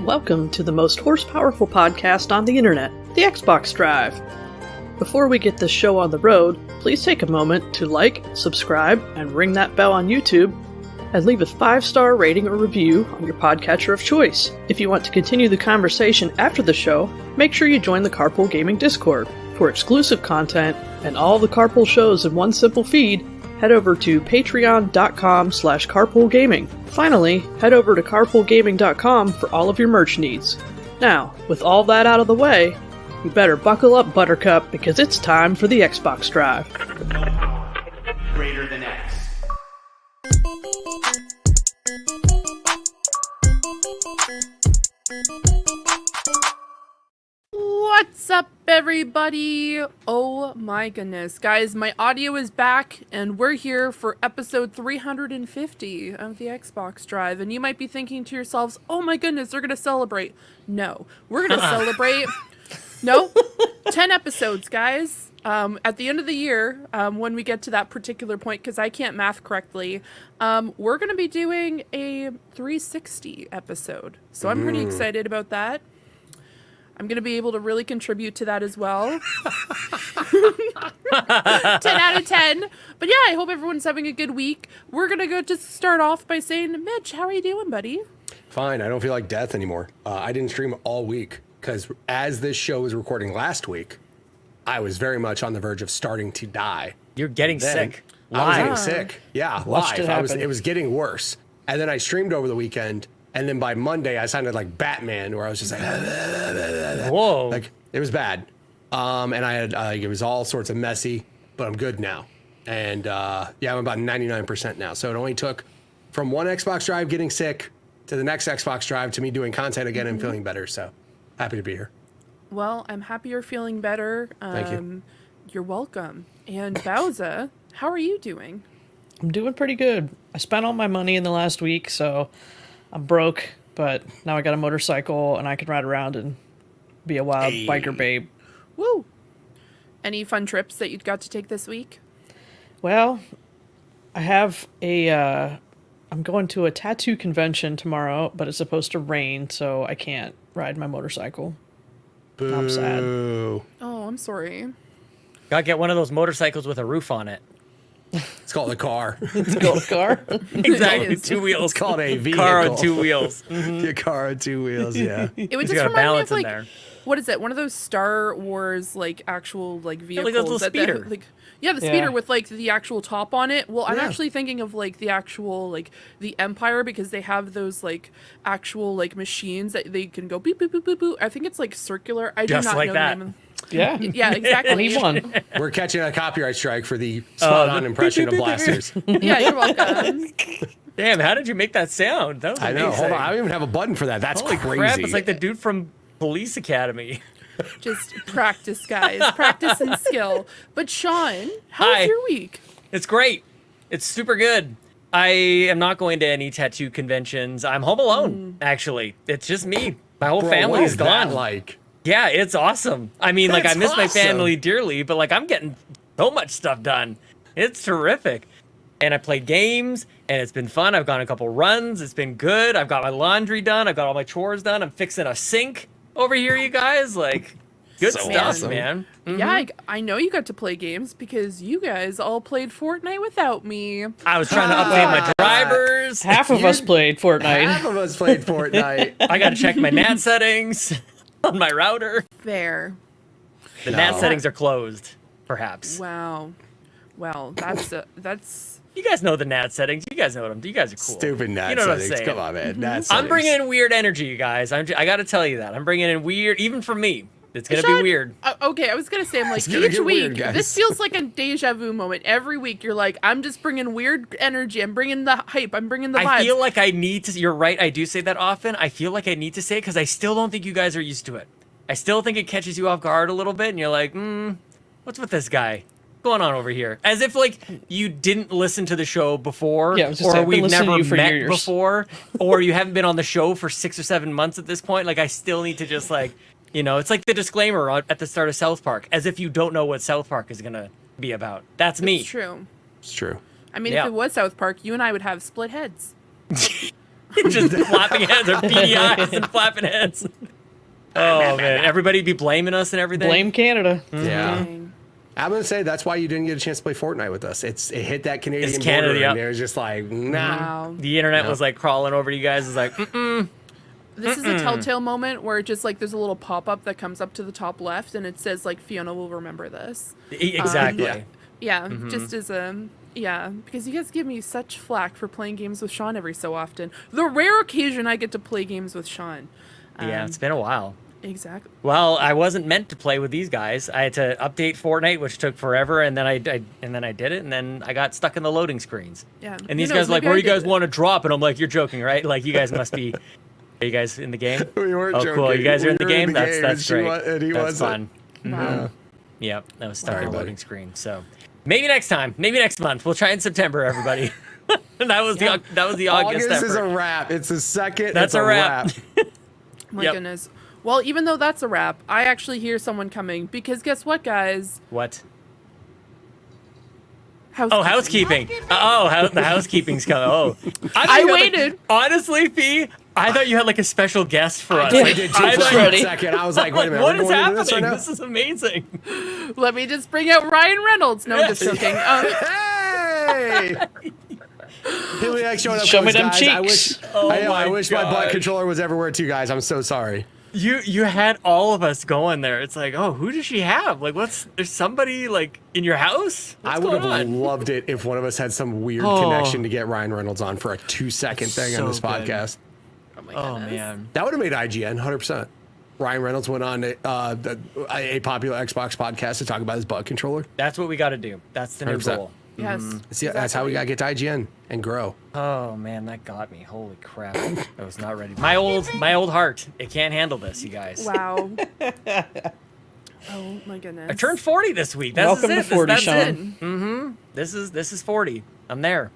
Welcome to the most horsepowerful podcast on the internet, the Xbox Drive. Before we get this show on the road, please take a moment to like, subscribe, and ring that bell on YouTube, and leave a 5-star rating or review on your podcatcher of choice. If you want to continue the conversation after the show, make sure you join the Carpool Gaming Discord. For exclusive content and all the Carpool shows in one simple feed, head over to patreon.com/carpoolgaming. Finally, head over to carpoolgaming.com for all of your merch needs. Now, with all that out of the way, you better buckle up, Buttercup, because it's time for the Xbox Drive. Greater than X. What's up, everybody? Oh my goodness. Guys, my audio is back, and we're here for episode 350 of the Xbox Drive. And you might be thinking to yourselves, oh my goodness, they're going to celebrate. No, we're going to celebrate. No, 10 episodes, guys. At the end of the year, when we get to that particular point, because I can't math correctly, we're going to be doing a 360 episode. So I'm pretty excited about that. I'm going to be able to really contribute to that as well. 10 out of 10. But yeah, I hope everyone's having a good week. We're going to go just start off by saying, Mitch, how are you doing, buddy? Fine. I don't feel like death anymore. I didn't stream all week because as this show was recording last week, I was very much on the verge of starting to die. You're getting sick. I was getting sick. Yeah, Watched it live. happen. It was getting worse. And then I streamed over the weekend. And then by Monday, I sounded like Batman, where I was just like, Whoa. like it was bad. And I had, it was all sorts of messy, but I'm good now. And yeah, I'm about 99% now. So it only took from one Xbox Drive getting sick to the next Xbox Drive to me doing content again and feeling better. So happy to be here. Well, I'm happy you're feeling better. Thank you. You're welcome. And Bowza, how are you doing? I'm doing pretty good. I spent all my money in the last week, so I'm broke, but now I got a motorcycle and I can ride around and be a wild biker babe. Woo! Any fun trips that you got to take this week? Well, I have I'm going to a tattoo convention tomorrow, but it's supposed to rain, so I can't ride my motorcycle. Boo. I'm sad. Oh, I'm sorry. Gotta get one of those motorcycles with a roof on it. It's called a car. Let's go to car. Exactly. It is. 2 wheels. It's called a vehicle. Car on 2 wheels. Your car on 2 wheels, yeah. It would It's just got a remind me balance of in like, there. what is it? One of those Star Wars like actual like vehicles. like a little that- speeder. like, yeah, the Yeah. speeder with like the actual top on it. Well, I'm Yeah. actually thinking of like the actual like the Empire, because they have those like actual like machines that they can go beep boop boop boop boop. I think it's like circular. I do Just not like know that. the name of. Yeah. Yeah, exactly. Anyone. We're catching a copyright strike for the spot-on impression of blasters. Yeah, you're welcome. Damn, how did you make that sound? That was I know. amazing. Hold on. I don't even have a button for that. That's Holy crazy. crap, it's like the dude from Police Academy. Just practice, guys. Practice and skill. But Sean, how Hi. was your week? It's great. It's super good. I am not going to any tattoo conventions. I'm home alone, actually. It's just me. My whole Bro, family what is is that gone. like? Yeah, it's awesome. I mean, like, I That's miss my awesome. family dearly, but, like, I'm getting so much stuff done. It's terrific. And I played games, and it's been fun. I've gone a couple runs. It's been good. I've got my laundry done. I've got all my chores done. I'm fixing a sink over here, you guys. Like, good So stuff, awesome. man. Yeah, I know you got to play games because you guys all played Fortnite without me. I was trying to update my drivers. Half of us played Fortnite. Half of us played Fortnite. I got to check my NAT settings on my router. Fair. The No. NAT settings are closed, perhaps. Wow. Well, that's You guys know the NAT settings. You guys know them. You guys are cool. Stupid Nat You know what I'm settings. saying. Come on, man. Nat I'm settings. bringing in weird energy, you guys. I got to tell you that. I'm bringing in weird, even for me. It's going to Sean, be weird. Okay, I was gonna say, I'm like, It's gonna each get week, weird, guys. this feels like a deja vu moment. Every week, you're like, I'm just bringing weird energy. I'm bringing the hype. I'm bringing the vibes. I feel like I need to. You're right. I do say that often. I feel like I need to say it because I still don't think you guys are used to it. I still think it catches you off guard a little bit, and you're like, what's with this guy? What's going on over here? As if like you didn't listen to the show before, Yeah, I was just or saying, I've been we've listening to never you for met years. before, or you haven't been on the show for 6 or 7 months at this point. Like I still need to just like, you know, it's like the disclaimer at the start of South Park, as if you don't know what South Park is gonna be about. That's me. It's true. It's true. I mean, Yeah. if it was South Park, you and I would have split heads. Just flapping heads or beady eyes and flapping heads. Oh man, everybody be blaming us and everything. Blame Canada. Yeah. Dang. I'm gonna say that's why you didn't get a chance to play Fortnite with us. It hit that Canadian It's Canada, border, yep. and it was just like, nah. Wow. The internet was like crawling over to you guys. It's like, This is a telltale moment where it just like there's a little pop-up that comes up to the top left and it says like Fiona will remember this. exactly. Yeah, just as because you guys give me such flack for playing games with Sean every so often. The rare occasion I get to play games with Sean. Yeah, it's been a while. Exactly. Well, I wasn't meant to play with these guys. I had to update Fortnite, which took forever, and then I did it, and then I got stuck in the loading screens. Yeah. And these Who knows, guys are like, maybe where I do you guys did it. want to drop? And I'm like, you're joking, right? Like, you guys must be. Are you guys in the game? We weren't oh, joking. cool. You guys are in the We were game? in the game, That's and great. and he That's wasn't. fun. Wow. Yep, that was stuck in the buddy. loading screen. So maybe next time. Maybe next month. We'll try in September, everybody. that was the August August is a effort. wrap. It's the second. That's it's a wrap. My Yep. goodness. Well, even though that's a wrap, I actually hear someone coming because guess what, guys? What? Housekeeping. Housekeeping. The housekeeping's coming. Oh, I waited. Honestly, Fee, I thought you had like a special guest for us. did. Like, I did too I for thought- a ready. second. I was like, wait a minute. What we're is going into this happening? right now? This is amazing. Let me just bring out Ryan Reynolds. No, I'm just joking. Hey! Heliac showing up. Show for me us, them guys. cheeks. I wish, Oh I my wish my butt gosh. controller was everywhere too, guys. I'm so sorry. You had all of us going there. It's like, oh, who does she have? Like, there's somebody like in your house? What's I would going have on? loved it if one of us had some weird Oh. connection to get Ryan Reynolds on for a 2-second thing on So this good. podcast. Oh my Oh goodness. man. That would have made IGN 100%. Ryan Reynolds went on a popular Xbox podcast to talk about his butt controller. That's what we got to do. That's the new 100%. goal. Yes. See, that's how we got to get to IGN and grow. Oh man, that got me. Holy crap. I was not ready. My old heart. It can't handle this, you guys. Wow. Oh my goodness. I turned 40 this week. That's Welcome it. to 40, That's Sean. it. This is 40. I'm there.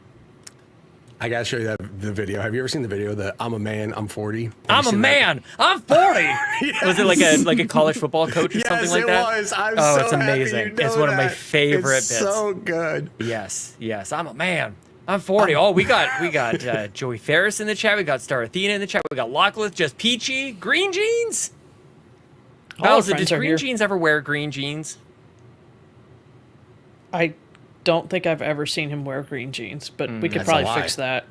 I got to show you the video. Have you ever seen the video that I'm a man, I'm 40? Have you I'm a seen that? man. I'm 40. Was it like a college football coach or something like that? Yes, it was. I'm Oh, so it's happy amazing. you know It's one of my that. favorite It's bits. so good. Yes. I'm a man. I'm 40. Oh, we got Joey Ferris in the chat. We got Star Athena in the chat. We got Lockleth, Just Peachy, Green Jeans. All our Bowser, friends does are Green here. Jeans ever wear green jeans? I don't think I've ever seen him wear green jeans, but we could That's a probably lie. fix that.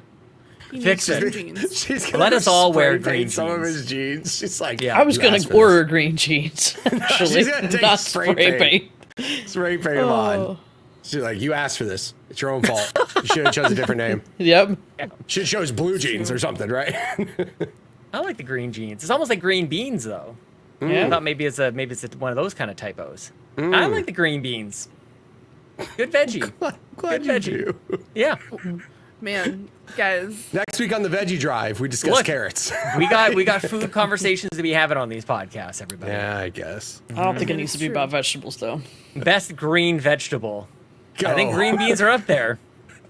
He Fix needs it. some jeans. She's gonna Let us all spray wear paint green some of jeans. his jeans. She's like, Yeah. I was you going asked to for order green jeans, actually, She's gonna take not spray spray paint. paint. Spray paint him on. Oh. She's like, you asked for this. It's your own fault. You should have chosen a different name. Yep. Should have chose blue jeans or something, right? I like the green jeans. It's almost like green beans, though. I Yeah. thought maybe it's one of those kind of typos. I like the green beans. Good veggie. Glad Good you veggie. do. Yeah. Man, guys. Next week on the Veggie Drive, we discuss Look. carrots. We got food conversations to be having on these podcasts, everybody. Yeah, I guess. I don't think it needs to be True. about vegetables, though. Best green vegetable. Go. I think green beans are up there.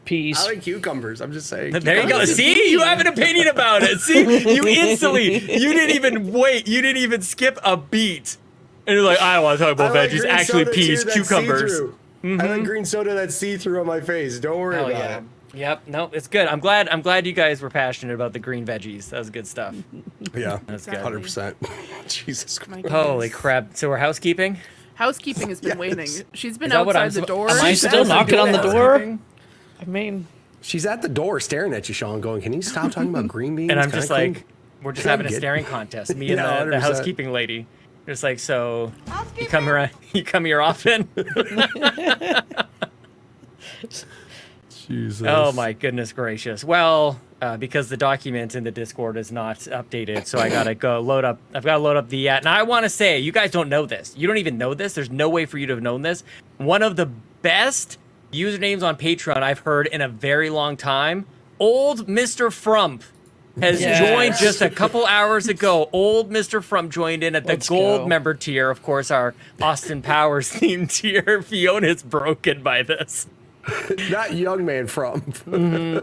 Peas. I like cucumbers. I'm just saying. There you go. Cucumbers. See, you have an opinion about it. See, you didn't even wait. You didn't even skip a beat. And you're like, I don't want to talk about I like veggies. green Actually, soda, peas, too, that's cucumbers. see-through. I like green soda that's see-through on my face. Don't worry Oh about yeah. it. Yep. No, it's good. I'm glad you guys were passionate about the green veggies. That was good stuff. Yeah, That's good. 100%. Jesus My Christ. Holy crap. So we're housekeeping? Housekeeping has been Yes. waiting. She's been Is that what outside I'm the sup- door. Am I She's still actually knocking on the doing door? housekeeping? I mean, She's at the door staring at you, Sean, going, can you stop talking about green beans? And I'm Can I just clean-" like, we're just Can I having a get- staring contest. Me and Yeah, the 100%. housekeeping lady. Just like, so you come here often? Jesus. Oh my goodness gracious. Well, because the document in the Discord is not updated, so I gotta go load up. I've got to load up the. Now I want to say, you guys don't know this. You don't even know this. There's no way for you to have known this. One of the best usernames on Patreon I've heard in a very long time. Old Mr. Frump has Yes. joined just a couple hours ago. Old Mr. Frump joined in at the Let's gold go. member tier. Of course, our Austin Powers themed tier. Fiona's broken by this. Not young man from.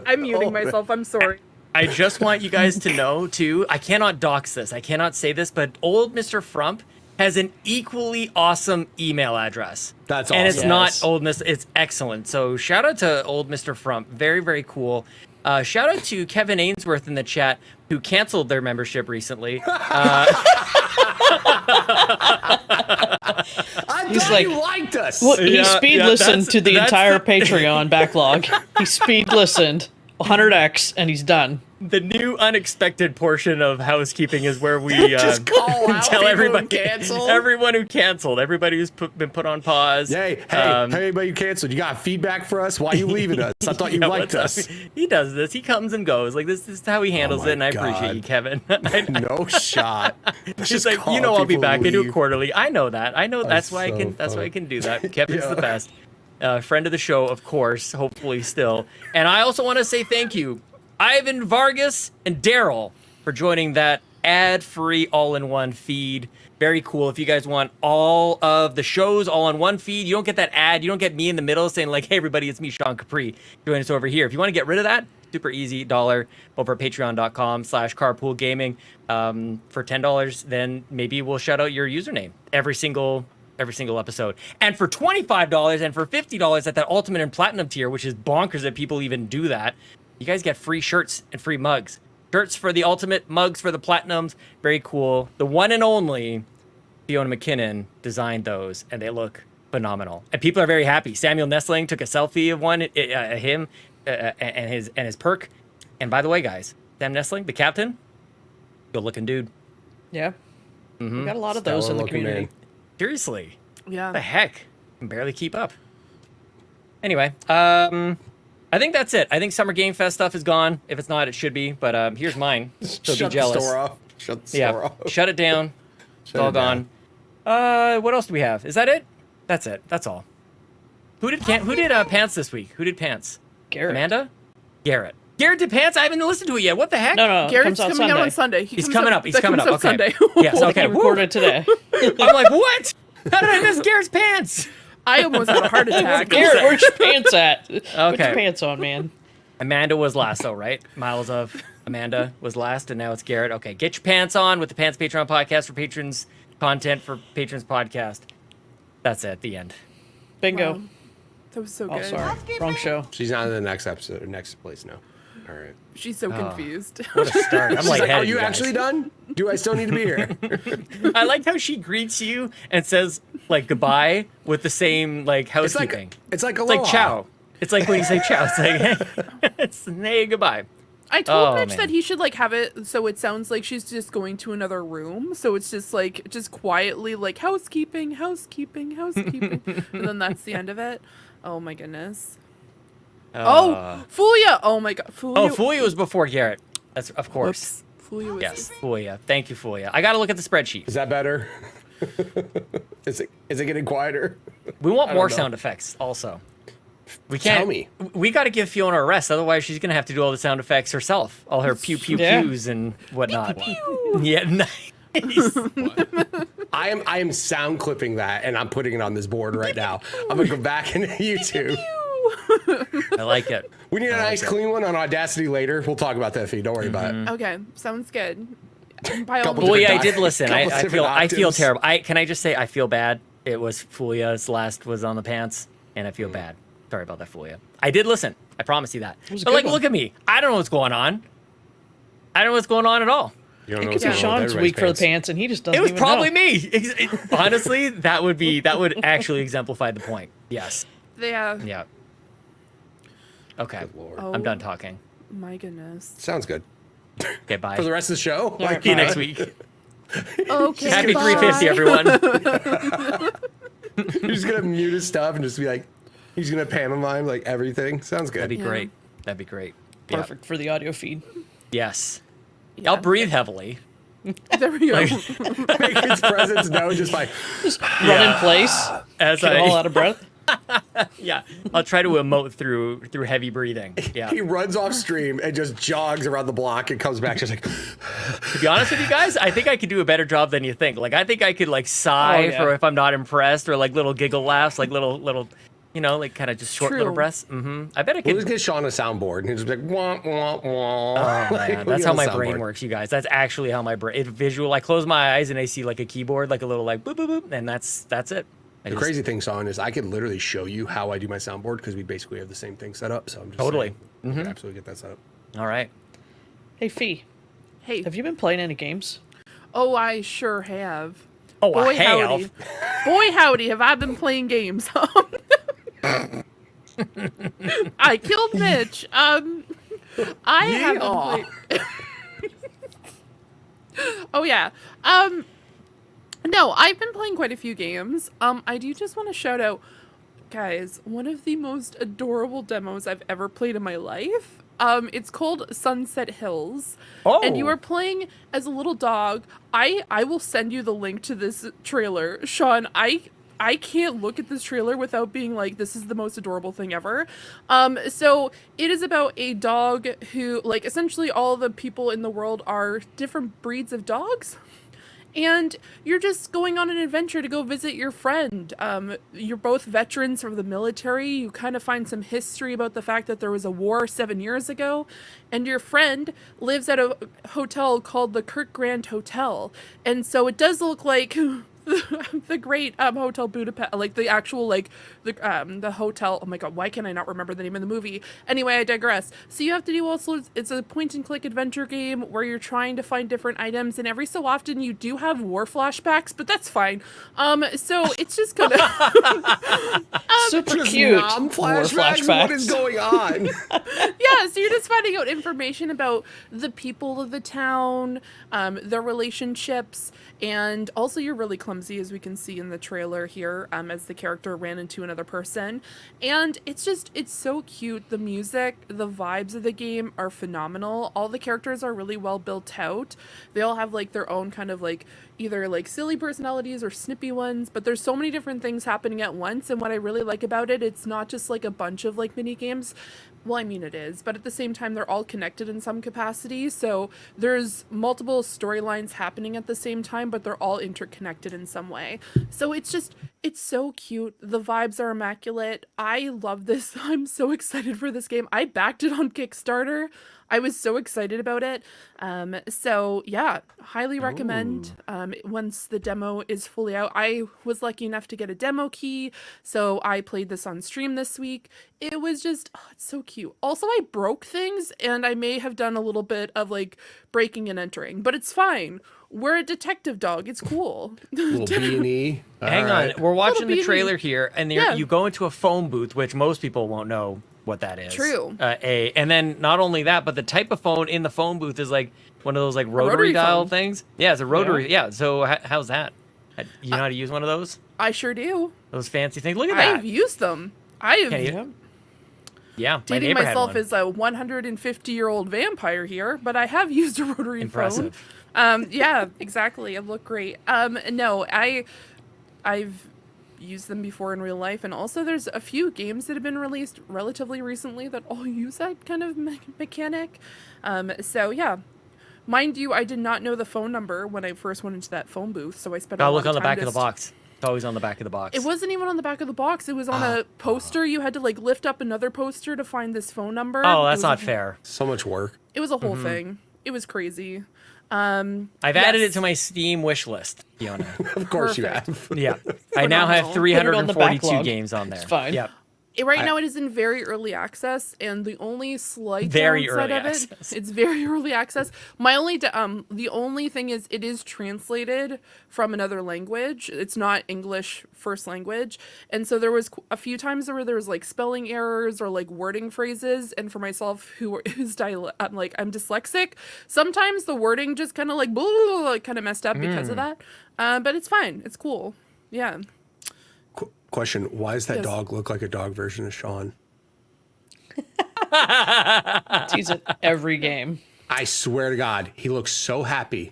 I'm muting myself. I'm sorry. I just want you guys to know, too, I cannot dox this. I cannot say this, but old Mr. Frump has an equally awesome email address. That's And it's awesome. not Yes. old Mr. It's excellent. So shout out to old Mr. Frump. Very, very cool. Shout out to Kevin Ainsworth in the chat who canceled their membership recently. I thought you liked us. Well, he speed listened to the that's entire Patreon backlog. He speed listened 100x and he's done. The new unexpected portion of housekeeping is where we Just call out tell people everybody, who canceled. everyone who canceled, everybody who's been put on pause. Hey, everybody who canceled, you got feedback for us? Why are you leaving us? I thought you Yeah, liked what's us. up? He does this. He comes and goes. Like this is how he handles my it, and I God. appreciate you, Kevin. No shot. She's like, you know, I'll be back. I do it quarterly. I know that. I know that's why I can. That's why I can do that. Kevin's the best. Friend of the show, of course. Hopefully, still. And I also want to say thank you, Ivan Vargas and Daryl, for joining that ad-free all-in-one feed. Very cool. If you guys want all of the shows all on one feed, you don't get that ad. You don't get me in the middle saying like, hey, everybody, it's me, Sean Capri. Join us over here. If you want to get rid of that, super easy, $1 over at patreon.com/carpoolgaming. For $10, then maybe we'll shout out your username every single episode. And for $25 and for $50 at that ultimate and platinum tier, which is bonkers that people even do that, you guys get free shirts and free mugs. Shirts for the ultimate, mugs for the platinums. Very cool. The one and only Fiona McKinnon designed those, and they look phenomenal. And people are very happy. Samuel Nestling took a selfie of one, him and his perk. And by the way, guys, Sam Nestling, the captain, good looking dude. Yeah. We got a lot of those in the community. Man. Seriously. Yeah. What the heck? Can barely keep up. Anyway, I think that's it. I think Summer Game Fest stuff is gone. If it's not, it should be. But here's mine. So Shut be jealous. the store off. Shut the store Yeah, off. shut it down. It's all it down. gone. What else do we have? Is that it? That's it. That's all. Who did pants this week? Who did pants? Garrett. Amanda? Garrett. Garrett did pants? I haven't listened to it yet. What the heck? No, Garrett's comes coming out out on Sunday. He's coming up. He's coming up. Okay. Sunday. Yes, okay. He recorded today. I'm like, what? How did I miss Garrett's pants? I almost had a heart attack. Garrett, where's your pants at? Put your Okay. pants on, man. Amanda was last, though, right? Miles of Amanda was last, and now it's Garrett. Okay, get your pants on with the Pants Patreon podcast for patrons, content for patrons podcast. That's it. The end. Bingo. Wow. That was so Oh, good. sorry. Wrong show. She's on to the next episode, or next place now. All right. She's so confused. What a start. I'm She's like, like, ahead are of you guys. actually done? Do I still need to be here? I like how she greets you and says like goodbye with the same like housekeeping. It's like It's like aloha. ciao. It's like when you say ciao. It's like hey, it's hey goodbye. I told Oh, Mitch man. that he should like have it so it sounds like she's just going to another room. So it's just like just quietly like housekeeping, and then that's the end of it. Oh my goodness. Oh, Fulia. Oh my god, Fulia. Oh, Fulia was before Garrett. That's of course. Whoops. Fulia was Yes, Fulia. Thank you, Fulia. I got to look at the spreadsheet. Is that better? Is it getting quieter? We want more know. sound effects also. We can't. Tell me. We got to give Fiona a rest, otherwise she's gonna have to do all the sound effects herself, all her pew pew Yeah. pews and whatnot. Yeah, nice. I am sound clipping that, and I'm putting it on this board right now. I'm gonna go back into YouTube. I like it. We need a nice clean one on Audacity later. We'll talk about that, Fee. Don't worry about it. Okay, sounds good. By all Couple means. Well, yeah, I different did listen. couple I different feel octaves. terrible. Can I just say I feel bad? It was Fulia's last was on the pants, and I feel bad. Sorry about that, Fulia. I did listen. I promise you that. was a But good like, one. look at me. I don't know what's going on. I don't know what's going on at all. You don't know It what's could be going on with Sean's everybody's week for the pants, and he just doesn't It was even probably know. me. Honestly, that would actually exemplify the point. Yes. Yeah. Yeah. Okay. Good Lord. Oh I'm done talking. my goodness. Sounds good. Okay, bye. For the rest of the show? right, See you bye. next week. Okay. Happy bye. 350, everyone. You're just gonna mute his stuff and just be like, he's gonna pantomime like everything. Sounds good. That'd be great. That'd be great. Yeah. Perfect for the audio feed. Yes. Yeah. I'll breathe heavily. There we go. Make his presence known just by Run in place. As Get all out of breath. yeah, I'll try to emote through heavy breathing. Yeah. he runs off stream and just jogs around the block and comes back just like To be honest with you guys, I think I could do a better job than you think. Like I think I could like sigh Oh, yeah. for if I'm not impressed, or like little giggle laughs, like little, you know, like kind of just short little True. breaths. I bet I we'll could. just get Sean a soundboard and he'll just be like wah wah wah. Oh, Like, man, we'll that's get how a my soundboard. brain works, you guys. That's actually how my brain. It visual. I close my eyes and I see like a keyboard, like a little like boop boop boop, and that's it. I The just- crazy thing, Sean, is I could literally show you how I do my soundboard because we basically have the same thing set up. So I'm just Totally. saying, we could absolutely get that set up. All right. Hey, Fee, Hey. have you been playing any games? Oh, I sure have. Oh, Boy, hey, howdy. Aulph. Boy, howdy, have I been playing games. I killed Mitch. I haven't played... Oh, yeah. No, I've been playing quite a few games. I do just want to shout out, guys, one of the most adorable demos I've ever played in my life. It's called Sunset Hills. Oh. And you are playing as a little dog. I will send you the link to this trailer. Sean, I can't look at this trailer without being like, this is the most adorable thing ever. So it is about a dog who, like, essentially all the people in the world are different breeds of dogs. And you're just going on an adventure to go visit your friend. You're both veterans from the military. You kind of find some history about the fact that there was a war 7 years ago. And your friend lives at a hotel called the Kirk Grand Hotel. And so it does look like the great Hotel Budapest, like the actual, like, the hotel. Oh my god, why can I not remember the name of the movie? Anyway, I digress. So you have to do also, it's a point-and-click adventure game where you're trying to find different items, and every so often you do have war flashbacks, but that's fine. So it's just kind of... Super cute. Flashbacks? What is going on? Yeah, so you're just finding out information about the people of the town, their relationships, and also you're really clumsy, as we can see in the trailer here, as the character ran into another person. And it's so cute. The music, the vibes of the game are phenomenal. All the characters are really well built out. They all have like their own kind of like either like silly personalities or snippy ones, but there's so many different things happening at once. And what I really like about it, it's not just like a bunch of like mini games. Well, I mean it is, but at the same time, they're all connected in some capacity. So there's multiple storylines happening at the same time, but they're all interconnected in some way. So it's so cute. The vibes are immaculate. I love this. I'm so excited for this game. I backed it on Kickstarter. I was so excited about it. So yeah, highly recommend. Once the demo is fully out, I was lucky enough to get a demo key, so I played this on stream this week. It was just, it's so cute. Also, I broke things, and I may have done a little bit of like breaking and entering, but it's fine. We're a detective dog. It's cool. Little B&E. Hang on, we're watching the B&E. trailer here, and you go into a phone booth, which most people won't know what that is. True. And then not only that, but the type of phone in the phone booth is like one of those like rotary dial phone. things. Yeah, it's a rotary. Yeah. So how's that? You know how to use one of those? I sure do. Those fancy things. Look at that. I've used them. Yeah, my Dating neighbor had myself one. as a 150-year-old vampire here, but I have used a rotary Impressive. phone. Yeah, exactly. It looked great. No, I've used them before in real life, and also there's a few games that have been released relatively recently that all use that kind of mechanic. So yeah, mind you, I did not know the phone number when I first went into that phone booth, so I spent a lot Look of on the time back of the box. It's always on the back of the box. It wasn't even on the back of the box. It was on a poster. You had to like lift up another poster to find this phone number. Oh, that's not fair. So much work. It was a whole thing. It was crazy. I've added it to my Steam wish list, Fiona. Of course Perfect. you have. Yeah. I now have Phenomenal. Put it on the 342 backlog. games on there. It's fine. Yep. Right now it is in very early access, and the only slight Very downside early of it, access. it's very early access. My only the only thing is it is translated from another language. It's not English first language, and so there was a few times where there was like spelling errors or like wording I'm dyslexic. Sometimes the wording just kind of like kind of messed up because of that. But it's fine. It's cool. Yeah. Question, why does that Yes. dog look like a dog version of Sean? It's used in every game. I swear to God, he looks so happy.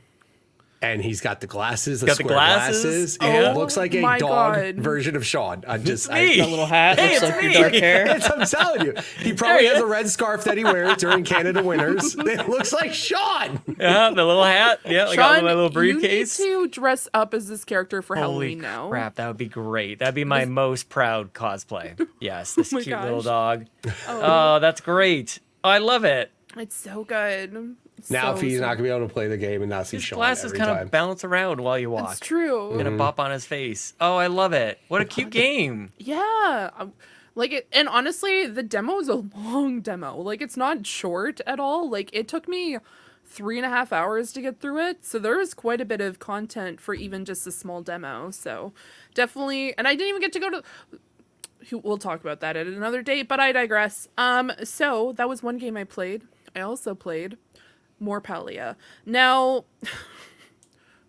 And he's got the glasses, the Got the square glasses. It Oh looks like a my dog God. version of Sean. I just, me. That little hat Hey, looks it's like your me. dark hair. I'm telling you, he probably has a red scarf that he wears during Canada winters. It looks like Sean. Yeah, the little hat. Yeah, I got my little briefcase. You need to dress up as this character for Holy Halloween now. crap, that would be great. That'd be my most proud cosplay. Yes, this my cute little gosh. dog. Oh, that's great. Oh, I love it. It's so good. It's Now, so, if he's so- not going to be able to play the game and not see His Sean glasses every kind time. of bounce around while you walk. It's true. Gonna bop on his face. Oh, I love it. What a cute game. Yeah. Like it, and honestly, the demo is a long demo. Like it's not short at all. Like it took me 3.5 hours to get through it. So there is quite a bit of content for even just a small demo. So definitely, and I didn't even get to go to, we'll talk about that at another date, but I digress. So that was one game I played. I also played more Palia. Now,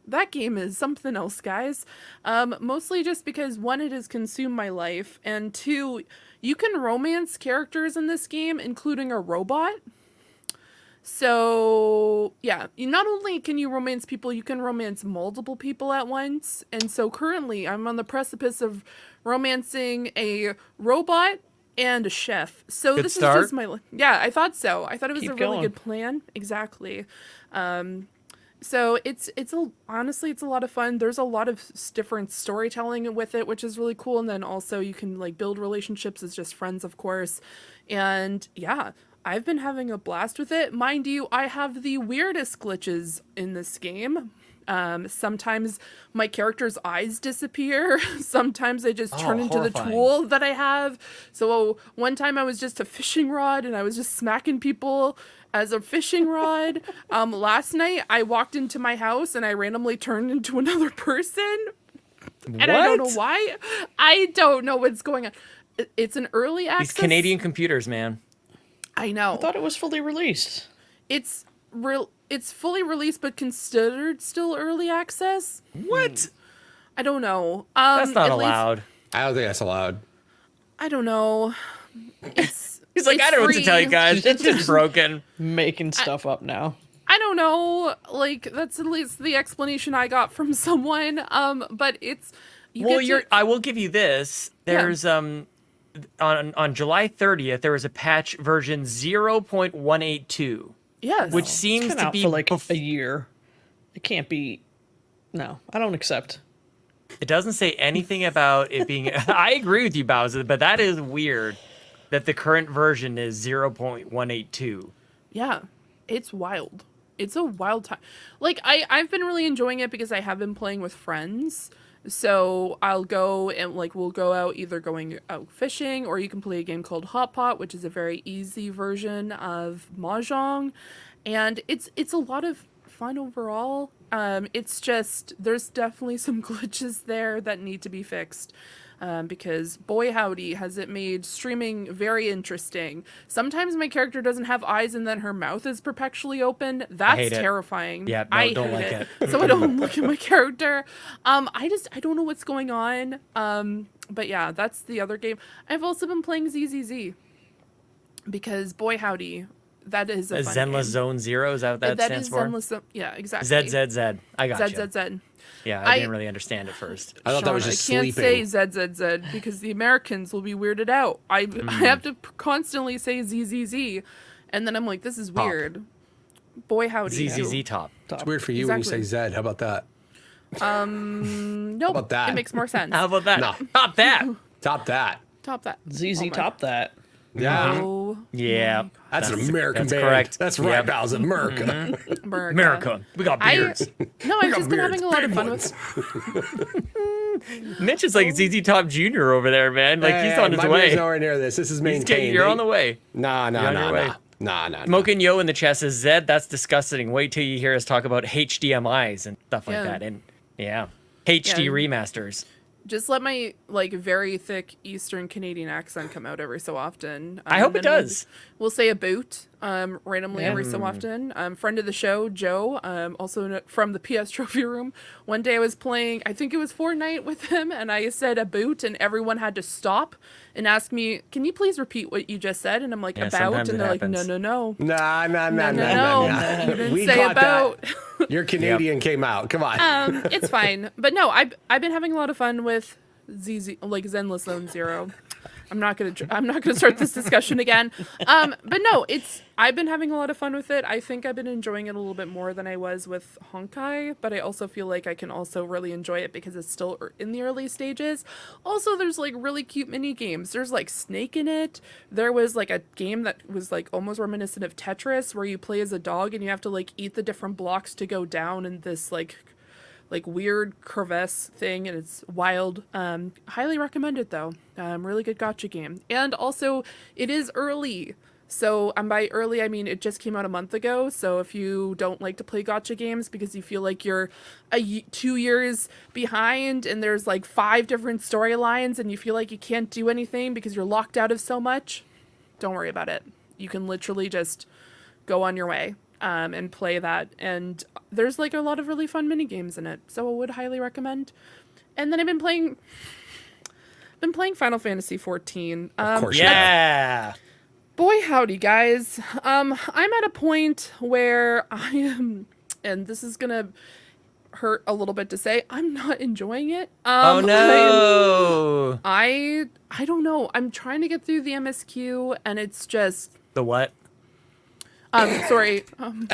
that game is something else, guys. Mostly just because, one, it has consumed my life, and two, you can romance characters in this game, including a robot. So, yeah, not only can you romance people, you can romance multiple people at once. And so currently, I'm on the precipice of romancing a robot and a chef. So Good this start. is just my... Yeah, I thought so. I thought it was Keep a really going. good plan. Exactly. So honestly, it's a lot of fun. There's a lot of different storytelling with it, which is really cool. And then also you can like build relationships as just friends, of course. And yeah, I've been having a blast with it. Mind you, I have the weirdest glitches in this game. Sometimes my character's eyes disappear. Sometimes they just turn into the horrifying. tool that I have. So one time I was just a fishing rod and I was just smacking people as a fishing rod. Last night I walked into my house and I randomly turned into another person. And I don't know why. I don't know what's going on. It's an early access. These Canadian computers, man. I know. I thought it was fully released. It's fully released but considered still early access. What? I don't know. That's not at least- allowed. I don't think that's allowed. I don't know. He's like, it's I don't know what to tell you free. guys. It's just broken. Making stuff up now. I don't know. Like that's at least the explanation I got from someone. But it's I will give you this. There's on July 30th there was a patch version 0.182. yes, Which It's seems been to out be for like a year. It can't be. No, I don't accept. It doesn't say anything about it being. I agree with you, Bowser, but that is weird that the current version is 0.182. yeah, it's wild. It's a wild time. Like I've been really enjoying it because I have been playing with friends. So I'll go and like we'll go out either going out fishing or you can play a game called Hot Pot, which is a very easy version of Mahjong, and it's a lot of fun overall. It's just there's definitely some glitches there that need to be fixed. Because boy howdy has it made streaming very interesting. Sometimes my character doesn't have eyes and then her mouth is perpetually open. That's hate it. terrifying. Yeah, no, I don't hate like it. So I don't look at my character. I don't know what's going on. But yeah, that's the other game. I've also been playing ZZZ because boy howdy, that is a fun Zenless game. Zone Zero, is that what that stands for? Zenless Zone. Yeah, exactly. ZZZ. I got you. ZZZ. Yeah, I I- didn't really understand it first. I thought that was Sean, just I can't sleeping. say ZZZ because the Americans will be weirded out. I have to constantly say ZZZ, and then I'm like, this is Pop. weird. Boy howdy. ZZZ top. It's weird for you when you say Exactly. Zed. How about that? Nope. about that? It makes more sense. How about that? No. Top that. Top that. Top that. ZZ Oh my- top that. Yeah. Oh, Yeah. That's an American that's band. correct. That's right, Yep. Bowser. America. America. We got beards. No, We I've got just been having a lot of beards, fun big with. Mitch is like ZZ Top Junior over there, man. Like he's on his my way. beard's nowhere near this. This is maintained. You're on the way. Nah. You're on your way. Smokin Joe in the chat says, Zed, that's disgusting. Wait till you hear us talk about HDMIs and stuff like Yeah. that. And yeah. HD Yeah. remasters. Just let my like very thick Eastern Canadian accent come out every so often. I hope it and we'll- does. We'll say a boot randomly every so often. Friend of the show, Joe, also from the PS Trophy Room. One day I was playing, I think it was Fortnite with him, and I said a boot, and everyone had to stop and ask me, "Can you please repeat what you just said?" And I'm like, Yeah, "About," sometimes and it they're happens. like, "No, Nah. no, you didn't We say caught about." that. Your Canadian came out. Come on. It's fine, but no, I've been having a lot of fun with ZZ like Zenless Zone Zero. I'm not gonna start this discussion again. But no, I've been having a lot of fun with it. I think I've been enjoying it a little bit more than I was with Honkai, but I also feel like I can also really enjoy it because it's still in the early stages. Also, there's like really cute mini games. There's like Snake in it. There was like a game that was like almost reminiscent of Tetris where you play as a dog and you have to like eat the different blocks to go down in this like like weird crevasse thing, and it's wild. Highly recommend it though. Really good gacha game. And also it is early. So by early, I mean it just came out a month ago. So if you don't like to play gacha games because you feel like you're 2 years behind and there's like 5 different storylines and you feel like you can't do anything because you're locked out of so much, don't worry about it. You can literally just go on your way and play that. And there's like a lot of really fun mini games in it. So I would highly recommend. And then I've been playing Final Fantasy 14. Of course. Yeah. Boy, howdy, guys. I'm at a point where I am, and this is gonna hurt a little bit to say, I'm not enjoying it. Oh no! I don't know. I'm trying to get through the MSQ, and it's just The what? sorry.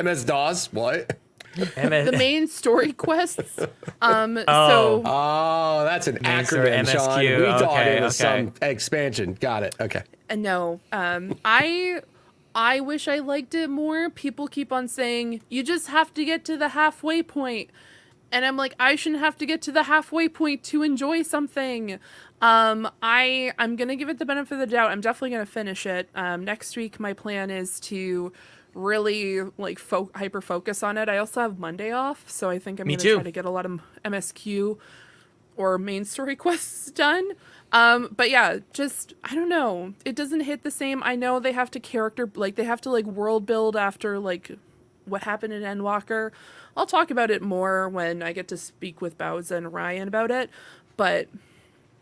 MS-DOS? What? The main story quests. Oh. Oh, that's an Main story, acronym, Sean. MSQ. We thought Okay, it was okay. some expansion. Got it. Okay. No. I wish I liked it more. People keep on saying, you just have to get to the halfway point. And I'm like, I shouldn't have to get to the halfway point to enjoy something. I'm going to give it the benefit of the doubt. I'm definitely going to finish it. Next week, my plan is to really like hyper focus on it. I also have Monday off, so I think I'm going to try to get a lot of MSQ or main story quests done. But yeah, just, I don't know. It doesn't hit the same. I know they have to world build after like what happened in Endwalker. I'll talk about it more when I get to speak with Bowser and Ryan about it. But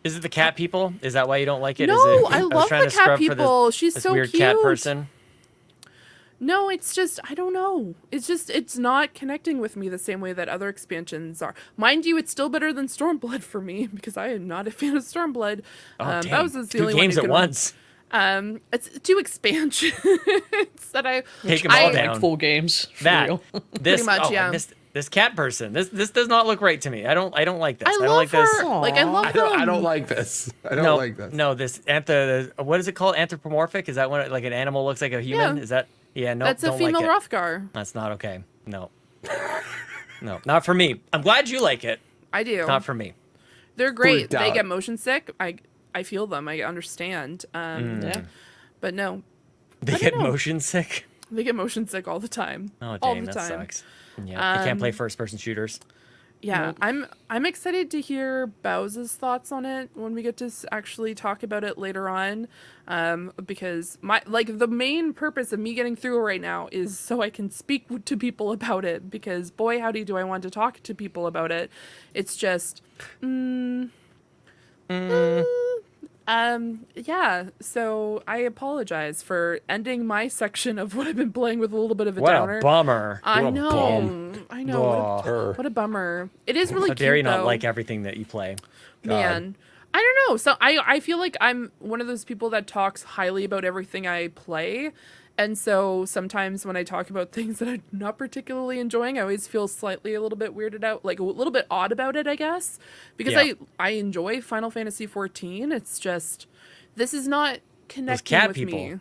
Is it the cat people? Is that why you don't like it? no, Is it, I was love trying the to cat scrub for people. She's this so weird cute. cat person. No, it's just, I don't know. It's not connecting with me the same way that other expansions are. Mind you, it's still better than Stormblood for me because I am not a fan of Stormblood. Oh, damn. Bowser's the 2 only games one at who once. It's 2 expansions that I Take them all I- down. Like full games. For That real. this Pretty much, yeah. This cat person. This does not look right to me. I don't like this. I I don't love like this. her. Like I love I them. don't like this. I don't like this. No, this what is it called? Anthropomorphic? Is that when like an animal looks like a human? Yeah. Is that no? That's a don't female like it. Hrothgar. That's not okay. No. No, not for me. I'm glad you like it. I do. Not for me. They're great. Freaked They out. get motion sick. I feel them. I understand. Yeah. But no, They don't get know. motion sick. they get motion sick all the time. Oh, all dang, the that time. sucks. Yeah, they can't play Um, first-person shooters. Yeah, I'm excited to hear Bowser's thoughts on it when we get to actually talk about it later on, because the main purpose of me getting through it right now is so I can speak to people about it. Because boy, howdy, do I want to talk to people about it. It's just, yeah. So I apologize for ending my section of what I've been playing with a little bit of a What downer. a bummer. I What a know. bum. I know. What a bummer. It is really How cute, dare you not though. like everything that you play? Man, I don't know. So I feel like I'm one of those people that talks highly about everything I play. And so sometimes when I talk about things that I'm not particularly enjoying, I always feel slightly a little bit weirded out, like a little bit odd about it, I guess. Because Yeah. I enjoy Final Fantasy 14. It's just, this is not connecting cat with people. me.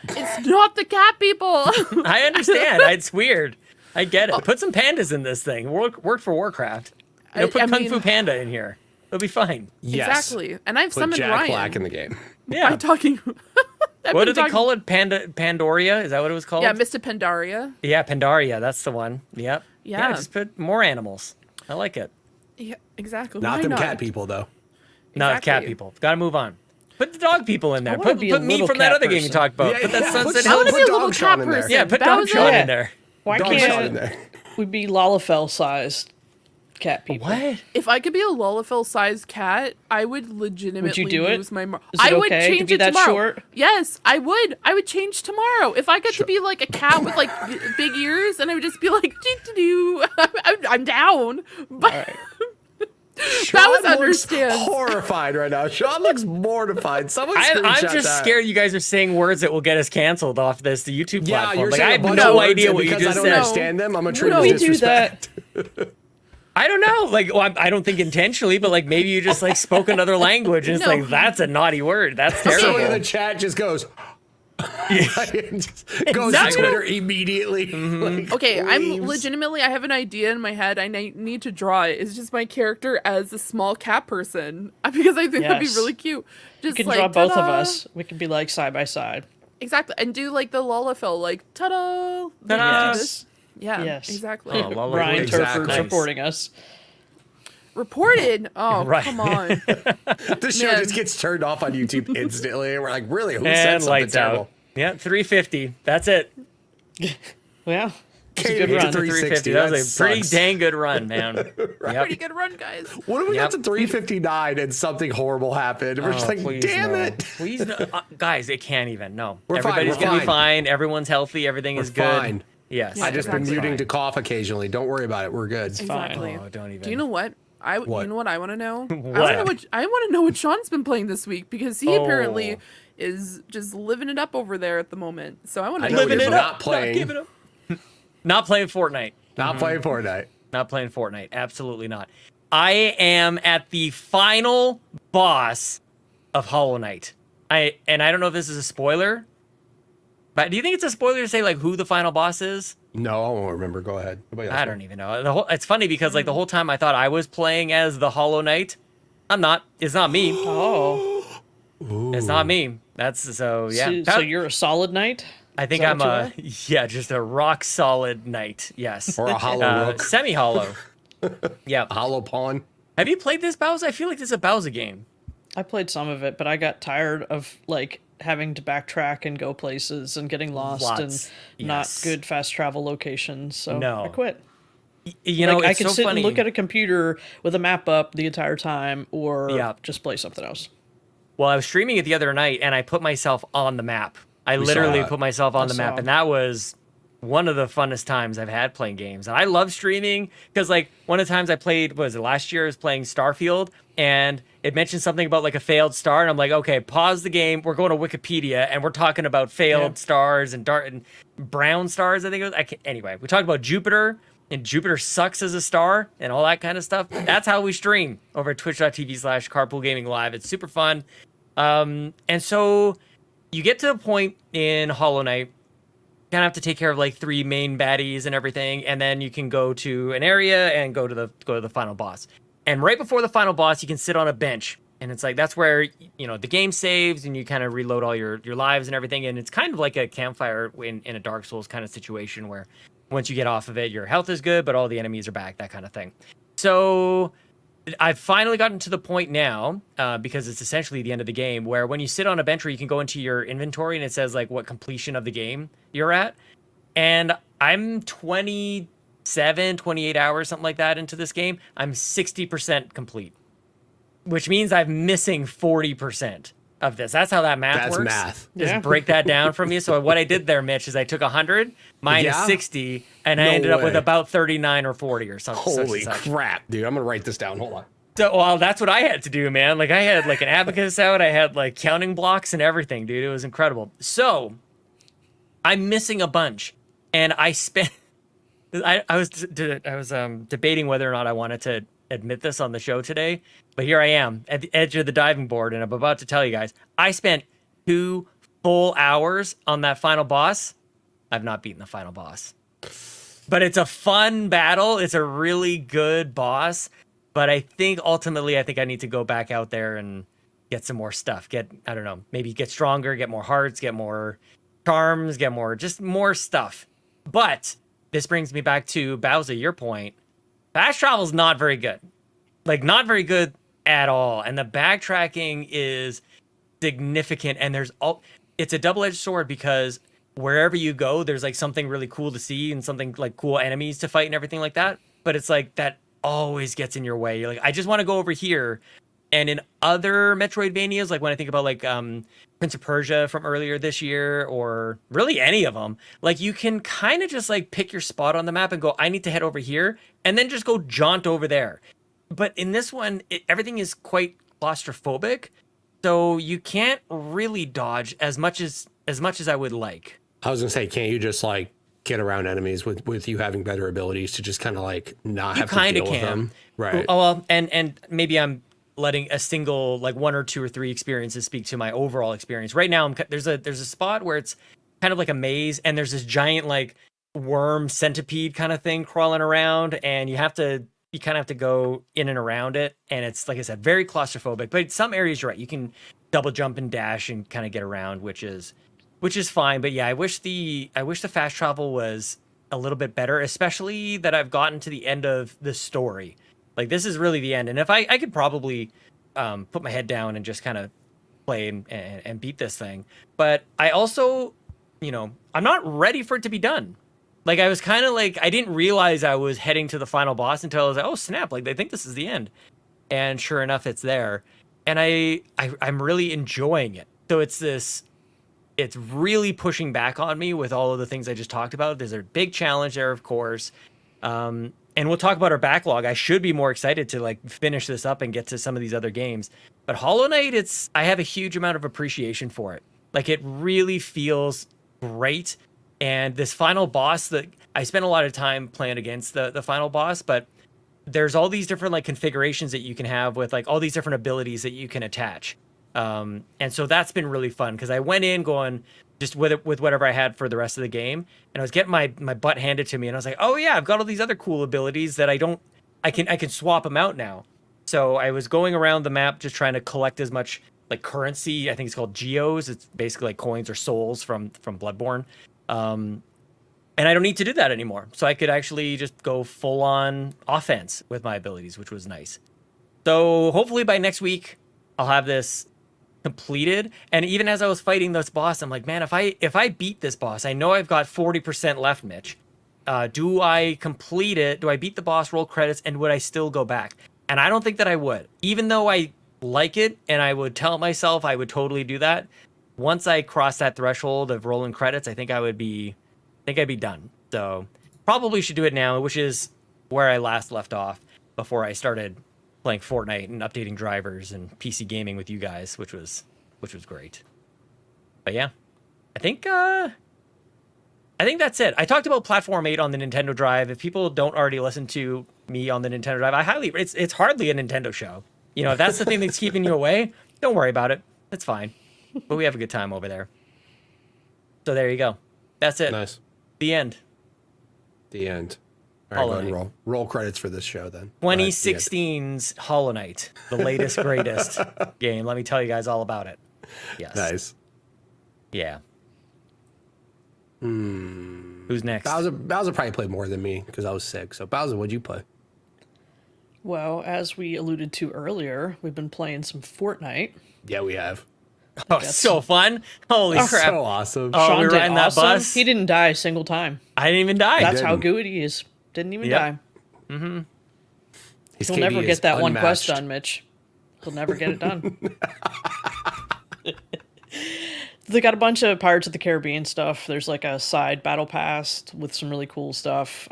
It's not the cat people. I understand. It's weird. I get it. Put some pandas in this thing. Work for Warcraft. Put I Kung mean- Fu Panda in here. It'll be fine. Yes. Exactly. And I've Put summoned Jack Ryan. Black in the game. Yeah. By talking. What did they call it? Pandoria? Is that what it was called? Yeah, Mr. Pandaria. Yeah, Pandaria. That's the one. Yep. Yeah. Just put more animals. I like it. Yeah, exactly. Not Why them not? cat people though. No, it's cat Exactly. people. Got to move on. Put the dog people in there. wanna Put be a me little from that cat other game you person. talked about. Yeah, Put that yeah, Sunset put I Hill. want to be a Dog little Sean cat in there. person. Yeah, put Dog Bowser- Sean Yeah. in there. Why Dog Sean in can't there. we be Lalafell-sized cat people? What? If I could be a Lullafell-sized cat, I would legitimately Would you do it? lose my. Is it I would okay to change be it that tomorrow. short? Yes, I would. I would change tomorrow if I got to be like a cat with like big ears, and I would just be like, doo-doo-doo. I'm down. But Sean Bowser looks understands. horrified right now. Sean looks mortified. Someone I'm screenshot just that. scared you guys are saying words that will get us canceled off this the YouTube Yeah, platform. you're Like, saying I a have bunch no of words, idea and what you because just I don't said. understand them. I'm a true we do disrespect. that. I don't know. Like, well, I don't think intentionally, but like maybe you just like spoke another language, and it's No. like that's a naughty word. That's Someone in the terrible. chat just goes, Just goes to Twitter immediately. Like, Okay, flames. I have an idea in my head. I need to draw it. It's just my character as a small cat person because I think that'd be Yes. really cute. You Just can like, draw both of ta-da! us. We can be like side by side. Exactly, and do like the Lollafell, like ta-da! Ta-da! Yes. Yeah, Yes. exactly. Oh, Lola, Brian Exactly. Turford's reporting us. Reported. Oh, Right. come on. The show Man. just gets turned off on YouTube instantly. And we're like, really? Who said And something lights terrible? out. Yeah, 350. That's it. Well, it's a Okay, good it's a run. 360. 350. That was a That pretty sucks. dang good run, man. Yep. Pretty good run, guys. What if we got Yep. to 359 and something horrible happened? We're just Oh, like, please damn no. it. Please, no. Guys, it can't even. No. We're fine, Everybody's we're gonna be fine. fine. Everyone's healthy. Everything is good. fine. Yes. I just been exactly. muting to cough occasionally. Don't worry about it. We're good. Exactly. Oh, don't even. Do you know what? What? You know what I want to know? What? I want to know what Sean's been playing this week because he apparently is just living it up over there at the moment. So I want I to know know. he's what- not playing. Not giving up. Not playing Fortnite. Not playing Fortnite. Not playing Fortnite. Absolutely not. I am at the final boss of Hollow Knight. I don't know if this is a spoiler, but do you think it's a spoiler to say like who the final boss is? No, I won't remember. Go ahead. Nobody else I don't even know. It's funny because like the whole time I thought I was playing as the Hollow Knight. I'm not. It's not me. Oh, It's not me. That's so yeah. so you're a solid knight? I think is that I'm what you yeah, just a rock solid knight. Yes. Or a hollow rook. Semi hollow. Yeah. Hollow pawn. Have you played this Bowser? I feel like this is a Bowser game. I played some of it, but I got tired of like having to backtrack and go places and getting lost Lots. and not Yes. good fast travel locations. So No. I quit. You know, Like, I it's can so sit funny. and look at a computer with a map up the entire time, or Yeah. just play something else. Well, I was streaming it the other night, and I put myself on the map. I saw literally that. put myself on the map, saw. and that was one of the funnest times I've had playing games. And I love streaming because, like, one of the times I played, what was it, last year, I was playing Starfield, and it mentioned something about, like, a failed star, and I'm like, okay, pause the game. We're going to Wikipedia, and we're talking about failed stars and brown stars, I think it was. Anyway, we talked about Jupiter, and Jupiter sucks as a star, and all that kind of stuff. That's how we stream over at twitch.tv/carpoolgaming live. It's super fun. And so you get to a point in Hollow Knight, you kind of have to take care of like 3 main baddies and everything, and then you can go to an area and go to the final boss. And right before the final boss, you can sit on a bench, and it's like that's where the game saves, and you kind of reload all your lives and everything. And it's kind of like a campfire in a Dark Souls kind of situation where once you get off of it, your health is good, but all the enemies are back, that kind of thing. So I've finally gotten to the point now, because it's essentially the end of the game, where when you sit on a bench where you can go into your inventory and it says like what completion of the game you're at. And I'm 27, 28 hours, something like that into this game. I'm 60% complete, which means I'm missing 40% of this. That's how that math That's works. math. Just Yeah. break that down for me. So what I did there, Mitch, is I took 100 minus Yeah? 60, and I No ended up with way. about 39 or 40 or something. Holy such and such. crap, dude. I'm going to write this down. Hold on. So, well, that's what I had to do, man. Like, I had like an abacus out, I had like counting blocks and everything, dude. It was incredible. So, I'm missing a bunch, and I spent. I was debating whether or not I wanted to admit this on the show today, but here I am at the edge of the diving board, and I'm about to tell you guys, I spent 2 full hours on that final boss. I've not beaten the final boss, but it's a fun battle. It's a really good boss. But I think ultimately, I need to go back out there and get some more stuff. I don't know, maybe get stronger, get more hearts, get more charms, get just more stuff. But this brings me back to Bowser, your point. Fast travel's not very good. Like, not very good at all. And the backtracking is significant. And it's a double-edged sword because wherever you go, there's like something really cool to see and something like cool enemies to fight and everything like that. But it's like that always gets in your way. You're like, I just want to go over here. And in other Metroidvanias, like when I think about like Prince of Persia from earlier this year, or really any of them, like you can kind of just like pick your spot on the map and go, I need to head over here, and then just go jaunt over there. But in this one, everything is quite claustrophobic, so you can't really dodge as much as I would like. I was going to say, can't you just like get around enemies with you having better abilities to just kind of like not have to deal with them? Right. Oh, well, and maybe I'm letting a single like 1 or 2 or 3 experiences speak to my overall experience. Right now, there's a spot where it's kind of like a maze, and there's this giant like worm centipede kind of thing crawling around, and you kind of have to go in and around it, and it's, like I said, very claustrophobic. But some areas, you're right, you can double jump and dash and kind of get around, which is fine. But yeah, I wish the fast travel was a little bit better, especially that I've gotten to the end of the story. Like, this is really the end, and if I could probably put my head down and just kind of play and beat this thing. But I also, I'm not ready for it to be done. Like, I was kind of like, I didn't realize I was heading to the final boss until I was like, oh snap, like they think this is the end. And sure enough, it's there. And I'm really enjoying it. So it's really pushing back on me with all of the things I just talked about. There's a big challenge there, of course. And we'll talk about our backlog. I should be more excited to like finish this up and get to some of these other games. But Hollow Knight, I have a huge amount of appreciation for it. Like, it really feels great. And this final boss, that I spent a lot of time playing against the final boss, but there's all these different like configurations that you can have with like all these different abilities that you can attach. And so that's been really fun, because I went in going just with whatever I had for the rest of the game, and I was getting my butt handed to me, and I was like, oh yeah, I've got all these other cool abilities that I can swap them out now. So I was going around the map just trying to collect as much like currency. I think it's called geos. It's basically like coins or souls from Bloodborne. And I don't need to do that anymore. So I could actually just go full on offense with my abilities, which was nice. So hopefully by next week, I'll have this completed. And even as I was fighting this boss, I'm like, man, if I beat this boss, I know I've got 40% left, Mitch. Do I complete it? Do I beat the boss, roll credits, and would I still go back? And I don't think that I would. Even though I like it and I would tell myself I would totally do that, once I cross that threshold of rolling credits, I think I'd be done. So probably should do it now, which is where I last left off before I started playing Fortnite and updating drivers and PC gaming with you guys, which was great. But yeah, I think that's it. I talked about Platform 8 on the Nintendo Drive. If people don't already listen to me on the Nintendo Drive, it's hardly a Nintendo show. If that's the thing that's keeping you away, don't worry about it. It's fine. But we have a good time over there. So there you go. That's it. Nice. The end. The end. All right, go ahead and roll credits for this show then. 2016's Hollow Knight, the latest, greatest game. Let me tell you guys all about it. Yes. Nice. Yeah. Who's next? Bowser probably played more than me because I was sick. So Bowser, what'd you play? Well, as we alluded to earlier, we've been playing some Fortnite. Yeah, we have. Oh, so fun. Holy crap. So awesome. Oh, Sean we were did riding that awesome. bus. He didn't die a single time. I didn't even die. That's how good he is. Didn't even die. Mm-hmm. He'll never get that one quest done, Mitch. He'll never get it done. They got a bunch of Pirates of the Caribbean stuff. There's like a side battle pass with some really cool stuff.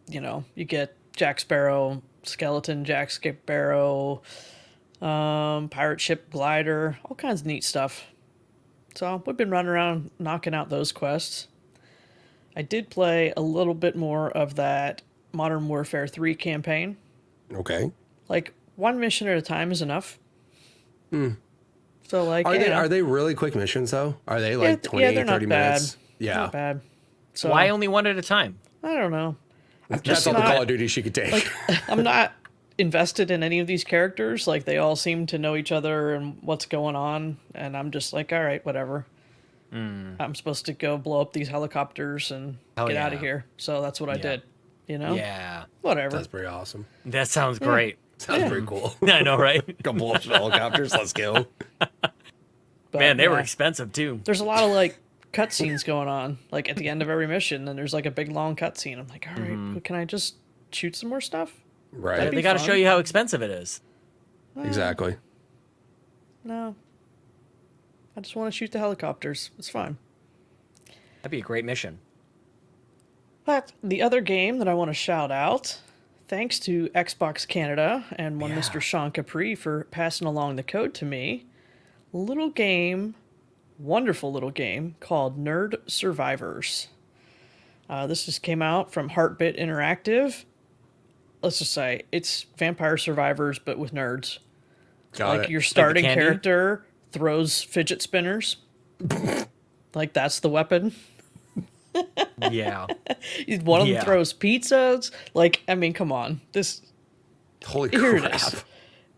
You get Jack Sparrow, Skeleton Jack Sparrow, pirate ship glider, all kinds of neat stuff. So we've been running around knocking out those quests. I did play a little bit more of that Modern Warfare 3 campaign. Okay. Like, one mission at a time is enough. So, like, are they really quick missions, though? Are they like 28, 30 minutes? Yeah. Not bad. So, why only one at a time? I don't know. That's all the Call of Duty she could take. Like, I'm not invested in any of these characters. Like, they all seem to know each other and what's going on. And I'm just like, all right, whatever. I'm supposed to go blow up these helicopters and get out of here. So that's what I did. Yeah. Whatever. That's pretty awesome. That sounds great. Sounds pretty cool. I know, right? Go blow up some helicopters. Let's go. But, Man, they were expensive, too. There's a lot of, like, cutscenes going on. Like, at the end of every mission, and there's, like, a big, long cutscene. I'm like, all right, can I just shoot some more stuff? Right. They got to show you how expensive it is. Exactly. No. I just want to shoot the helicopters. It's fine. That'd be a great mission. But the other game that I want to shout out, thanks to Xbox Canada and one Mr. Sean Capri for passing along the code to me, little game, wonderful little game called Nerd Survivors. This just came out from Heartbit Interactive. let's just say it's Vampire Survivors, but with nerds. Got Like it. your starting candy? character throws fidget spinners. Like that's the weapon. Yeah. One of them Yeah. throws pizzas. Like, I mean, come on. Holy Here it crap. is.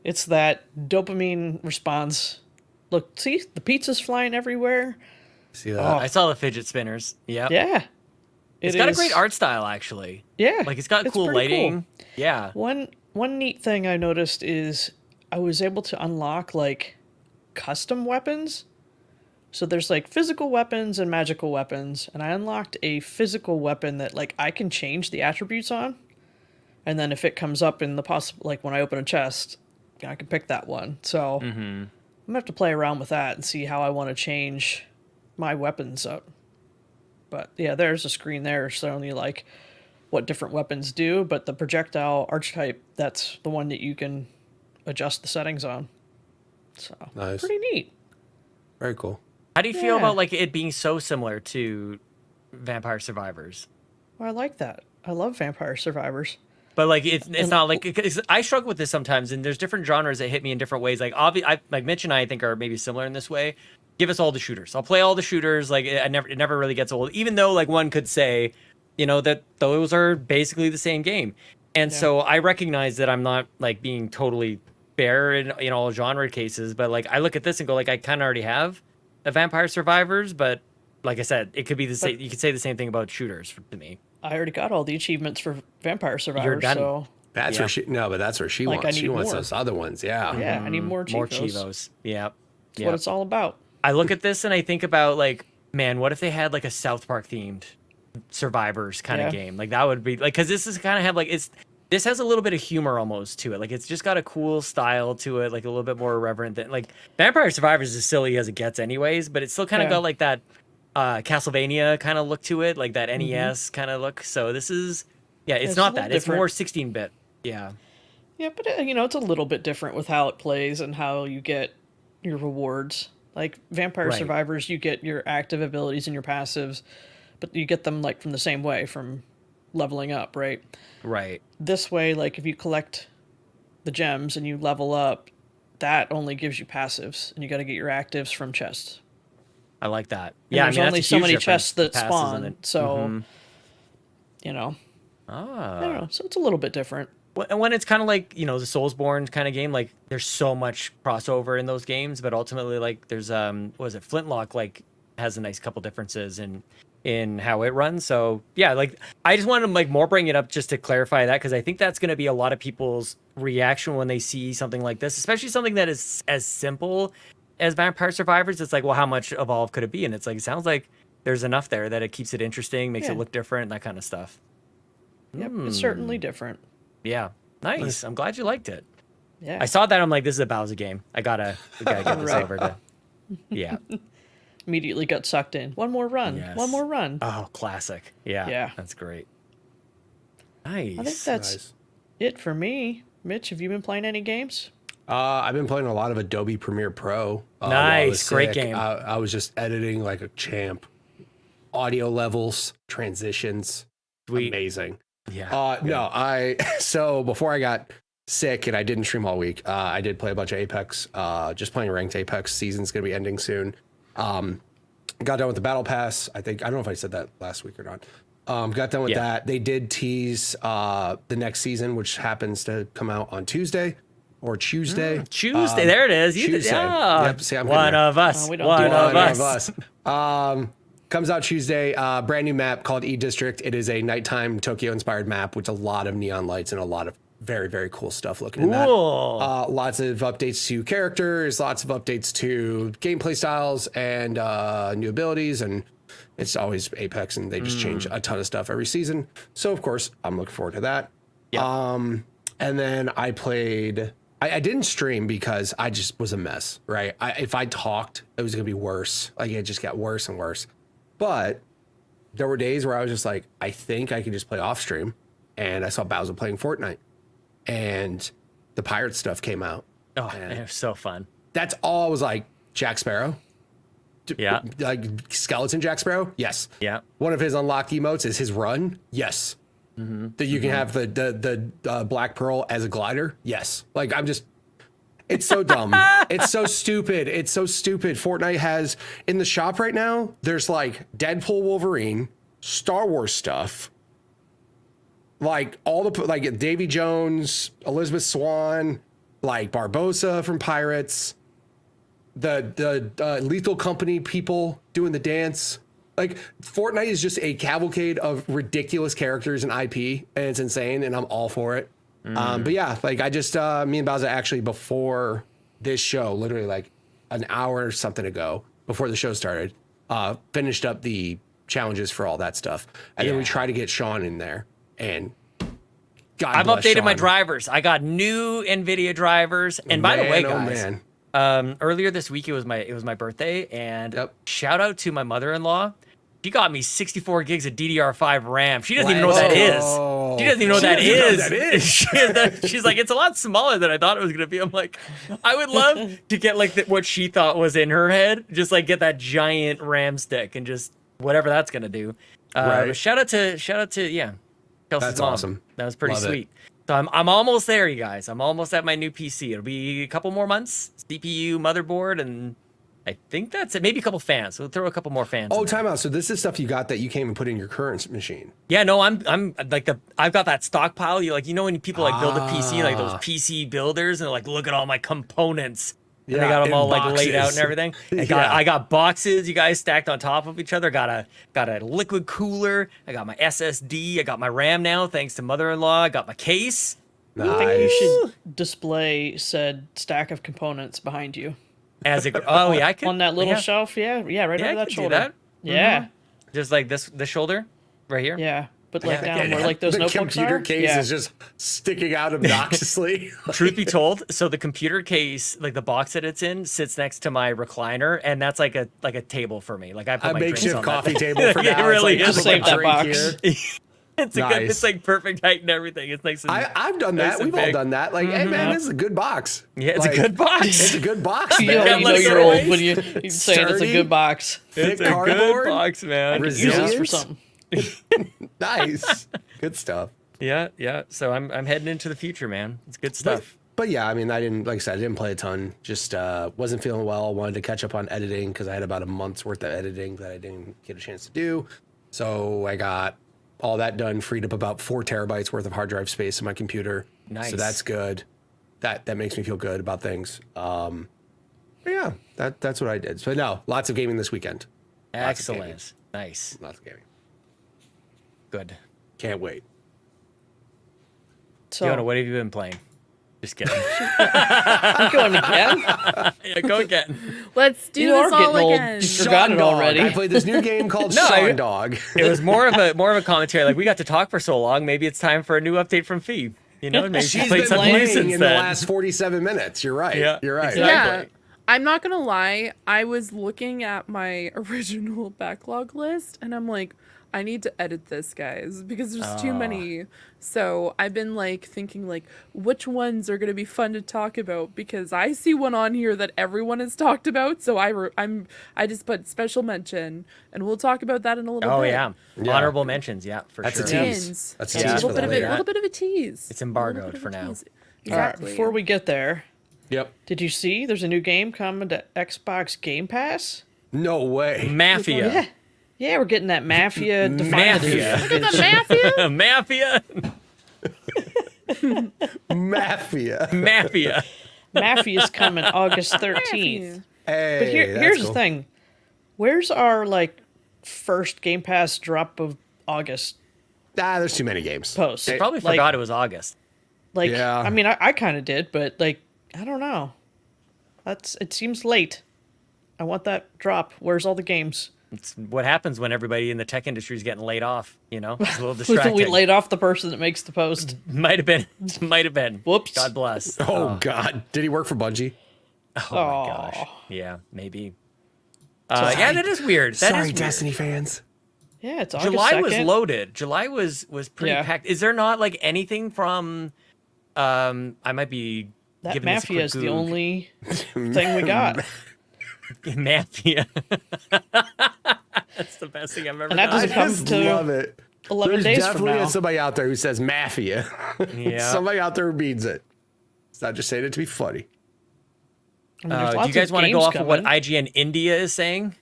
It's that dopamine response. Look, see? The pizza's flying everywhere. See that? Oh. I saw the fidget spinners. Yep. Yeah. It's got a great art style, actually. Yeah. Like, it's got cool pretty lighting. Yeah. One neat thing I noticed is I was able to unlock, like, custom weapons. So there's, like, physical weapons and magical weapons. And I unlocked a physical weapon that, like, I can change the attributes on. And then if it comes up in the like, when I open a chest, I can pick that one. So I'm going to have to play around with that and see how I want to change my weapons up. But yeah, there's a screen there showing you like what different weapons do, but the projectile archetype, that's the one that you can adjust the settings on. So Nice. pretty neat. Very cool. How do you feel Yeah. about like it being so similar to Vampire Survivors? Well, I like that. I love Vampire Survivors. But like it's not like I struggle with this sometimes, and there's different genres that hit me in different ways. Like like Mitch and I think are maybe similar in this way. Give us all the shooters. I'll play all the shooters. Like it never really gets old. Even though like one could say, that those are basically the same game. And so I recognize that I'm not like being totally fair in all genre cases. But like I look at this and go like I kind of already have a Vampire Survivors, but like I said, it could be the same. You could say the same thing about shooters to me. I already got all the achievements for Vampire Survivors, done. so That's where but that's where she Like, I wants. She need wants more. those other ones. Yeah. yeah, I need more Chivos. More Chivos. Yeah. That's what it's all about. I look at this and I think about like, man, what if they had like a South Park themed Survivors kind of Yeah. game? Like that would be like, because this is kind of have like this has a little bit of humor almost to it. Like it's just got a cool style to it, like a little bit more irreverent than like Vampire Survivors is silly as it gets anyways, but it's still kind of Yeah. got like that Castlevania kind of look to it, like that NES kind of look. So this is it's It's not a little that. It's different. more 16-bit. Yeah. Yeah, but it's a little bit different with how it plays and how you get your rewards. Like Vampire Right. Survivors, you get your active abilities and your passives, but you get them like from the same way, from leveling up, right? Right. This way, like if you collect the gems and you level up, that only gives you passives, and you got to get your actives from chests. I like that. And Yeah. there's I mean, only that's a so huge many difference, chests that passes spawn, and it- so I Ah. don't know. So it's a little bit different. And when it's kind of like the Soulsborne kind of game, like there's so much crossover in those games, but ultimately like there's what was it, Flintlock like has a nice couple differences in how it runs. So yeah, like I just wanted to like more bring it up just to clarify that, because I think that's going to be a lot of people's reaction when they see something like this, especially something that is as simple as Vampire Survivors. It's like, well, how much evolved could it be? And it's like, it sounds like there's enough there that it keeps it interesting, makes Yeah. it look different, that kind of stuff. Yep, it's certainly different. Yeah, nice. I'm glad you liked it. Yeah. I saw that. I'm like, this is a Bowser game. We gotta get this Right. over to. Yeah. Immediately got sucked in. One more run. Yes. One more run. Oh, classic. Yeah. Yeah. That's great. Nice. I think that's Nice. it for me. Mitch, have you been playing any games? I've been playing a lot of Adobe Premiere Pro. While I was Nice. Great sick. game. I was just editing like a champ. Audio levels, transitions, Sweet. amazing. Yeah. No, so before I got sick and I didn't stream all week, I did play a bunch of Apex. Just playing ranked Apex. Season's gonna be ending soon. Got done with the battle pass. I don't know if I said that last week or not. Got done with Yeah. that. They did tease the next season, which happens to come out on Tuesday or Tuesday. Tuesday. There it is. Tuesday. Yeah. Yep, see, I'm one getting there. of us. Oh, we don't one do of that. us. Comes out Tuesday. Brand new map called E District. It is a nighttime Tokyo inspired map with a lot of neon lights and a lot of very, very cool stuff looking in that. Cool. Lots of updates to characters, lots of updates to gameplay styles and new abilities. And it's always Apex, and they just change a ton of stuff every season. So, of course, I'm looking forward to that. Yeah. And then I played. I didn't stream because I just was a mess, right? If I talked, it was going to be worse. Like, it just got worse and worse. But there were days where I was just like, I think I could just play off stream. And I saw Bowser playing Fortnite. And the pirate stuff came out. Oh, it was so fun. That's all I was like, Jack Sparrow? Yeah. Like, skeleton Jack Sparrow? Yes. Yeah. One of his unlocked emotes is his run? Yes. that you can have the Black Pearl as a glider. Yes. Like it's so dumb. It's so stupid. It's so stupid. Fortnite has in the shop right now, there's like Deadpool, Wolverine, Star Wars stuff, like all the like Davy Jones, Elizabeth Swann, like Barbossa from Pirates, the Lethal Company people doing the dance. Like Fortnite is just a cavalcade of ridiculous characters and IP, and it's insane, and I'm all for it. But yeah, like I just me and Bowser actually before this show, literally like an hour or something ago, before the show started, finished up the challenges for all that stuff, and then we try to get Sean in there. And I've updated my drivers. I got new NVIDIA drivers, and by the way, guys, earlier this week it was my birthday, and shout out to my mother-in-law. She got me 64 gigs of DDR5 RAM. She doesn't even know what that is. She doesn't even know what that is. She's like, it's a lot smaller than I thought it was going to be. I'm like, I would love to get like what she thought was in her head. Just like get that giant RAM stick and just whatever that's going to do. But shout out to Chelsea's That's mom. awesome. That was pretty Love sweet. So I'm almost there, you guys. I'm almost at my new PC. It'll be a couple more months. CPU, motherboard, and I think that's it. Maybe a couple fans. We'll throw a couple more fans. Oh, time out. So this is stuff you got that you came and put in your current machine. Yeah, no, I'm like I've got that stockpile. You know when people like build a PC, like those PC builders, and they're like, look at all my components. And they got them all like laid out and everything. I got boxes, you guys, stacked on top of each other. Got a liquid cooler. I got my SSD. I got my RAM now, thanks to mother-in-law. I got my case. Nice. I think you should display said stack of components behind you. I could on that little shelf. Yeah, right over that shoulder. That. Yeah, just like this shoulder right here. Yeah, but like down where like those notebooks computer are. case is just sticking out obnoxiously. Truth be told, so the computer case, like the box that it's in, sits next to my recliner, and that's like a table for me. Like I put a my drinks makeshift on coffee that. table for now. It really it's is. like, Just save that box. It's Nice. it's like perfect height and everything. It's nice. And, I've done that. nice and We've all big. done that. Like, hey man, this is a good box. Yeah, it's Like, a good box. It's a good box. You man. know, Let it you're go old away. when you saying it's a Sturdy. good box. It's Thick a cardboard. good box, man. Use this for Resilience. something. Nice. Good stuff. Yeah. So I'm heading into the future, man. It's good stuff. But yeah, I mean, I didn't play a ton. Just wasn't feeling well. Wanted to catch up on editing because I had about a month's worth of editing that I didn't get a chance to do. So I got all that done, freed up about 4 terabytes worth of hard drive space in my computer. Nice. So that's good. That makes me feel good about things. But yeah, that's what I did. So no, lots of gaming this weekend. Lots of gaming. Excellent. Nice. Lots of gaming. Good. Can't wait. So Fiona, what have you been playing? Just kidding. I'm going again. Yeah, go again. Let's do You are this all getting old. again. You forgot it already. I played this new game called No, Sean Dog. It was more of a commentary. Like we got to talk for so long. Maybe it's time for a new update from Fee. You know, maybe She's played been something new playing since in the then. last 47 minutes. You're right. Yeah, You're right. exactly. Yeah. I'm not gonna lie, I was looking at my original backlog list and I'm like, I need to edit this, guys, because there's too many. So I've been like thinking like which ones are gonna be fun to talk about, because I see one on here that everyone has talked about. So I just put special mention, and we'll talk about that in a little Oh bit. yeah. Honorable mentions. Yeah, for That's sure. a tease. Teens. That's a Yeah, tease a for little bit the of a later. little bit of a tease. It's embargoed A little bit for of a now. tease. All right, Exactly. before we get there, Yep. did you see there's a new game coming to Xbox Game Pass? No way. Mafia. Yeah, we're getting that Mafia definitive. Mafia. Look at the Mafia. Mafia. Mafia. Mafia. Mafia's coming August 13th. Hey, But that's here's cool. the thing. Where's our like first Game Pass drop of August There's too many games. post? Probably Like- forgot it was August. Like, Yeah. I mean, I kind of did, but like, I don't know. It seems late. I want that drop. Where's all the games? It's what happens when everybody in the tech industry is getting laid off. You know, it's a little We distracting. laid off the person that makes the post. Might have been. Whoops. God bless. Oh, God. Did he work for Bungie? Oh my gosh. Yeah, maybe. Yeah, that is weird. That Sorry, is weird. Destiny fans. Yeah, it's August July 2nd. was loaded. July was pretty Yeah. packed. Is there not like anything from? I might be That giving this a Mafia is quick the Goog. only thing we got. Mafia. That's the best thing I've ever And that done. doesn't come just to love it. 11 There's days from definitely now. somebody out there who says mafia. Yeah. Somebody out there who means it. It's not just saying it to be funny. I mean, there's Do lots you guys of want to go games off of what coming. IGN India is saying?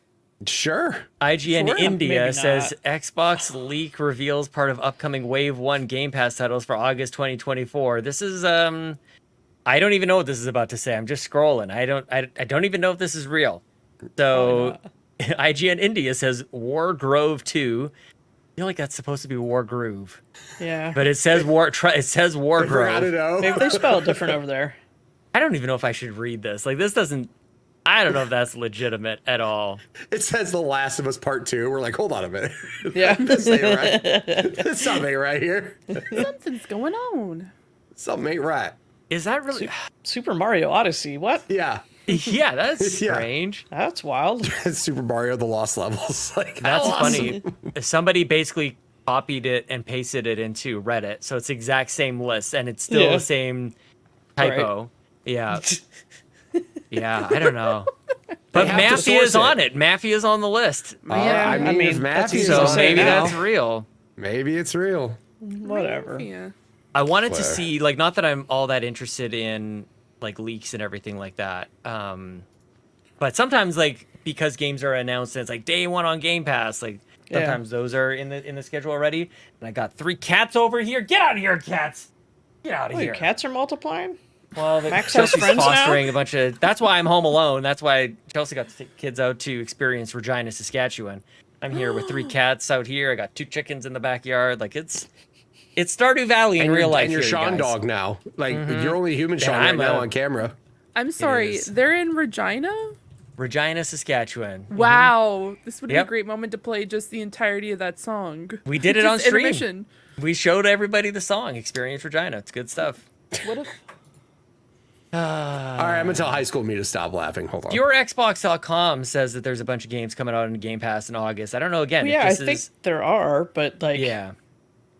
Sure. IGN Sure, India maybe says not. Xbox leak reveals part of upcoming Wave 1 Game Pass titles for August 2024. This is I don't even know what this is about to say. I'm just scrolling. I don't even know if this is real. So IGN India says War Grove 2. I feel like that's supposed to be War Groove. Yeah. But it says War I Grove. don't know. Maybe they spell it different over there. I don't even know if I should read this. Like, this doesn't... I don't know if that's legitimate at all. It says The Last of Us Part 2. We're like, hold on a minute. Yeah. This ain't right. This something ain't right here. Something's going on. Something ain't right. Is that really... Super Mario Odyssey. What? Yeah. Yeah, that's Yeah. strange. That's wild. It's Super Mario The Lost Levels. Like, That's how awesome. funny. Somebody basically copied it and pasted it into Reddit. So it's the exact same list, and it's still Yeah. the same typo. Yeah. Yeah, I don't know. But have to Mafia is source on it. Mafia is on the list. Yeah, I mean, if that's Matthew's easy to So on say maybe now. that's real. Maybe it's real. Whatever. Yeah. I wanted to Whatever. see, like, not that I'm all that interested in, like, leaks and everything like that. But sometimes, like, because games are announced and it's like day 1 on Game Pass, like, Yeah. sometimes those are in the schedule already. And I got 3 cats over here. Get out of here, cats! Get out of Wait, here. cats are multiplying? Well, Max has Chelsea's friends now? fostering a bunch of. That's why I'm home alone. That's why Chelsea got to take kids out to experience Regina, Saskatchewan. I'm here with 3 cats out here. I got 2 chickens in the backyard. Like it's Stardew Valley in real life. And you're here, you Sean guys. Dog now. Like, you're only human Sean right I'm now a- on camera. I'm sorry. is. They're in Regina? Regina, Saskatchewan. Wow. This would be Yep. a great moment to play just the entirety of that song. We did it Just on stream. intermission. We showed everybody the song Experience Regina. It's good stuff. What if All right, I'm going to tell high school me to stop laughing. Hold on. Your Xbox.com says that there's a bunch of games coming out in Game Pass in August. I don't know again. Yeah, I if this think is, there are, but like, yeah.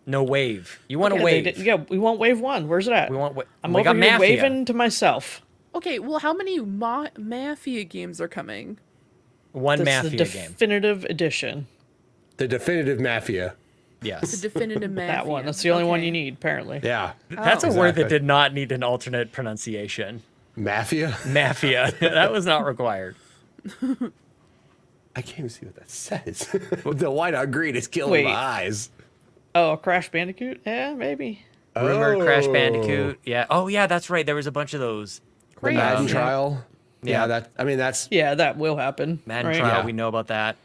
No wave. You want yeah, a they wave. did- yeah, we want wave 1. Where's it at? We want. I'm we over got here Mafia. waving to myself. Okay, well, how many Mafia games are coming? One That's the Mafia game. definitive edition. The definitive Mafia. The Yes. definitive Mafia. That one. That's the only one Okay. you need, apparently. Yeah. That's a Oh. word that Exactly. did not need an alternate pronunciation. Mafia? Mafia. That was not required. I can't even see what that says. The white on green is killing Wait. my eyes. Oh, Crash Bandicoot? Yeah, maybe. Rumored Crash Oh. Bandicoot. Yeah. Oh, yeah, that's right. There was a bunch of those. The Great. Madden Yeah. trial. Yeah. Yeah, that. I mean, that's Yeah, that will happen. Madden right? Trial. Yeah. We know about that.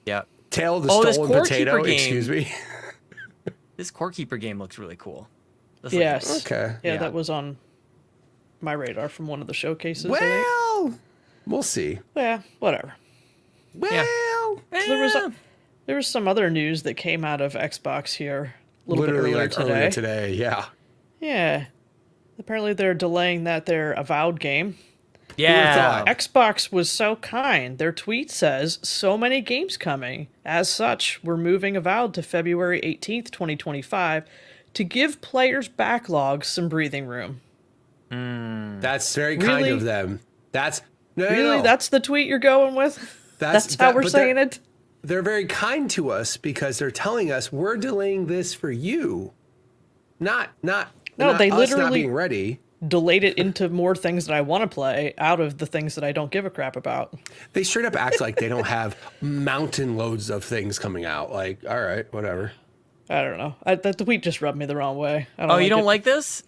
Yeah. Tale of the Oh, this Stolen Core Potato. Keeper game. Excuse me. This Core Keeper game looks really cool. This Yes. looks- Okay. Yeah, Yeah. that was on my radar from one of the showcases. I think. Well, we'll see. Yeah, whatever. Well, There was some other news that came out of Xbox here a little literally bit earlier like today. earlier today. Yeah. Yeah. Apparently they're delaying their Avowed game. Yeah. thought? Xbox was so kind. Their tweet says, so many games coming. As such, we're moving Avowed to February 18th, 2025 to give players' backlogs some breathing room. That's very kind Really? of them. That's no, no, Really? no. That's the tweet you're going with? That's how that- we're but saying they're- it? They're very kind to us because they're telling us we're delaying this for you, not No, not they us literally- not being ready. Delayed it into more things that I want to play out of the things that I don't give a crap about. They straight up act like they don't have mountain loads of things coming out. Like, all right, whatever. I don't know. That tweet just rubbed me the wrong way. I don't Oh, you don't it. like this?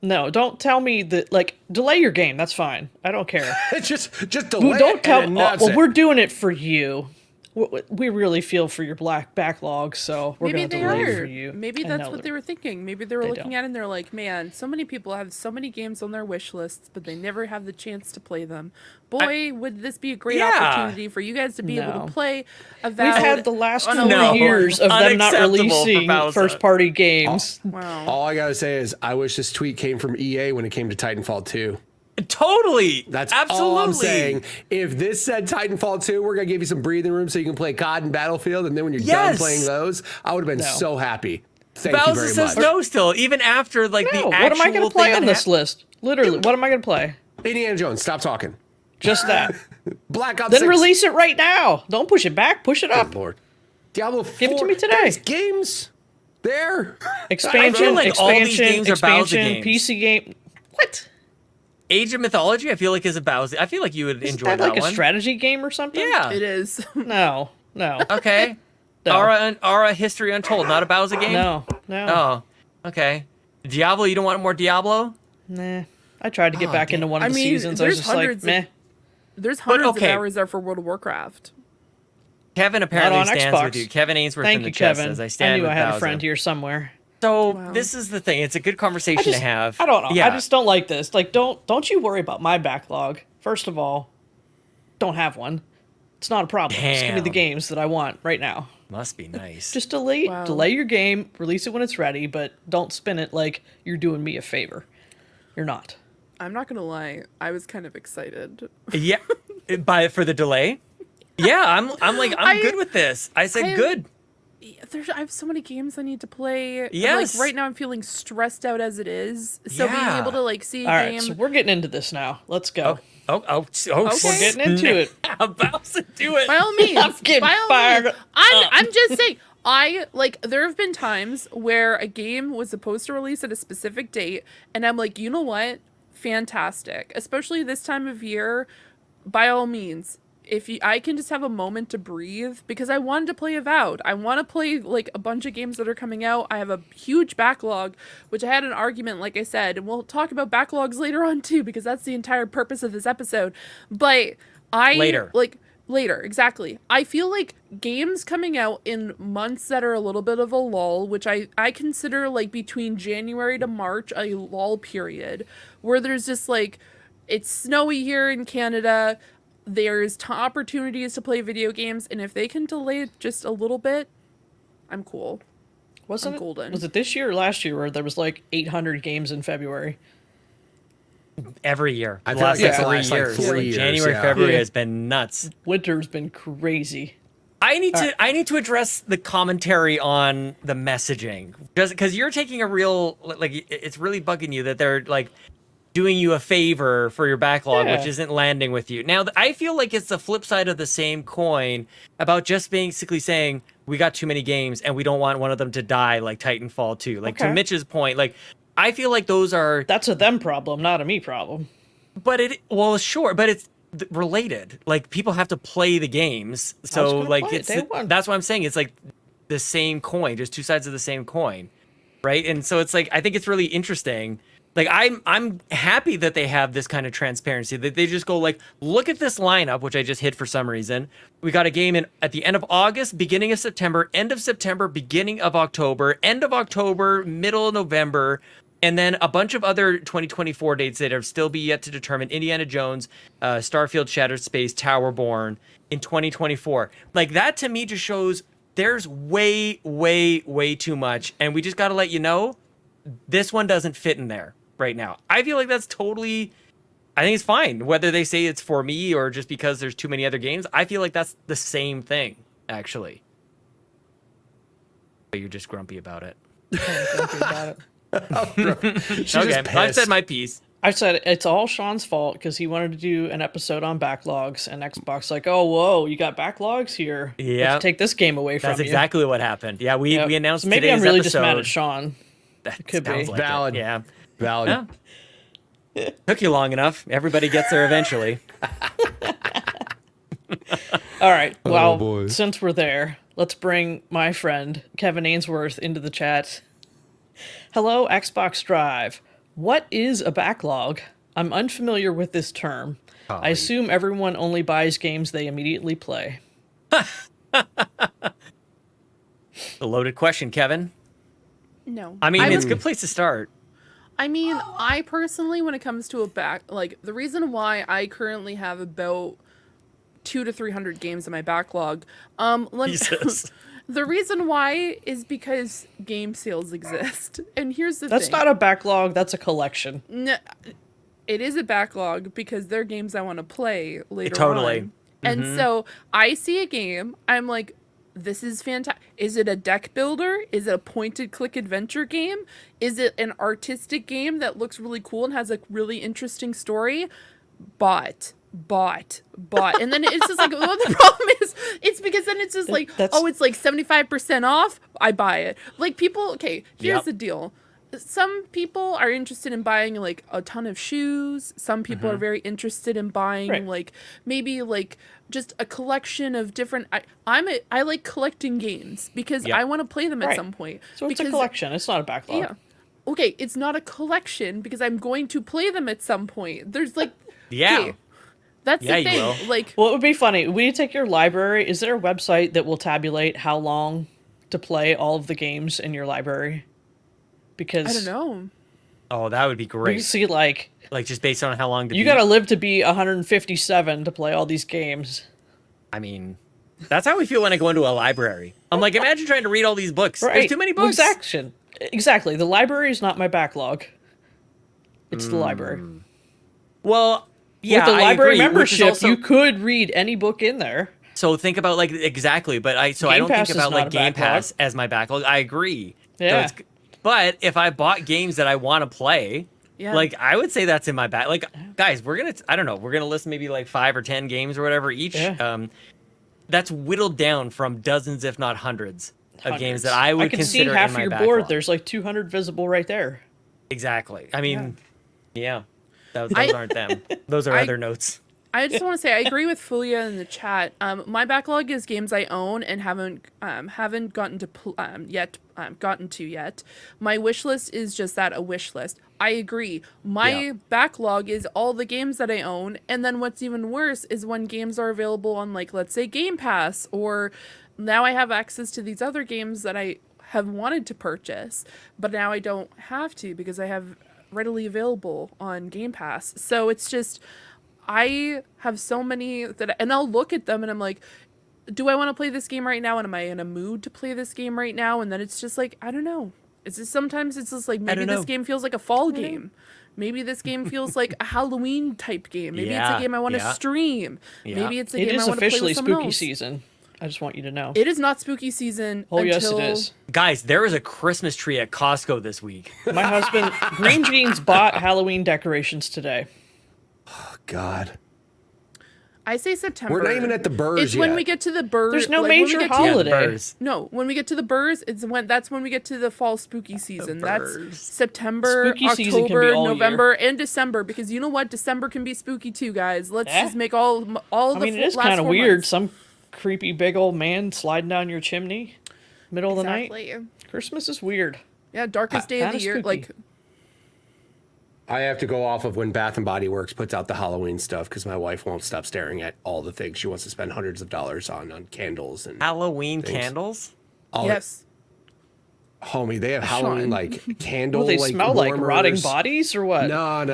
No, don't tell me that. Like, delay your game. That's fine. I don't care. just delay Well, don't it tell. and announce Well, it. we're doing it for you. We really feel for your backlog, so we're Maybe going to they delay it are. for you. Maybe I that's know what that- they were thinking. Maybe they were They looking don't. at it and they're like, man, so many people have so many games on their wish lists, but they never have the chance to play them. Boy, would this be a great Yeah. opportunity for you guys to be able No. to play We've Avowed. had the last on a 4 No. years of them not Unacceptable for releasing Bowser. first-party games. Wow. All I gotta say is, I wish this tweet came from EA when it came to Titanfall 2. Totally. That's absolutely. all I'm saying. If this said Titanfall 2, we're gonna give you some breathing room so you can play COD and Battlefield, and then when you're done Yes. playing those, I would have been No. so happy. Thank you Bowser very says much. no still, even after like No, the what actual am I going to play thing on that this list? Literally, what am I going to play? Indiana Jones, stop talking. Just that. Black Ops Then 6. release it right now. Don't push it back. Push it Oh, up. Lord. Diablo 4. Give it to me today. There's games there. Expansion, I feel like all these expansion, games are Bowser expansion, games. PC game. What? Age of Mythology, I feel like is a Bowser. I feel like you would Isn't enjoy that like a one. strategy game or something? Yeah. It is. No. Okay. No. Aura History Untold, not a Bowser game? No. Oh, okay. Diablo, you don't want more Diablo? Nah. I tried to get back into one of I the mean, seasons. I was there's just like, hundreds meh. There's hundreds okay. of hours there for World of Warcraft. Kevin apparently on stands Xbox. with you. Kevin Ainsworth Thank in the you, chat Kevin. says, I stand knew with I had Bowser. a friend here somewhere. So Wow. this is the thing. It's a good conversation to have. I don't know. Yeah. I just don't like this. Like, don't you worry about my backlog. First of all, don't have one. It's not a problem. Just give me the Damn. games that I want right now. Must be nice. Just delay Wow. your game, release it when it's ready, but don't spin it like you're doing me a favor. You're not. I'm not gonna lie, I was kind of excited. Yeah. For the delay? Yeah, I'm good with this. I said I- good. I have so many games I need to play. and, Yes. like right now I'm feeling stressed out as it is. So being Yeah. able to like see a All right, game. so we're getting into this now. Let's go. Oh, We're getting into it. About to do it. By all means, I'm getting by all fired means. I'm just saying. There have been times where a game was supposed to release at a specific date, and I'm like, you know what? Fantastic. Especially this time of year. By all means, I can just have a moment to breathe, because I wanted to play Avowed. I want to play like a bunch of games that are coming out. I have a huge backlog, which I had an argument, like I said, and we'll talk about backlogs later on too, because that's the entire purpose of this episode. But Later, exactly. I feel like games coming out in months that are a little bit of a lull, which I consider like between January to March a lull period, where there's just like, it's snowy here in Canada, there's opportunities to play video games, and if they can delay it just a little bit, I'm cool. Wasn't I'm it? golden. Was it this year or last year where there was like 800 games in February? Every year. I The feel last like like that's 3 like years. 3 Like years, January, yeah. February Yeah. has been nuts. Winter's been crazy. I need to address the commentary on the messaging, just because you're taking a real, like, it's really bugging you that they're like doing you a favor for your backlog, Yeah. which isn't landing with you. Now, I feel like it's the flip side of the same coin about just basically saying we got too many games and we don't want one of them to die, like Titanfall 2. Like, to Okay. Mitch's point, like, I feel like those are, That's a them problem, not a me problem. but it's related. Like, people have to play the games, so gonna like play it it's day one. that's what I'm saying. It's like the same coin, just two sides of the same coin, right? And so it's like, I think it's really interesting. Like, I'm happy that they have this kind of transparency, that they just go like, look at this lineup, which I just hit for some reason. We got a game at the end of August, beginning of September, end of September, beginning of October, end of October, middle of November, and then a bunch of other 2024 dates that are still be yet to determine. Indiana Jones, Starfield, Shattered Space, Towerborn in 2024. Like, that to me just shows there's way, way, way too much, and we just got to let you know this one doesn't fit in there right now. I feel like that's totally, I think it's fine whether they say it's for me or just because there's too many other games. I feel like that's the same thing, actually. But you're just grumpy about it. She's Okay, just I've said pissed. my piece. I said it's all Sean's fault because he wanted to do an episode on backlogs, and Xbox like, oh, whoa, you got backlogs here. Yeah. Let's take this game away from That's you. exactly what happened. Yeah, we Yep. announced So maybe today's I'm really episode. just mad at Sean. That Could be. sounds like it. Valid. Yeah. Valid. Yeah. Took you long enough. Everybody gets there eventually. All right. Well, boy. since we're there, let's bring my friend Kevin Ainsworth into the chat. Hello, Xbox Drive. What is a backlog? I'm unfamiliar with this term. I assume everyone only buys games they immediately play. A loaded question, Kevin. No. I mean, I it's a would- good place to start. I mean, I personally, when it comes to the reason why I currently have about 200 to 300 games in my backlog, Jesus. the reason why is because game sales exist. And here's the That's thing. not a backlog, that's a collection. No, it is a backlog because they're games I want to play later Totally. on. And so I see a game, I'm like, this is fantastic. Is it a deck builder? Is it a point-and-click adventure game? Is it an artistic game that looks really cool and has a really interesting story? But bought, and then it's just like, well, the problem is, it's because then it's just like, oh, it's like 75% off, I buy it. Like people, okay, here's the deal. Some people are interested in buying like a ton of shoes. Some people are very interested in buying like maybe like just a collection of different. I like collecting games because I want to play them at some point. So it's a collection. It's not a backlog. Yeah. Okay, it's not a collection because I'm going to play them at some point. There's like okay, that's the thing. Will. Like, well, it would be funny. When you take your library, is there a website that will tabulate how long to play all of the games in your library? Because I don't know. Oh, that would be great. You see, like just based on how long to you got to live to be 157 to play all these games. I mean, that's how we feel when I go into a library. I'm like, imagine trying to read all these books. Right. There's too many books. Exactly. The library is not my backlog. It's the library. Well, yeah, with the library I agree, membership, you could read any book in there. So think about like exactly, but I don't think about like Game Pass as my backlog. I agree. Yeah. So but if I bought games that I want to play, like I would say that's in my back. Like guys, we're gonna list maybe like 5 or 10 games or whatever each. Yeah. That's whittled down from dozens, if not hundreds, of games that I would consider in my backlog. I can see half of your board. There's like 200 visible right there. Exactly. I mean, those aren't them. Those are other notes. I just want to say I agree with Fulia in the chat. My backlog is games I own and haven't gotten to yet. My wish list is just that, a wish list. I agree. My backlog is all the games that I own, and then what's even worse is when games are available on, like, let's say Game Pass, or now I have access to these other games that I have wanted to purchase, but now I don't have to because I have readily available on Game Pass. So it's just, I have so many and I'll look at them and I'm like, do I want to play this game right now? And am I in a mood to play this game right now? And then it's just like, I don't know. It's just sometimes it's just like, maybe this game feels like a fall game. Maybe this game feels like a Halloween type game. Maybe it's a game I want to stream. Maybe it's a game I want to play with someone else. It is officially spooky season. I just want you to know. It is not spooky season. Oh, yes, it is. Guys, there is a Christmas tree at Costco this week. My husband, Green Jeans, bought Halloween decorations today. Oh, God. I say September. We're not even at the Burrs It's yet. when we get to the Burrs. There's no major holiday. No, when we get to the Burrs, that's when we get to the fall spooky season. That's September, spooky October, November, and December. Because you know what? December can be spooky too, guys. Let's just make all the I mean, it is kind of weird. Months. Some creepy big old man sliding down your chimney, middle of the night. Christmas is weird. Yeah, darkest day of the year. Spooky. Like, I have to go off of when Bath and Body Works puts out the Halloween stuff because my wife won't stop staring at all the things she wants to spend hundreds of dollars on candles and Halloween candles. Yes. Homie, they have Halloween like candle. They like smell warmers. like rotting bodies or what? No.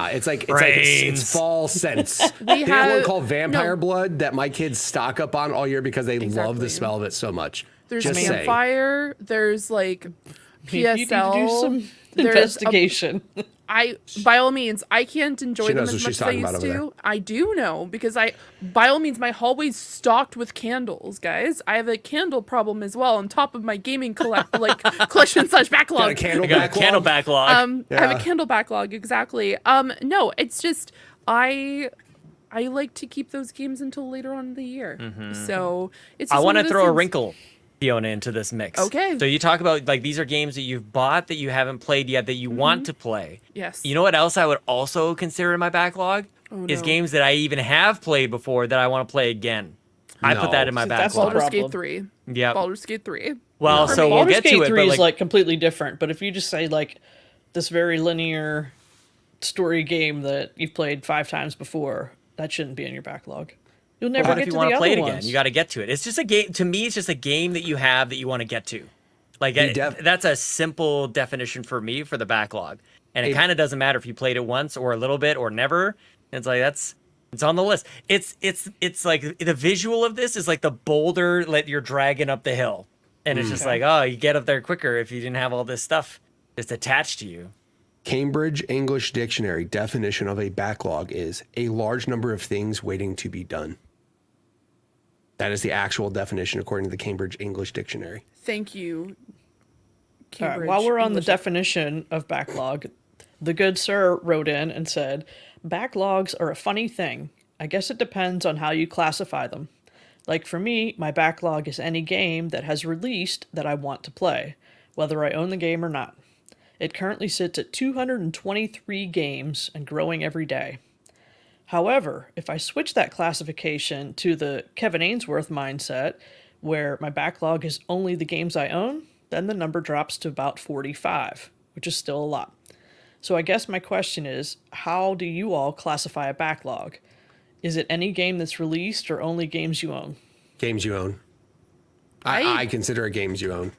It's like it's fall scents. They have one called Vampire Blood that my kids stock up on all year because they love the smell of it so much. There's Vampire. There's like PSL. You need to do some investigation. By all means, I can't enjoy them as much as I used to. I do know because by all means, my hallway's stocked with candles, guys. I have a candle problem as well on top of my gaming collection / backlog. Got a candle backlog. I have a candle backlog, exactly. No, it's just I like to keep those games until later on in the year. Mm-hmm. So it's. Just I want to throw a wrinkle, Fiona, into this mix. Okay. So you talk about like these are games that you've bought that you haven't played yet that you want to play. Yes. You know what else I would also consider in my backlog is games that I even have played before that I want to play again. I put that in my backlog. Baldur's Gate 3. Yeah. Baldur's Gate 3. Well, so we'll get to it. Baldur's Gate 3 but is like completely different. But if you just say like this very linear story game that you've played 5 times before, that shouldn't be in your backlog. You'll never get to the other ones. If you want to play it again, you got to get to it. It's just a game. To me, it's just a game that you have that you want to get to. Like that's a simple definition for me for the backlog. And it kind of doesn't matter if you played it once or a little bit or never. It's like it's on the list. It's like the visual of this is like the boulder that you're dragging up the hill, and it's just like, oh, you get up there quicker if you didn't have all this stuff just attached to you. Cambridge English Dictionary definition of a backlog is a large number of things waiting to be done. That is the actual definition according to the Cambridge English Dictionary. Thank you. All right, while we're on the definition of backlog, the good sir wrote in and said, backlogs are a funny thing. I guess it depends on how you classify them. Like for me, my backlog is any game that has released that I want to play, whether I own the game or not. It currently sits at 223 games and growing every day. However, if I switch that classification to the Kevin Ainsworth mindset, where my backlog is only the games I own, then the number drops to about 45, which is still a lot. So I guess my question is, how do you all classify a backlog? Is it any game that's released or only games you own? Games you own. I consider it games you own.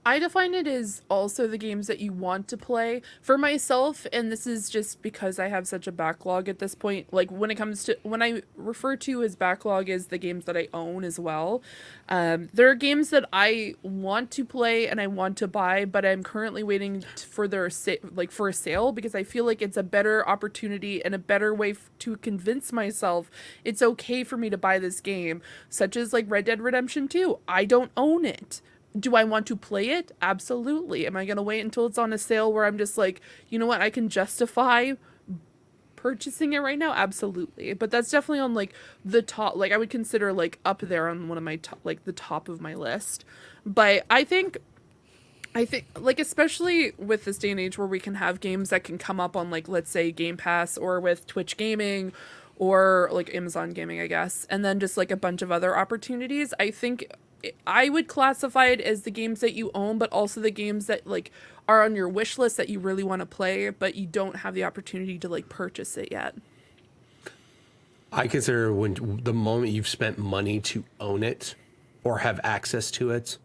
I define it as also the games that you want to play. For myself, and this is just because I have such a backlog at this point, like when I refer to as backlog as the games that I own as well. There are games that I want to play and I want to buy, but I'm currently waiting for for a sale, because I feel like it's a better opportunity and a better way to convince myself it's okay for me to buy this game, such as like Red Dead Redemption 2. I don't own it. Do I want to play it? Absolutely. Am I going to wait until it's on a sale where I'm just like, you know what, I can justify purchasing it right now? Absolutely. But that's definitely on like the top, like I would consider like up there on one of my top, like the top of my list. But I think like, especially with this day and age where we can have games that can come up on like, let's say Game Pass or with Twitch Gaming or like Amazon Gaming, I guess, and then just like a bunch of other opportunities, I think I would classify it as the games that you own, but also the games that like are on your wish list that you really want to play, but you don't have the opportunity to like purchase it yet. I consider when the moment you've spent money to own it or have access to it,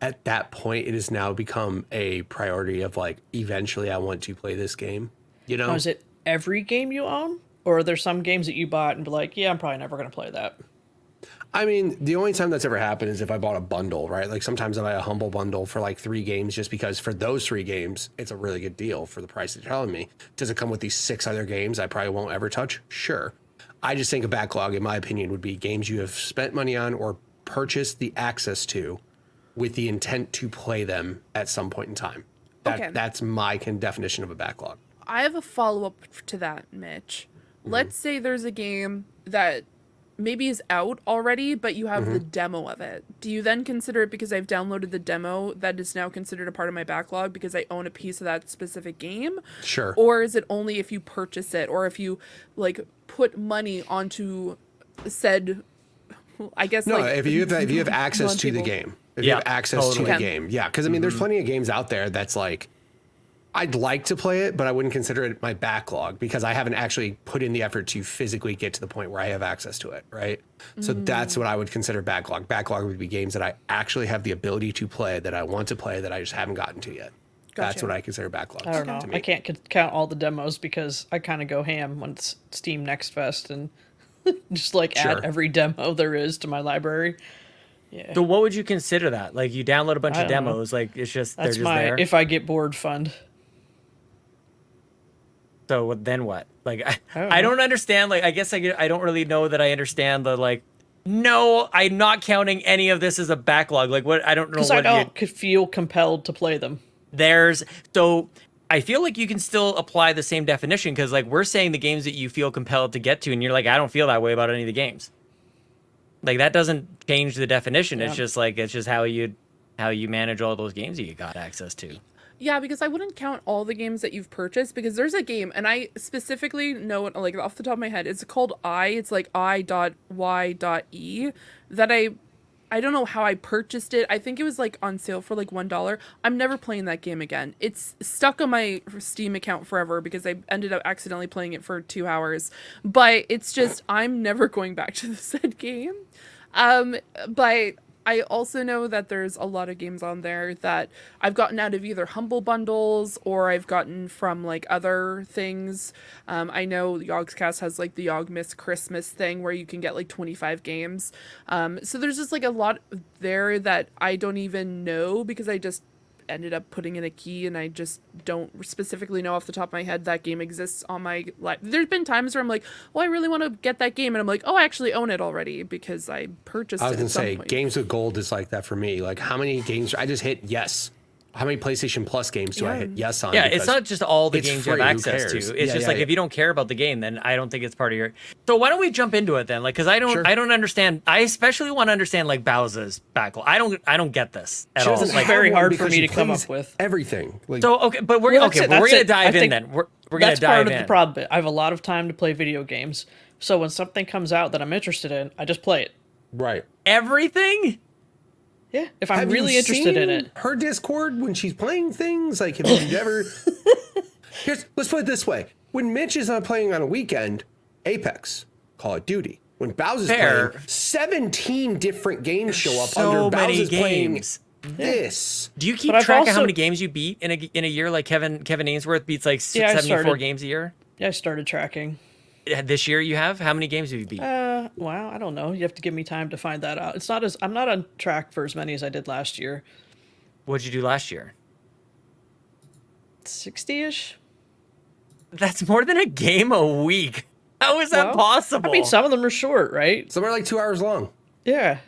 at that point it has now become a priority of like, eventually I want to play this game. You know? Now, is it every game you own? Or are there some games that you bought and be like, yeah, I'm probably never going to play that? I mean, the only time that's ever happened is if I bought a bundle, right? Like sometimes I buy a Humble bundle for like 3 games just because for those 3 games, it's a really good deal for the price they're telling me. Does it come with these 6 other games I probably won't ever touch? Sure. I just think a backlog, in my opinion, would be games you have spent money on or purchased the access to with the intent to play them at some point in time. That's my definition of a backlog. I have a follow-up to that, Mitch. Let's say there's a game that maybe is out already, but you have the demo of it. Do you then consider it, because I've downloaded the demo, that is now considered a part of my backlog because I own a piece of that specific game? Sure. Or is it only if you purchase it, or if you like put money onto said, I guess, no, like, if you have access to the game. If you have access to the game. Yeah, because I mean there's plenty of games out there that's like, I'd like to play it, but I wouldn't consider it my backlog because I haven't actually put in the effort to physically get to the point where I have access to it, right? So that's what I would consider backlog. Backlog would be games that I actually have the ability to play, that I want to play, that I just haven't gotten to yet. Gotcha. That's what I consider backlog. I don't know. I can't count all the demos because I kind of go ham when it's Steam Next Fest and just like add every demo there is to my library. Yeah. So what would you consider that? Like you download a bunch of demos, like it's just, that's they're just there? If I get bored fund. So then what? Like, I don't understand. Like, I guess I don't really know that I understand the, like, no, I'm not counting any of this as a backlog. Like, what? I don't know. Because I don't feel compelled to play them. So I feel like you can still apply the same definition because, like, we're saying the games that you feel compelled to get to, and you're like, I don't feel that way about any of the games. Like, that doesn't change the definition. Yeah. It's just like, it's just how you manage all those games that you got access to. Yeah, because I wouldn't count all the games that you've purchased, because there's a game, and I specifically know it, like, off the top of my head, it's called it's like I.Y.E, that I don't know how I purchased it. I think it was, like, on sale for, like, $1. I'm never playing that game again. It's stuck on my Steam account forever because I ended up accidentally playing it for 2 hours. But it's just, I'm never going back to the said game. But I also know that there's a lot of games on there that I've gotten out of either Humble bundles or I've gotten from like other things. I know Yogscast has like the Yogmas Christmas thing where you can get like 25 games. So there's just like a lot there that I don't even know because I just ended up putting in a key and I just don't specifically know off the top of my head that game exists on my There's been times where I'm like, well, I really want to get that game, and I'm like, oh, I actually own it already because I purchased it. I was gonna say games with gold is like that for me. Like, how many games I just hit yes how many PlayStation Plus games do I hit yes on? Yeah, it's because not just all the it's games you have free, who access to. cares? It's Yeah, just yeah, like yeah. if you don't care about the game, then I don't think it's part of your. So why don't we jump into it then? Like, because I don't understand. I especially want to understand like Bowser's backlog. I don't get this at She all. doesn't Like, have very one hard for because me she to come plays up with. everything. Like, so okay, but we're Well, that's okay. it, But we're that's gonna it. I dive in think then. We're gonna That's dive part of in. the problem. I have a lot of time to play video games, so when something comes out that I'm interested in, I just play it. right. Everything. Yeah, if I'm Have you really interested in seen it. her Discord when she's playing things? Like, have you ever? Let's put it this way: when Mitch is not playing on a weekend, Apex, Call of Duty. When Bowser's Fair. playing, 17 different games show up so under many Bowser's playing games. this. Do you keep But I've track of how also- many games you beat in a year? Like Kevin Ainsworth beats like Yeah, I 74 started. games a year. Yeah, I started tracking. This year you have how many games have you beat? Wow, I don't know. You have to give me time to find that out. I'm not on track for as many as I did last year. What'd you do last year? 60-ish? That's more than a game a week. How is that Well, possible? I mean, some of them are short, right? Some are like 2 hours long. Yeah.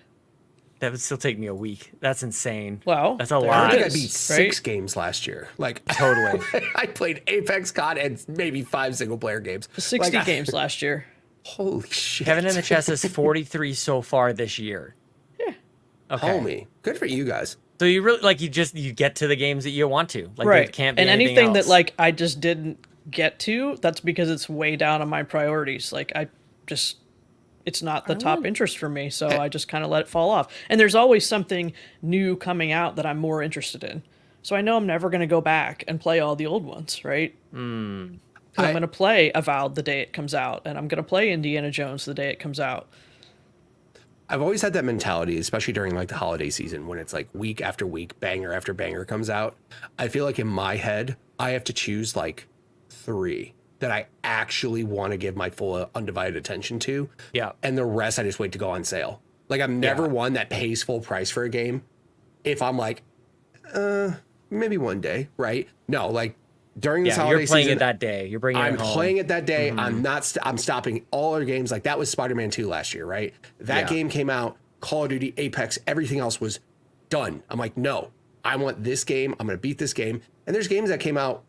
That would still take me a week. That's insane. Well, that's a there I lot. it think I is, beat right? 6 games last year. Like, Totally. I played Apex COD and maybe 5 single player games. 60 Like, games last year. Holy shit. Kevin in the chest is 43 so far this year. Yeah. Okay. Homie. Good for you guys. So you really like you get to the games that you want to. Like there Right. can't be And anything anything else. that like I just didn't get to, that's because it's way down on my priorities. Like it's not the top interest for me, so I just kind of let it fall off. And there's always something new coming out that I'm more interested in. So I know I'm never going to go back and play all the old ones, right? I'm going to play Avowed the day it comes out, and I'm going to play Indiana Jones the day it comes out. I've always had that mentality, especially during like the holiday season when it's like week after week, banger after banger comes out. I feel like in my head, I have to choose like 3 that I actually want to give my full undivided attention to. Yeah. And the rest I just wait to go on sale. Like I'm never one that pays full price for a game. If I'm like, maybe one day, right? No, like during this yeah, holiday you're playing season, it that day. You're bringing I'm it home. playing it that day. I'm not. I'm stopping all other games. Like that was Spider-Man 2 last year, right? That Yeah. game came out. Call of Duty, Apex, everything else was done. I'm like, no, I want this game. I'm gonna beat this game. And there's games that came out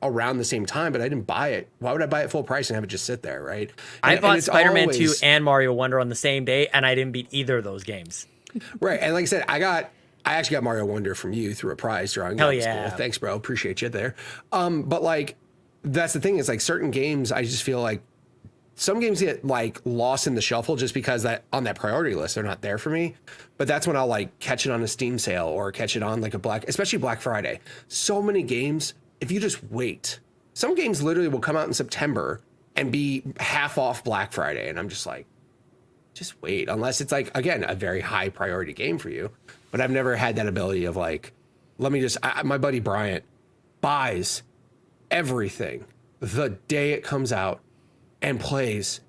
around the same time, but I didn't buy it. Why would I buy it full price and have it just sit there, right? I And bought it's Spider-Man 2 always- and Mario Wonder on the same day, and I didn't beat either of those games. right. And like I said, I actually got Mario Wonder from you through a prize drawing. Hell That was yeah. cool. Thanks, bro. Appreciate you there. But like, that's the thing is like certain games, I just feel like some games get like lost in the shuffle just because that on that priority list, they're not there for me. But that's when I'll like catch it on a Steam sale or catch it on like especially Black Friday. So many games, if you just wait, some games literally will come out in September and be half off Black Friday. And I'm just like, just wait, unless it's like, again, a very high priority game for you. But I've never had that ability of like, let me just, my buddy Bryant buys everything the day it comes out and plays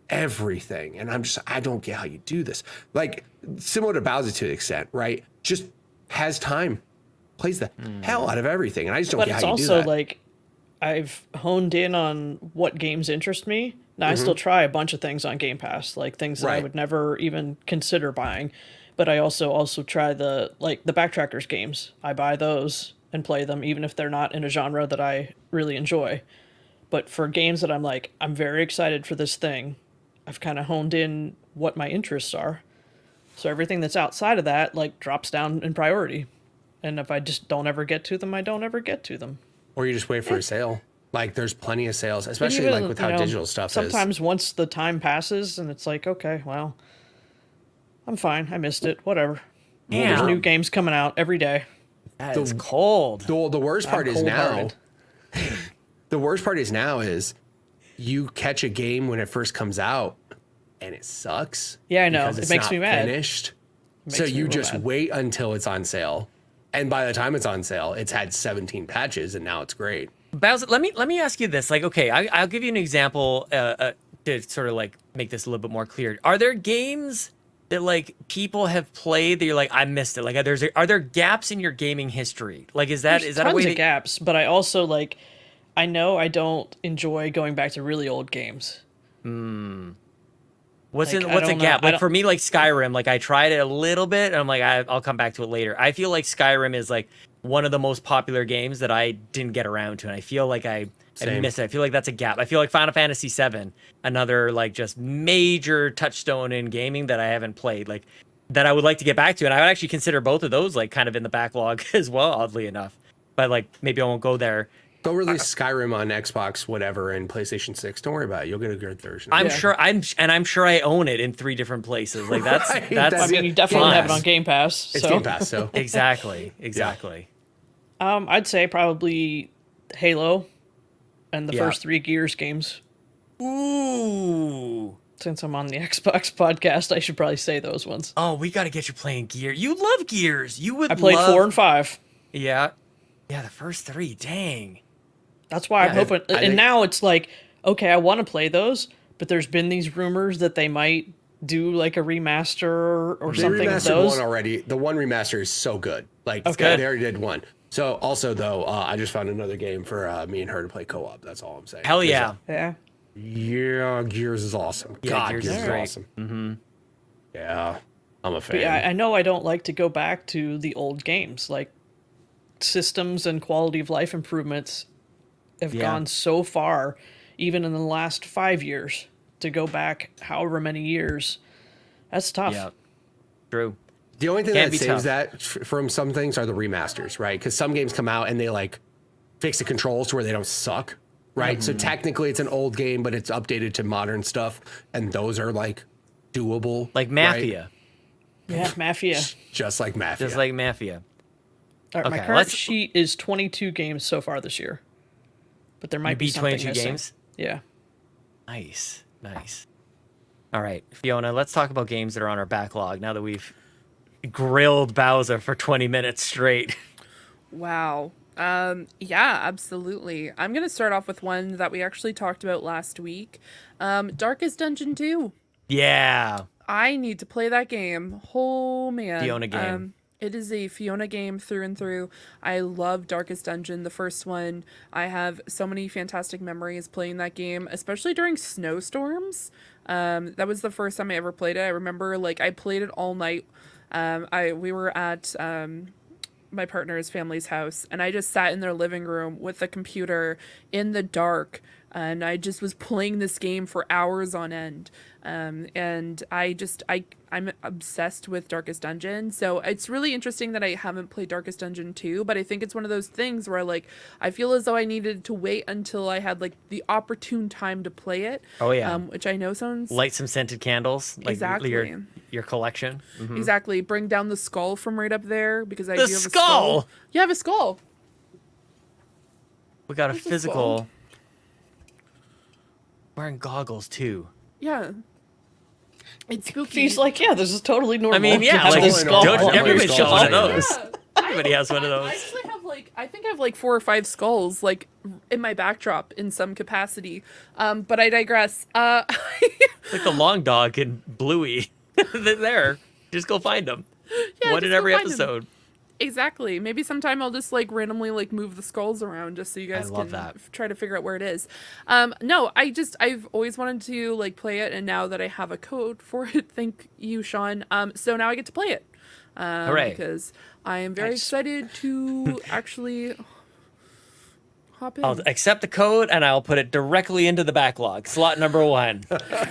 everything. And I'm just, I don't get how you do this. Like similar to Bowser to an extent, right? Just has time, plays the hell out of everything. And I just don't But get it's how you do also that. like I've honed in on what games interest me. Now I still try a bunch of things on Game Pass, like things that I Right. would never even consider buying. But I also try the Backtrackers games. I buy those and play them even if they're not in a genre that I really enjoy. But for games that I'm like, I'm very excited for this thing, I've kind of honed in what my interests are. So everything that's outside of that like drops down in priority. And if I just don't ever get to them, I don't ever get to them. Or you just wait for a sale. Like there's plenty of sales, But especially even, like with you how know, digital stuff is. sometimes once the time passes and it's like, okay, well, I'm fine. I missed it. Whatever. There's Damn. new games coming out every day. That is cold. The worst part is now. cold-hearted. The worst part is now is you catch a game when it first comes out and it sucks. Yeah, I know. because It it's makes not me mad. Finished. It So makes me you real just mad. wait until it's on sale. And by the time it's on sale, it's had 17 patches and now it's great. Bowser, let me ask you this. Like, okay, I'll give you an example to sort of like make this a little bit more clear. Are there games that like people have played that you're like, I missed it? Like, are there gaps in your gaming history? Like, is that There's a tons way of that, gaps, but I also like, I know I don't enjoy going back to really old games. what's like, in I what's a don't know. gap? I Like don't- for me, like Skyrim, like I tried it a little bit, and I'm like, I'll come back to it later. I feel like Skyrim is like one of the most popular games that I didn't get around to, and I feel like I Same. miss it. I feel like that's a gap. I feel like Final Fantasy VII, another like just major touchstone in gaming that I haven't played, like that I would like to get back to, and I would actually consider both of those like kind of in the backlog as well, oddly enough. But like maybe I won't go there. Go release Skyrim on Xbox, whatever, and PlayStation 6. Don't worry about it. You'll get a good version. I'm sure I own it in 3 different places. Like that's Right, that's. I mean, you definitely fun. have it on Game Pass. It's so. Game Pass, so. Exactly. I'd say probably Halo and the Yeah. first 3 Gears games. Ooh. Since I'm on the Xbox podcast, I should probably say those ones. Oh, we got to get you playing Gear. You love Gears. You would. I played love... 4 and 5. Yeah. Yeah, the first 3. Dang. That's why I'm Yeah, hoping. I And think- now it's like, okay, I want to play those, but there's been these rumors that they might do like a remaster or They something of remastered those. one already. The one remaster is so good. Like, Okay. they already did one. So, also, though, I just found another game for me and her to play co-op. That's all I'm saying. Hell yeah. Yeah. Yeah, Gears is awesome. Yeah, God, Gears Gears is is great. awesome. Mm-hmm. Yeah, I'm a fan. But yeah, I know I don't like to go back to the old games. Like, systems and quality of life improvements have Yeah. gone so far, even in the last 5 years, to go back however many years. That's tough. Yeah. True. The only thing Can that be saves tough. that from some things are the remasters, right? Because some games come out and they like fix the controls to where they don't suck, right? Mm-hmm. So technically it's an old game, but it's updated to modern stuff, and those are like doable, Like right? Mafia. Yeah, Mafia. Just like Mafia. Just like Mafia. All right, my Okay, current let's- sheet is 22 games so far this year. But there might be beat something 22 missing. games? Yeah. Nice. All right, Fiona, let's talk about games that are on our backlog now that we've grilled Bowser for 20 minutes straight. Wow. Yeah, absolutely. I'm going to start off with one that we actually talked about last week. Darkest Dungeon 2. Yeah. I need to play that game. Oh, man. Fiona game. It is a Fiona game through and through. I love Darkest Dungeon, the first one. I have so many fantastic memories playing that game, especially during snowstorms. That was the first time I ever played it. I remember, like, I played it all night. We were at my partner's family's house, and I just sat in their living room with the computer in the dark, and I just was playing this game for hours on end. And I'm obsessed with Darkest Dungeon. So it's really interesting that I haven't played Darkest Dungeon 2, but I think it's one of those things where like I feel as though I needed to wait until I had like the opportune time to play it. Oh, yeah. Which I know sounds Light some scented candles. Like Exactly. Your collection. Mhm. exactly. Bring down the skull from right up there because I The do have skull? a skull. You have a skull. We got a Where's the physical. skull? Wearing goggles, too. Yeah. It's spooky. He's like, yeah, this is totally normal. I mean, to yeah, have like, this skull. don't- everybody skull shows one of on those. Yeah. Everybody has one of I those. actually have I think I have like 4 or 5 skulls like in my backdrop in some capacity. But I digress. Like the long dog and Bluey. They're there. Just go find them. Yeah, One just in go every find 'em. episode. Exactly. Maybe sometime I'll just like randomly like move the skulls around just so you guys love can that. try to figure out where it is. No, I've always wanted to like play it, and now that I have a code for it, thank you, Sean. So now I get to play it. Hooray. Because I am very Nice. excited to actually hop in. I'll accept the code and I'll put it directly into the backlog. Slot number 1.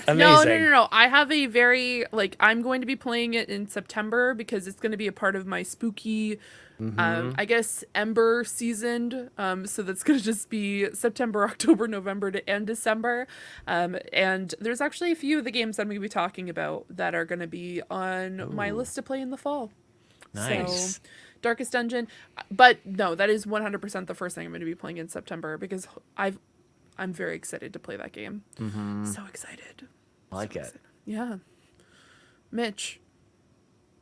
Amazing. No. I have a very I'm going to be playing it in September because it's going to be a part of my spooky, I guess Ember seasoned. So that's going to just be September, October, November and December. And there's actually a few of the games I'm going to be talking about that are going to be on my list to play in the fall. Nice. So, Darkest Dungeon, but no, that is 100% the first thing I'm going to be playing in September because I'm very excited to play that game. So excited. I like it. Yeah. Mitch,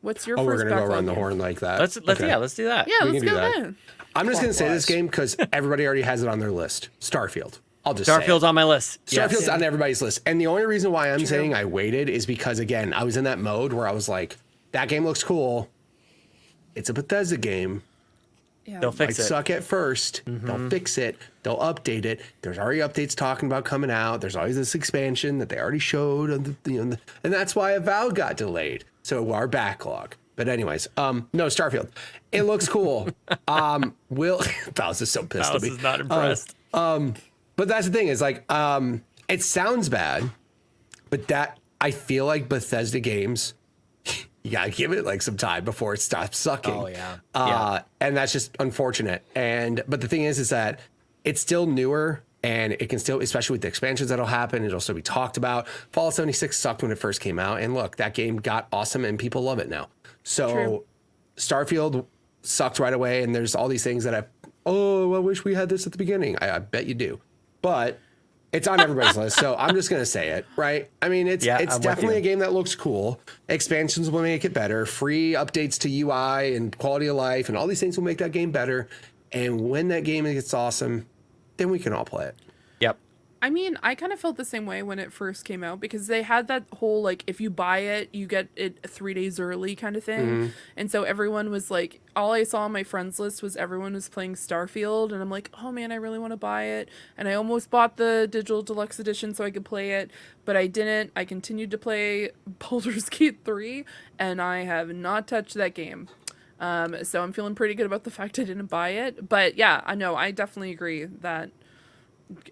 what's your Oh, we're first gonna go backlog around the game? horn like that. Let's Okay. let's do that. Yeah, We let's can do go that. then. I'm just gonna say this Clockwise. game because everybody already has it on their list. Starfield. I'll just say it. Starfield's on my list. Yes. Starfield's on everybody's list. And the only reason why I'm saying I waited is because, again, I was in that mode where I was like, that game looks cool. It's a Bethesda game. Yeah. They'll Might fix it. suck at 1st. They'll fix it. They'll update it. There's already updates talking about coming out. There's always this expansion that they already showed. And that's why Avowed got delayed. So our backlog. But anyways, no, Starfield. It looks cool. Will Faust is so pissed at Faust me. is not impressed. But that's the thing is like, it sounds bad, but that I feel like Bethesda games, you gotta give it like some time before it stops sucking. Oh yeah. And that's just unfortunate. But the thing is that it's still newer and it can still, especially with the expansions that'll happen, it'll still be talked about. Fallout 76 sucked when it first came out. And look, that game got awesome and people love it now. So True. Starfield sucked right away. And there's all these things that I wish we had this at the beginning. I bet you do. But it's on everybody's list, so I'm just gonna say it, right? I mean, it's definitely a game that looks cool. Expansions will make it better. Free updates to UI and quality of life and all these things will make that game better. And when that game gets awesome, then we can all play it. Yep. I mean, I kind of felt the same way when it first came out because they had that whole, like, if you buy it, you get it 3 days early kind of thing. Mm-hmm. And so everyone was like, all I saw on my friends list was everyone was playing Starfield. And I'm like, oh man, I really want to buy it. And I almost bought the digital deluxe edition so I could play it, but I didn't. I continued to play Baldur's Gate 3 and I have not touched that game. So I'm feeling pretty good about the fact I didn't buy it. But yeah, I know, I definitely agree that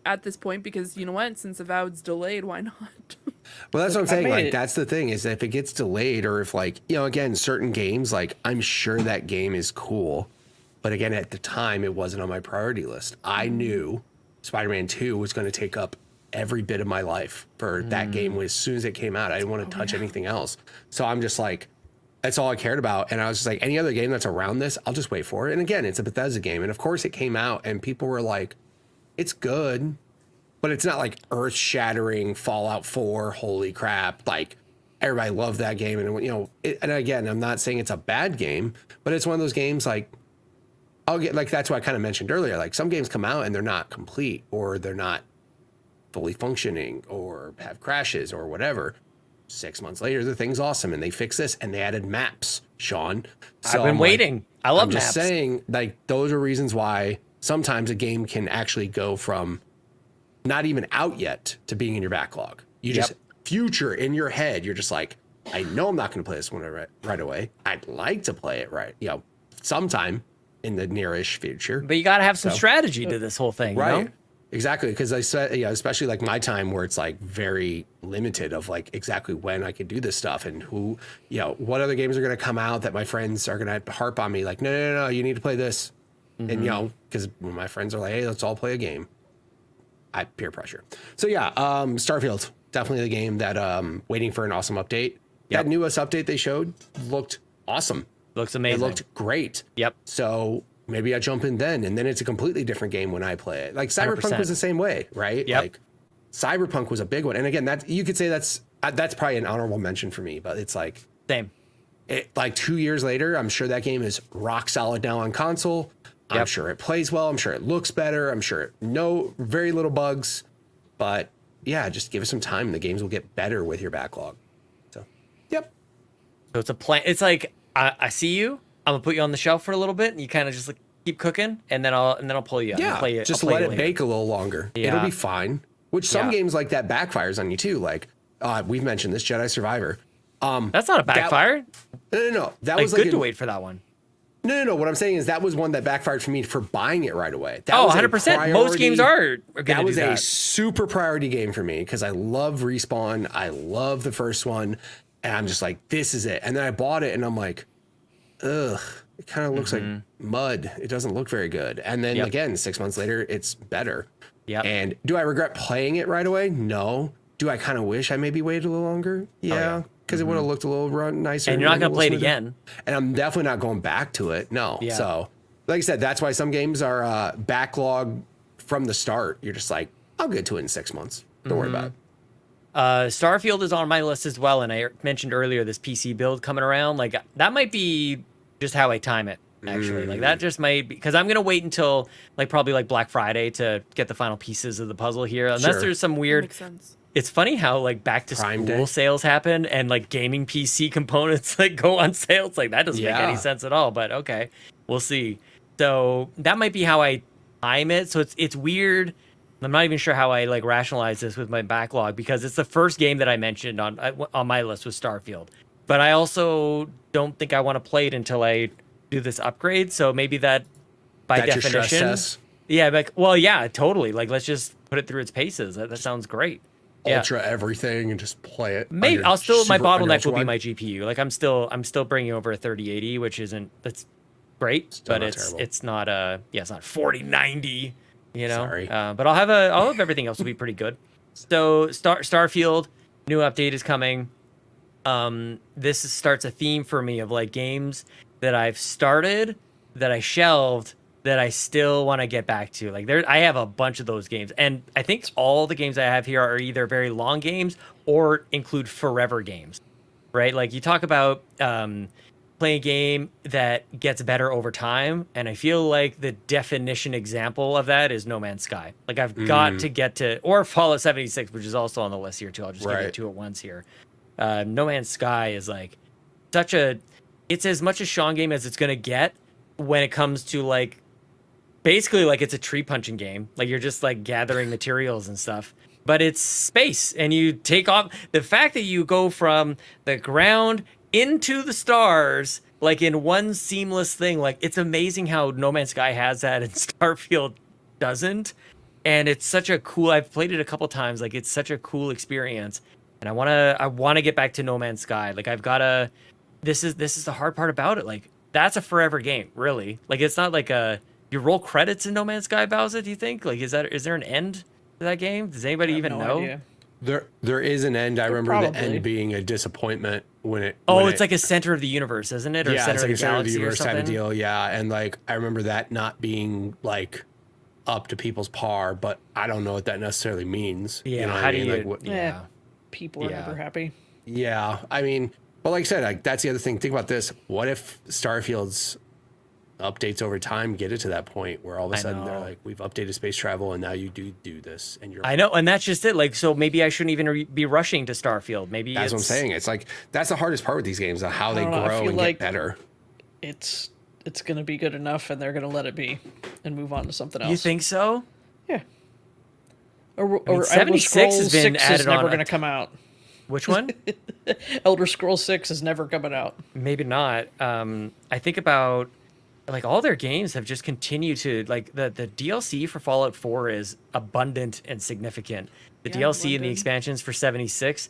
at this point, because you know what, since Avowed's delayed, why not? Well, that's what I'm saying. Like, it- that's the thing is that if it gets delayed or if like, you know, again, certain games, like I'm sure that game is cool. But again, at the time, it wasn't on my priority list. I knew Spider-Man 2 was going to take up every bit of my life for that game as soon as it came out. I didn't want to touch anything else. So I'm just like, that's all I cared about. And I was just like, any other game that's around this, I'll just wait for it. And again, it's a Bethesda game. And of course it came out and people were like, it's good, but it's not like earth shattering Fallout 4. Holy crap. Like everybody loved that game. And you know, and again, I'm not saying it's a bad game, but it's one of those games like I'll get like, that's what I kind of mentioned earlier. Like some games come out and they're not complete or they're not fully functioning or have crashes or whatever. 6 months later, the thing's awesome and they fix this and they added maps, Sean. So I've been waiting. I love I'm just maps. saying, like, those are reasons why sometimes a game can actually go from not even out yet to being in your backlog. You just future in your head. You're just like, I know I'm not going to play this one right away. I'd like to play it sometime in the nearish future. But you got to have some strategy to this whole thing, Right. You know? Exactly. Because I said, especially like my time where it's like very limited of like exactly when I could do this stuff and who, what other games are going to come out that my friends are going to harp on me. Like, no, you need to play this. Mm-hmm. And, because when my friends are like, hey, let's all play a game. I peer pressure. So yeah, Starfield, definitely the game that waiting for an awesome update. Yep. That newest update they showed looked awesome. Looks amazing. It looked great. Yep. So maybe I jump in then, and then it's a completely different game when I play it. Like Cyberpunk 100%. was the same way, right? Yep. Like Cyberpunk was a big one, and again, that you could say that's probably an honorable mention for me. But it's like Same. like 2 years later, I'm sure that game is rock solid now on console. I'm Yep. sure it plays well. I'm sure it looks better. I'm sure very little bugs. But yeah, just give it some time. The games will get better with your backlog. So, yep. So it's a plan. It's like I see you. I'm gonna put you on the shelf for a little bit, and you kind of just like keep cooking, and then I'll pull you. Yeah, just let it bake a little longer. Yeah. It'll be fine. Which some Yeah. games like that backfires on you too. Like we've mentioned this Jedi Survivor. That's not a backfire. No. That Like was good like to wait for that one. No. What I'm saying is that was one that backfired for me for buying it right away. That Oh, was a 100%. Most games are That gonna was do a that. super priority game for me because I love Respawn. I love the first one, and I'm just like, this is it. And then I bought it, and I'm like, ugh. It kind of looks like mud. It doesn't look very good. And then Yep. again, 6 months later, it's better. Yep. And do I regret playing it right away? No. Do I kind of wish I maybe waited a little longer? Yeah. Because it would have looked a little nicer. And you're not a gonna little play it smoother. again. And I'm definitely not going back to it. No. Yeah. So, like I said, that's why some games are backlog from the start. You're just like, I'll get to it in 6 months. Don't worry about it. Starfield is on my list as well, and I mentioned earlier this PC build coming around. Like that might be just how I time it. Actually, like that just might be because I'm gonna wait until like probably like Black Friday to get the final pieces of the puzzle here. Unless Sure. there's some weird. Makes sense. It's funny how like back to Prime school Day. sales happen and like gaming PC components like go on sale. It's like that doesn't make Yeah. any sense at all. But okay, we'll see. So that might be how I time it. So it's weird. I'm not even sure how I like rationalize this with my backlog because it's the first game that I mentioned on my list was Starfield. but I also don't think I want to play it until I do this upgrade. So maybe that, by That's your stress definition, test? yeah, like, well, yeah, totally. Like, let's just put it through its paces. That sounds great. Yeah. Ultra everything and just play it. on Maybe your I'll still, my super- on your bottleneck will be ultra-wide. my GPU. Like, I'm still bringing over a 3080, which that's great, Still but not it's terrible. it's not it's not 4090, you know. Sorry. But I'll have everything else will be pretty good. So Starfield, new update is coming. This starts a theme for me of like games that I've started, that I shelved, that I still want to get back to. Like I have a bunch of those games, and I think all the games I have here are either very long games or include forever games, right? Like you talk about playing a game that gets better over time, and I feel like the definition example of that is No Man's Sky. Like I've got to get to, or Fallout 76, which is also on the list here too. I'll just give Right. it two at once here. No Man's Sky is like it's as much a Sean game as it's gonna get when it comes to like basically like it's a tree punching game. Like you're just like gathering materials and stuff, but it's space, and you take off. The fact that you go from the ground into the stars like in one seamless thing, like it's amazing how No Man's Sky has that and Starfield doesn't. And it's such a cool, I've played it a couple times, like it's such a cool experience, and I want to get back to No Man's Sky. Like I've got to, this is the hard part about it. Like that's a forever game, really. Like it's not like you roll credits in No Man's Sky, Bowser, do you think? Like is there an end to that game? Does anybody even no know? idea. There is an end. I remember the probably. end being a disappointment when it. Oh, when it's like a center of the universe, isn't it? Or yeah, center it's like of a the center of the galaxy or universe type something? of deal. Yeah, and like I remember that not being like up to people's par, but I don't know what that necessarily means. Yeah, you know what how I do mean? you? Like, what, Yeah. People are Yeah. never happy. yeah, I mean, but like I said, like that's the other thing. Think about this: what if Starfield's updates over time get it to that point where all of a I sudden they're know. like, we've updated space travel, and now you do this, and you're. I know, and that's just it. Like, so maybe I shouldn't even be rushing to Starfield. Maybe That's what I'm saying. It's like that's the hardest part with these games, of how they don't know, I grow feel and like- get better. It's gonna be good enough, and they're gonna let it be, and move on to something else. You think so? Yeah. Or mean, Elder 76 Scrolls has been 6 added is never on gonna a come out. Which one? Elder Scrolls 6 is never coming out. Maybe not. I think about like all their games have just continued to like the DLC for Fallout 4 is abundant and significant. The Yeah, DLC and the London. expansions for 76,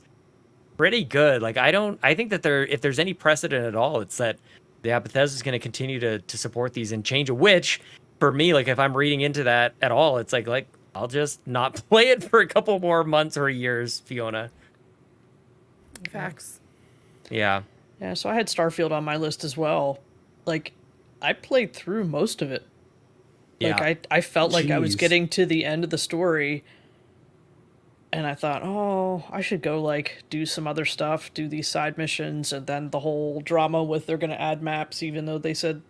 pretty good. Like I think that if there's any precedent at all, it's that Bethesda's going to continue to support these and change. Which for me, like if I'm reading into that at all, it's like I'll just not play it for a couple more months or years, Fiona. Facts. Yeah. Yeah, so I had Starfield on my list as well. Like, I played through most of it. Like, Yeah. I felt like I was Jeez. getting to the end of the story, and I thought, oh, I should go, like, do some other stuff, do these side missions, and then the whole drama with they're going to add maps, even though they said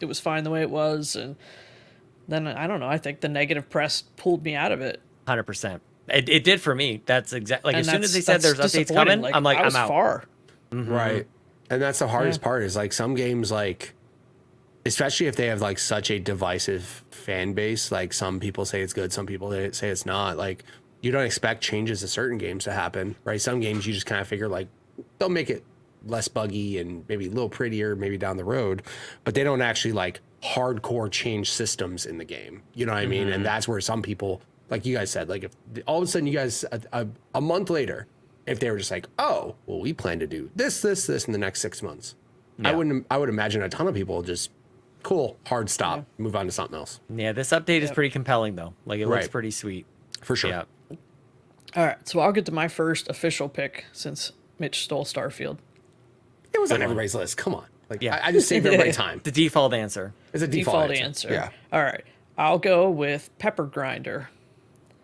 it was fine the way it was. And then, I don't know, I think the negative press pulled me out of it. 100%. It did for me. That's exactly like And as soon as they that's said there's updates disappointing. coming, I'm like, I was I'm out. far. Right. And that's the hardest Yeah. part is like some games, like, especially if they have like such a divisive fan base, like some people say it's good, some people say it's not. Like, you don't expect changes to certain games to happen, right? Some games you just kind of figure like they'll make it less buggy and maybe a little prettier, maybe down the road, but they don't actually like hardcore change systems in the game. You know what I mean? And that's where some people, like you guys said, like if all of a sudden you guys a month later, if they were just like, oh, well, we plan to do this in the next 6 months, Yeah. I would imagine a ton of people just cool, hard stop, move on to something else. Yeah, this update is pretty compelling though. Like it looks Right. pretty sweet. For sure. Yeah. All right, so I'll get to my first official pick since Mitch stole Starfield. It was on everybody's list. Come on. Like, Yeah. I just saved everybody time. The default answer. It's a Default default, answer. Yeah. All right, I'll go with Pepper Grinder.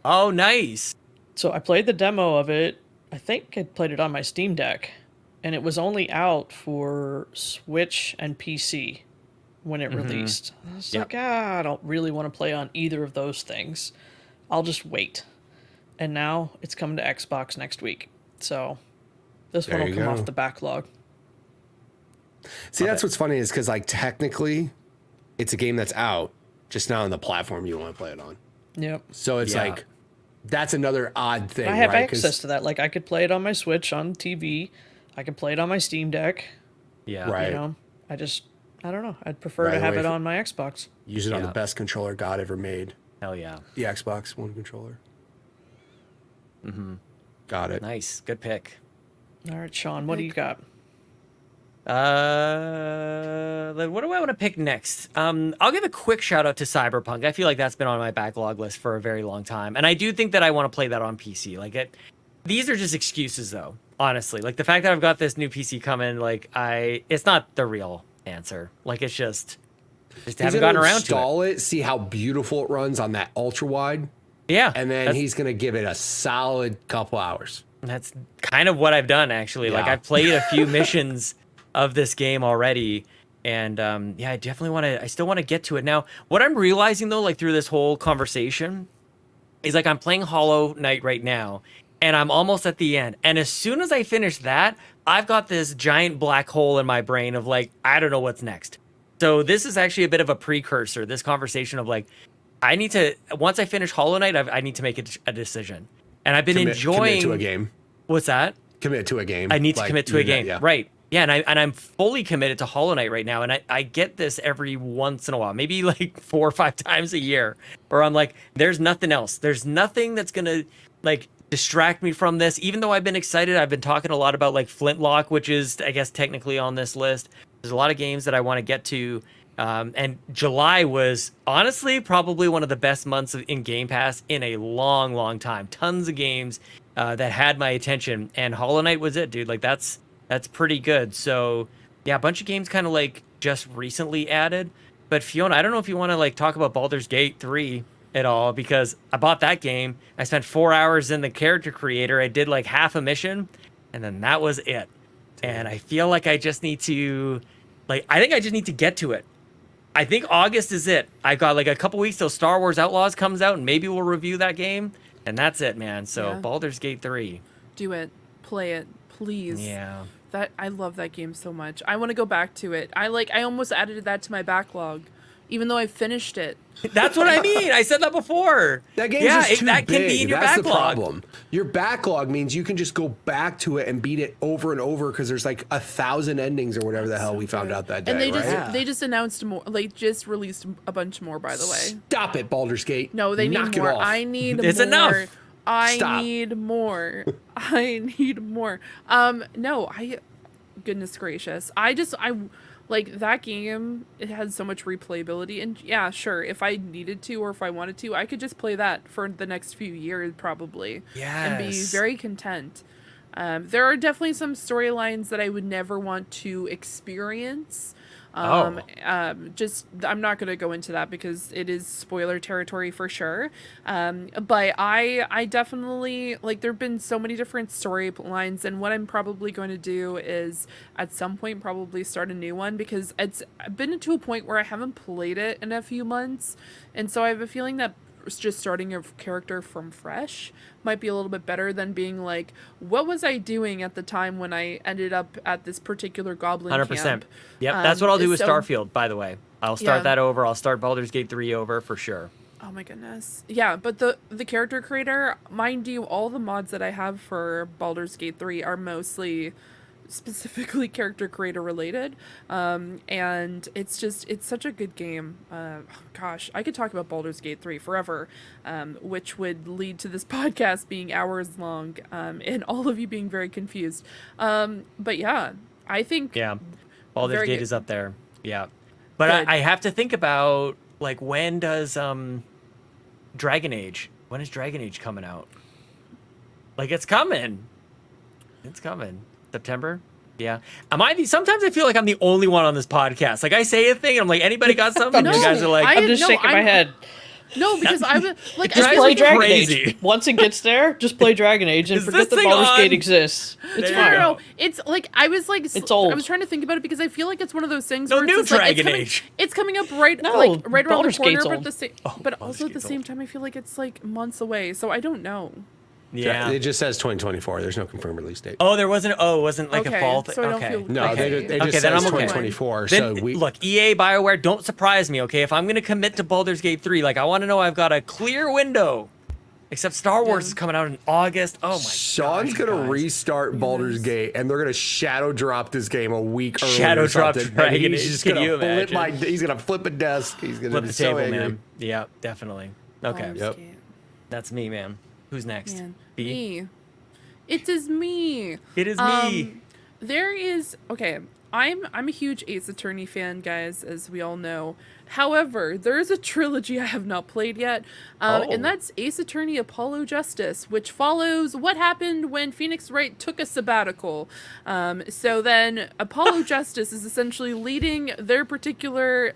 Oh, nice. So I played the demo of it. I think I played it on my Steam Deck, and it was only out for Switch and PC when it released. I was Yep. like, I don't really want to play on either of those things. I'll just wait. And now it's coming to Xbox next week. So this There one will you come go. off the backlog. See, that's what's funny is because, like, technically, it's a game that's out, just not on the platform you want to play it on. Yep. So it's Yeah. like, that's another odd thing. I have right? 'Cause- access to that. Like, I could play it on my Switch on TV. I can play it on my Steam Deck. Yeah. Right. You know, I don't know. I'd prefer Right to have away it from- on my Xbox. Use it on Yeah. the best controller God ever made. Hell yeah. The Xbox One controller. Got it. Nice. Good pick. All right, Sean, what do you got? Then what do I want to pick next? I'll give a quick shout out to Cyberpunk. I feel like that's been on my backlog list for a very long time, and I do think that I want to play that on PC. These are just excuses, though. Honestly, like the fact that I've got this new PC coming, it's not the real answer. Like it's just haven't gotten around to it. Install it, see how beautiful it runs on that ultra wide, Yeah, and then he's gonna give it a solid couple hours. That's kind of what I've done, actually. Like Yeah. I've played a few missions of this game already, and I definitely want to. I still want to get to it now. What I'm realizing though, like through this whole conversation, is like I'm playing Hollow Knight right now, and I'm almost at the end. And as soon as I finish that, I've got this giant black hole in my brain of like I don't know what's next. So this is actually a bit of a precursor. This conversation of like I need to once I finish Hollow Knight, I need to make a decision. And I've been enjoying. Commit to a game. What's that? Commit to a game. I need to commit to a game, yeah. right? Yeah, and I'm fully committed to Hollow Knight right now, and I get this every once in a while, maybe like 4 or 5 times a year, where I'm like, there's nothing else, there's nothing that's gonna like distract me from this. Even though I've been excited, I've been talking a lot about like Flintlock, which is I guess technically on this list. There's a lot of games that I want to get to. And July was honestly probably one of the best months in Game Pass in a long, long time. Tons of games that had my attention, and Hollow Knight was it, dude. Like that's pretty good. So yeah, a bunch of games kind of like just recently added. But Fiona, I don't know if you want to like talk about Baldur's Gate 3 at all, because I bought that game. I spent 4 hours in the character creator. I did like half a mission, and then that was it. And I feel like I just need to, I think I just need to get to it. I think August is it. I got like a couple weeks till Star Wars Outlaws comes out, and maybe we'll review that game. And that's it, man. So Yeah. Baldur's Gate 3. Do it. Play it, please. Yeah. That I love that game so much. I want to go back to it. I almost added that to my backlog, even though I finished it. That's what I mean. I said that before. That game's yeah, just too that big. can be in your That's backlog. the problem. Your backlog means you can just go back to it and beat it over and over because there's like 1,000 endings or whatever the hell we found out that day. And they just right? they just announced more. Like just released a bunch more. By the way. Stop it, Baldur's Gate. No, they Knock need it more. off. I need It's more. enough. I Stop. need more. I need more. No, goodness gracious. I like that game. It has so much replayability, and yeah, sure, if I needed to or if I wanted to, I could just play that for the next few years probably. And be Yes. very content. There are definitely some storylines that I would never want to experience. I'm not going to go into that because it is spoiler territory for sure. But I definitely, like, there have been so many different storylines, and what I'm probably going to do is at some point probably start a new one, because it's been to a point where I haven't played it in a few months. And so I have a feeling that just starting a character from fresh might be a little bit better than being like, what was I doing at the time when I ended up at this particular goblin 100%. camp? Yep, that's what I'll do with so- Starfield, by the way. I'll start Yeah. that over. I'll start Baldur's Gate 3 over for sure. Oh my goodness. Yeah, but the character creator, mind you, all the mods that I have for Baldur's Gate 3 are mostly specifically character creator related. And it's such a good game. Gosh, I could talk about Baldur's Gate 3 forever, which would lead to this podcast being hours long, and all of you being very confused. But yeah, I think Yeah, Baldur's Very Gate good. is up there. Yeah, but Good. I have to think about like when does Dragon Age? When is Dragon Age coming out? Like it's coming. It's coming. September. Yeah. Sometimes I feel like I'm the only one on this podcast. Like I say a thing and I'm like, anybody got something? No, you guys are like, I'm just no, shaking my I'm- head. no, because I was like, Just I drives Play me Dragon crazy. Age. Once it gets there, just play Dragon Age and Is forget this that thing Baldur's on? Gate exists. It's There fine. you No, go. it's like I was like It's old. I was trying to think about it because I feel like it's one of those things. No where new it's just, like, it's Dragon coming, Age. It's coming up right No, like right around Baldur's the corner, Gate's but old. at the same, Oh, but Baldur's also at the Gate's same old. time, I feel like it's like months away. So I don't know. yeah. It just says 2024. There's no confirmed release date. Oh, there wasn't. Oh, it wasn't like Okay, a fall thing. so I don't Okay. feel- No, Okay. they just Okay, says then I'm okay. 2024. Then, So we look, EA, BioWare, don't surprise me, okay? If I'm going to commit to Baldur's Gate 3, like, I want to know I've got a clear window. Except Star Wars is coming out in August. Oh my god. Sean's going to restart Baldur's Gate, and they're going to shadow drop this game a week early. Shadow drop Dragon. He's just going to he's going to flip a desk. He's going to flip be the so table, angry. man. Yeah, definitely. Okay. Baldur's Yep. Gate. That's me, man. Who's next? Man. B? Me. It is me. It is me. There is I'm a huge Ace Attorney fan, guys, as we all know. However, there is a trilogy I have not played yet, and that's Ace Attorney Apollo Justice, which follows what happened when Phoenix Wright took a sabbatical. So then Apollo Justice is essentially leading their particular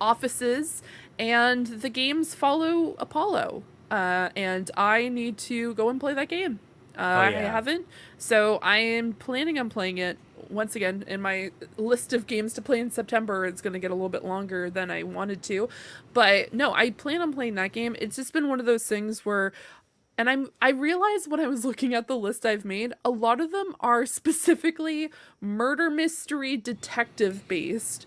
offices, and the games follow Apollo. And I need to go and play that game. I haven't, so I am planning on playing it. Once again, in my list of games to play in September, it's going to get a little bit longer than I wanted to. But no, I plan on playing that game. It's just been one of those things where, and I realized when I was looking at the list I've made, a lot of them are specifically murder mystery detective based.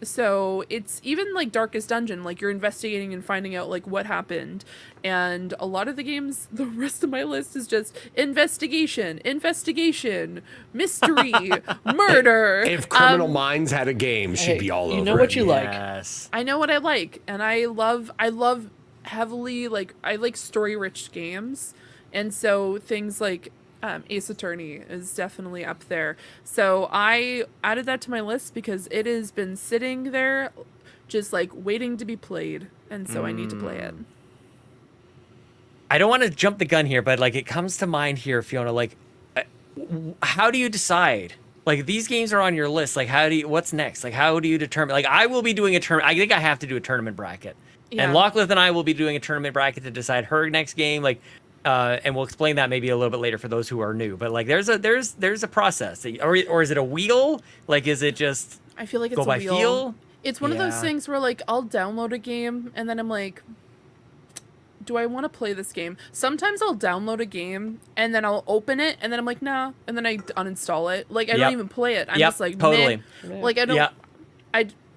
So it's even like Darkest Dungeon, like you're investigating and finding out like what happened. And a lot of the games, the rest of my list is just investigation, mystery, murder. If Criminal Minds had a game, she'd be all over. You know what you like. Yes. I know what I like, and I love heavily, like, I like story-rich games, and so things like Ace Attorney is definitely up there. So I added that to my list because it has been sitting there just like waiting to be played, and so I need to play it. I don't want to jump the gun here, but like it comes to mind here, Fiona, like how do you decide? Like these games are on your list. Like what's next? Like how do you determine? Like I will be doing a tournament. I think I have to do a tournament bracket. Yeah. And Lachlan and I will be doing a tournament bracket to decide her next game. Like, and we'll explain that maybe a little bit later for those who are new. But like, there's a process, or is it a wheel? Like, is it just I feel like it's go a by wheel. feel? It's one of those things where like I'll download a game and then I'm like, do I want to play this game? Sometimes I'll download a game and then I'll open it and then I'm like, nah, and then I uninstall it. Like I don't even play it. I'm just like, totally. meh. Like I don't.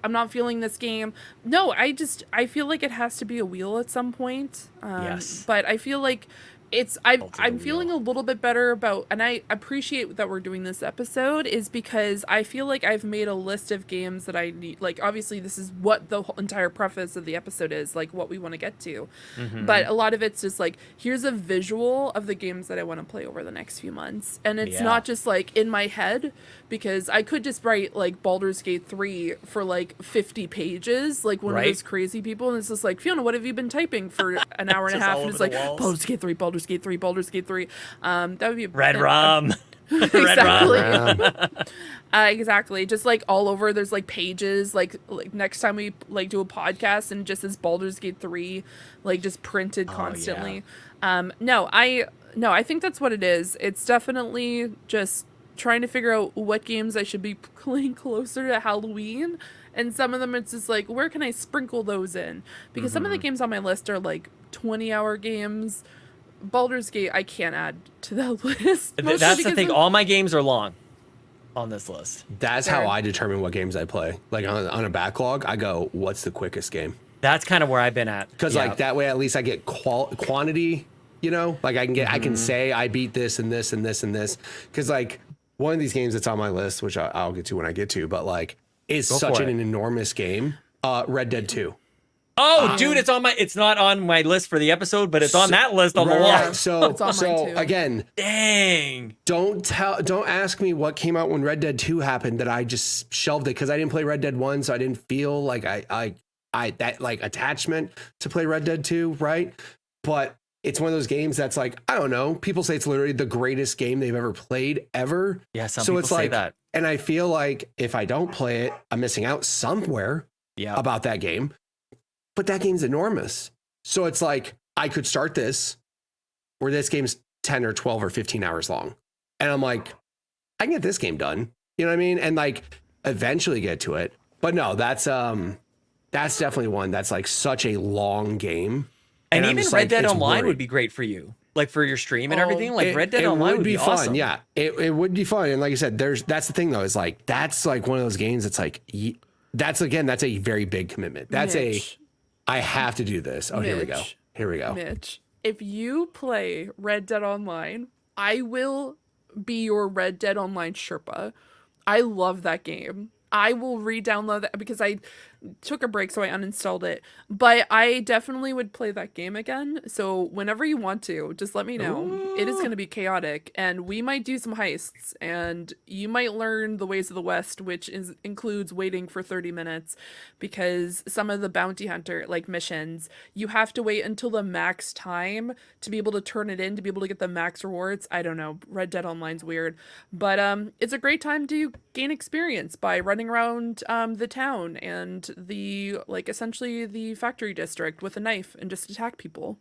I'm not feeling this game. No, I feel like it has to be a wheel at some point. Yes. But I feel like I'm feeling a little bit better about, and I appreciate that we're doing this episode, is because I feel like I've made a list of games that I need. Like, obviously, this is what the whole entire preface of the episode is, like what we want to get to. Mm-hmm. But a lot of it's just like, here's a visual of the games that I want to play over the next few months. And it's not just like in my head, because I could just write like Baldur's Gate 3 for like 50 pages, like one of those crazy people. And it's just like, Fiona, what have you been typing for an hour and a half? And it's like, Baldur's Gate 3, Baldur's Gate 3, Baldur's Gate 3. That would be Red Rum. Exactly. Exactly. Just like all over, there's like pages, like next time we like do a podcast and just says Baldur's Gate 3, like just printed constantly. No, I think that's what it is. It's definitely just trying to figure out what games I should be playing closer to Halloween. And some of them, it's just like, where can I sprinkle those in? Because some of the games on my list are like 20-hour games. Baldur's Gate, I can't add to that list. That's the thing. All my games are long on this list. That's how I determine what games I play. Like on a backlog, I go, what's the quickest game? That's kind of where I've been at. Because like that way, at least I get quantity, you know, like I can say I beat this and this and this and this. Because like one of these games that's on my list, which I'll get to when I get to, but like is such an enormous game. Red Dead 2. Oh, dude, it's not on my list for the episode, but it's on that list on the wall. So it's on mine too. Again, dang. Don't ask me what came out when Red Dead 2 happened, that I just shelved it because I didn't play Red Dead 1, so I didn't feel like I that like attachment to play Red Dead 2, right? But it's one of those games that's like, I don't know, people say it's literally the greatest game they've ever played ever. Yeah, some people say that. And I feel like if I don't play it, I'm missing out somewhere about that game. But that game's enormous. So it's like, I could start this where this game's 10 or 12 or 15 hours long. And I'm like, I can get this game done. You know what I mean? And like eventually get to it. But no, that's definitely one that's like such a long game. And even Red Dead Online would be great for you. Like for your stream and everything. Like Red Dead Online would be fun. Awesome. Yeah. It would be fun. And like I said, that's the thing though, is like, that's like one of those games that's like, that's a very big commitment. That's I have to do this. Oh, Mitch. Here we go. Mitch, if you play Red Dead Online, I will be your Red Dead Online Sherpa. I love that game. I will re-download that because I took a break, so I uninstalled it. But I definitely would play that game again. So whenever you want to, just let me know. It is going to be chaotic, and we might do some heists, and you might learn the ways of the West, which includes waiting for 30 minutes, because some of the bounty hunter missions, you have to wait until the max time to be able to turn it in to be able to get the max rewards. I don't know. Red Dead Online's weird, but it's a great time to gain experience by running around the town and the essentially the factory district with a knife and just attack people.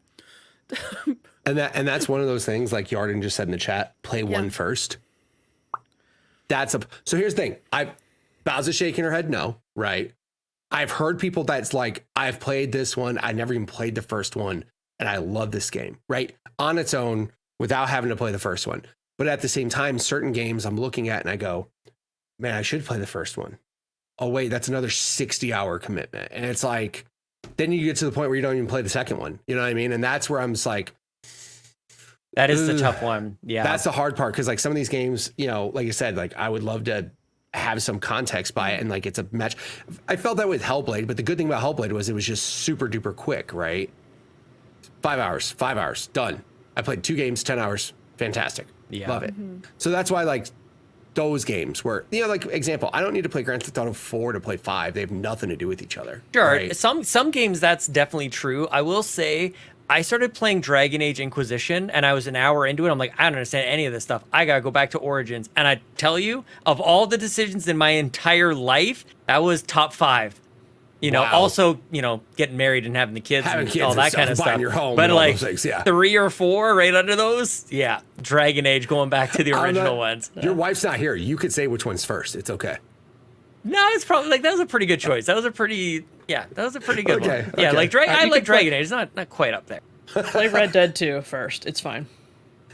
and that's one of those things, like Yarden just said in the chat, play one first. So here's the thing. Bowser's shaking her head no, right? I've heard people that's like, I've played this one, I never even played the first one, and I love this game, right? On its own, without having to play the first one. But at the same time, certain games I'm looking at and I go, man, I should play the first one. Oh, wait, that's another 60-hour commitment. And it's like, then you get to the point where you don't even play the second one. You know what I mean? And that's where I'm just like, that is the tough one. Yeah. That's the hard part. Cause like some of these games, like I said, like I would love to have some context by it. And like, it's a match. I felt that with Hellblade, but the good thing about Hellblade was it was just super duper quick, right? 5 hours, done. I played 2 games, 10 hours. Fantastic. Yeah. Love it. So that's why like those games where, like example, I don't need to play Grand Theft Auto 4 to play 5. They have nothing to do with each other. Sure. Right? Some games that's definitely true. I will say I started playing Dragon Age Inquisition and I was an hour into it. I'm like, I don't understand any of this stuff. I gotta go back to Origins. And I tell you, of all the decisions in my entire life, that was top 5. Wow. Also, getting married and having the kids and all that kind of stuff. Buying your home, but and all like those things, yeah. 3 or 4 right under those, yeah. Dragon Age going back to the original ones. Your wife's not here. You could say which one's first. It's okay. No, it's probably that was a pretty good choice. That was a pretty good one. Okay. Yeah, like I like Dragon play- Age. It's not quite up there. Play Red Dead 2 first. It's fine.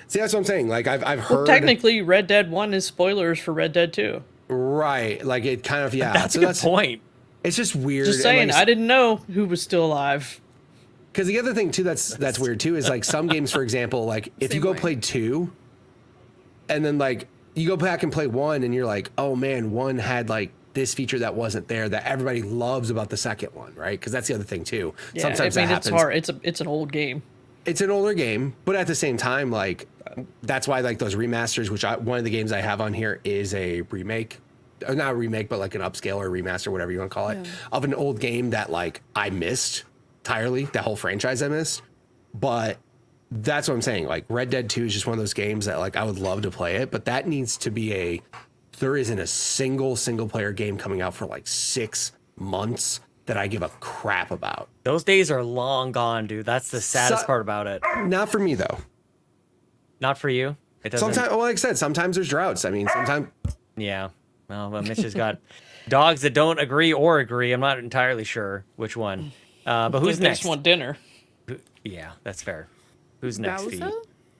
See, that's what I'm saying. Like I've heard. Well, technically, Red Dead 1 is spoilers for Red Dead 2. Right. Like it kind of, yeah. That's a good point. It's just weird. Just saying, I didn't know who was still alive. Because the other thing too that's weird too is like some games, for example, like if you go play 2 and then like you go back and play 1 and you're like, oh man, 1 had like this feature that wasn't there that everybody loves about the second one, right? Because that's the other thing too. Yeah, Sometimes that happens. It's hard. It's an old game. It's an older game, but at the same time, like that's why like those remasters, which one of the games I have on here is a remake. Or not a remake, but like an upscale or a remaster, whatever you want to call it, of an old game that like I missed entirely, that whole franchise I missed. But that's what I'm saying. Like Red Dead 2 is just one of those games that like I would love to play it, but that needs to be there isn't a single player game coming out for like 6 months that I give a crap about. Those days are long gone, dude. That's the saddest part about it. Not for me though. Not for you? It doesn't. Sometimes, well, like I said, sometimes there's droughts. I mean, sometimes. Yeah. Well, Mitch has got dogs that don't agree or agree. I'm not entirely sure which one. But who's They next? just want dinner. Yeah, that's fair. Who's next? Bowser?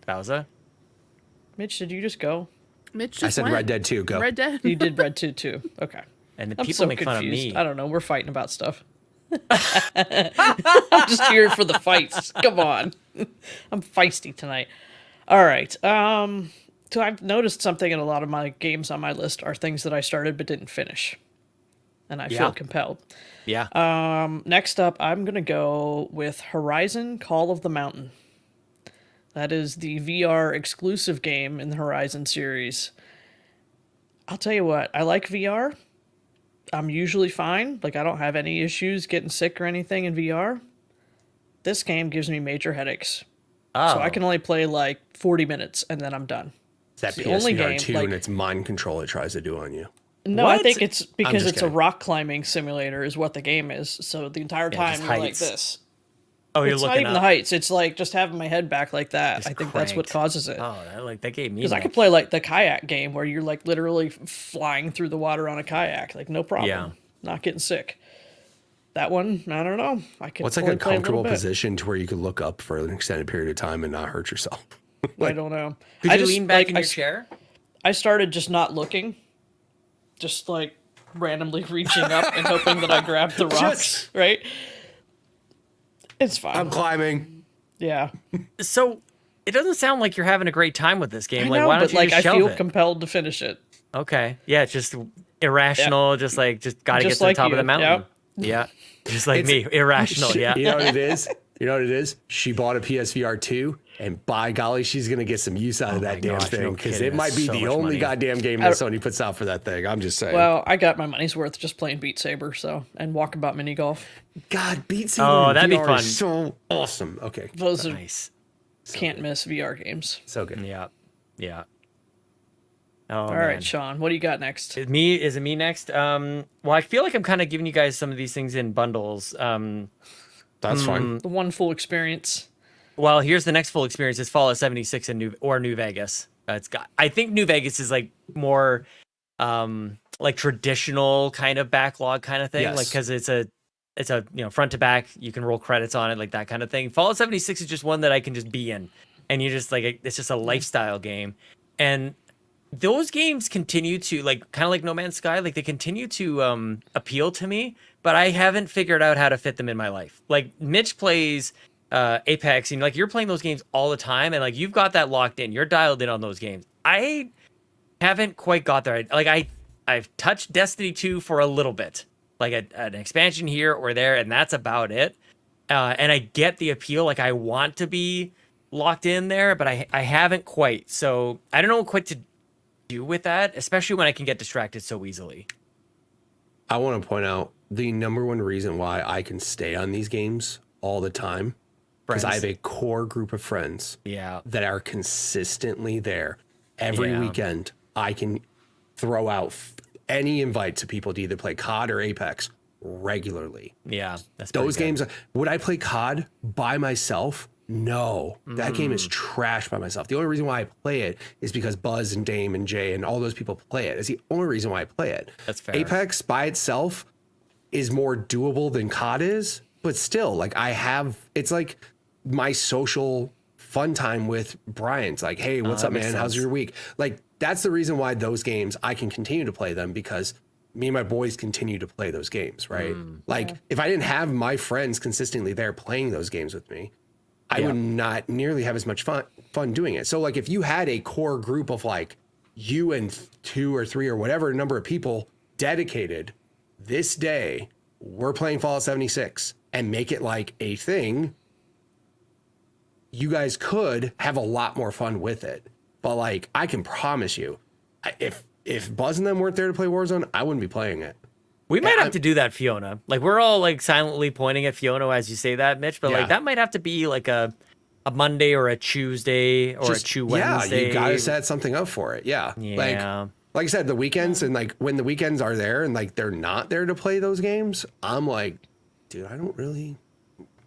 Bowser? Mitch, did you just go? Mitch just I said went. Red Dead 2, go. Red Dead. You did Red 2 too. Okay. And the I'm people so make fun of confused. me. I don't know. We're fighting about stuff. I'm just here for the fights. Come on. I'm feisty tonight. All right. So I've noticed something in a lot of my games on my list are things that I started but didn't finish. And I feel compelled. Yeah. Next up, I'm going to go with Horizon Call of the Mountain. That is the VR exclusive game in the Horizon series. I'll tell you what, I like VR. I'm usually fine. Like, I don't have any issues getting sick or anything in VR. This game gives me major headaches. Oh. So I can only play like 40 minutes and then I'm done. It's that It's the only PSVR game, 2 like- and it's mind control it tries to do on you. No, What? I think it's because just it's a kidding. rock climbing simulator is what the game is. So the entire time just you're like heights. this. Oh, you're It's not looking even up. the heights. It's like just having my head back like that. Just I think that's what cranked. causes it. Oh, that gave me. Because I could play like the kayak game where you're like literally flying through the water on a kayak, like no problem. Yeah. Not getting sick. That one, I don't know. I can. What's like only a play comfortable little bit. position to where you could look up for an extended period of time and not hurt yourself? I don't know. Could I you just, lean back like, in your chair? I started just not looking, just like randomly reaching up and hoping that I grabbed the rocks. Right. It's fine. I'm climbing. Yeah. So it doesn't sound like you're having a great time with this game. I Like, know, why don't but you like just I shelve feel it? compelled to finish it. Okay. Yeah, it's just irrational. Just got to get Just to the like top of you, the mountain. yep. Yeah. Just like It's- me. Irrational. Yeah. You know what it is? You know what it is? She bought a PSVR 2, and by golly, she's going to get some use out of my that damn gosh, no thing, because kidding. it might be That's so the much only money. goddamn game that Sony puts out for that thing. I'm just saying. Well, I got my money's worth just playing Beat Saber, and Walkabout Mini Golf. God, Beat Saber Oh, in that'd be VR fun. is so awesome. Okay. Those are Nice. can't miss VR games. So good. Yeah. Yeah. Oh, All man. right, Sean, what do you got next? Is it me next? Well, I feel like I'm kind of giving you guys some of these things in bundles. That's fine. The one full experience. Well, here's the next full experience. It's Fallout 76 and New Vegas. I think New Vegas is like more like traditional kind of backlog kind of thing. Yes. Like, because it's a front to back, you can roll credits on it, like that kind of thing. Fallout 76 is just one that I can just be in, and you just like, it's just a lifestyle game. And those games continue to, like, kind of like No Man's Sky, like they continue to appeal to me, but I haven't figured out how to fit them in my life. Like Mitch plays Apex, and like you're playing those games all the time, and like you've got that locked in, you're dialed in on those games. I haven't quite got there. Like I've touched Destiny 2 for a little bit, like an expansion here or there, and that's about it. And I get the appeal, like I want to be locked in there, but I haven't quite. So I don't know what quite to do with that, especially when I can get distracted so easily. I want to point out the number one reason why I can stay on these games all the time, because I have a core group of friends that are consistently there. Every weekend, I can throw out any invite to people to either play COD or Apex regularly. Yeah, that's Those pretty good. games, would I play COD by myself? No, that game is trash by myself. The only reason why I play it is because Buzz and Dame and Jay and all those people play it. It's the only reason why I play it. That's fair. Apex by itself is more doable than COD is, but still, like it's like my social fun time with Brian. It's like, hey, what's up, man? makes How's sense. your week? Like, that's the reason why those games, I can continue to play them, because me and my boys continue to play those games, right? If I didn't have my friends consistently there playing those games with me, I would not nearly have as much fun doing it. So like if you had a core group of like you and 2 or 3 or whatever number of people dedicated, this day we're playing Fallout 76, and make it like a thing, you guys could have a lot more fun with it. But like, I can promise you, if Buzz and them weren't there to play Warzone, I wouldn't be playing it. We might have to do that, Fiona. Like, we're all like silently pointing at Fiona as you say that, Mitch, but like that might have to be like a Monday or a Tuesday or a Chew Wednesday. Yeah, you gotta set something up for it. Yeah. Like I said, the weekends, and like when the weekends are there and like they're not there to play those games, I'm like, dude, I don't really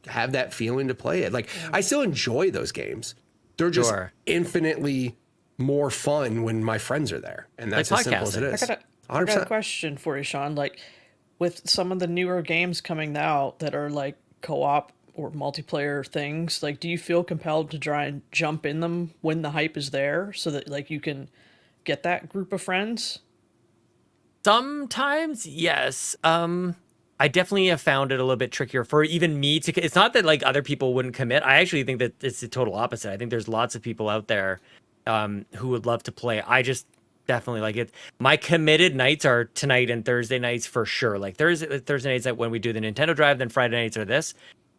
have that feeling to play it. Like, I still enjoy those games. They're just infinitely more fun when my friends are there. And that's Like as simple as it is. I got a question for you, Sean. Like, with some of the newer games coming out that are like co-op or multiplayer things, like, do you feel compelled to try and jump in them when the hype is there, so that like you can get that group of friends? Sometimes, yes. I definitely have found it a little bit trickier for even me to. It's not that like other people wouldn't commit. I actually think that it's the total opposite. I think there's lots of people out there who would love to play. I just definitely like it. My committed nights are tonight and Thursday nights for sure. Like Thursday nights that when we do the Nintendo Drive, then Friday nights are this,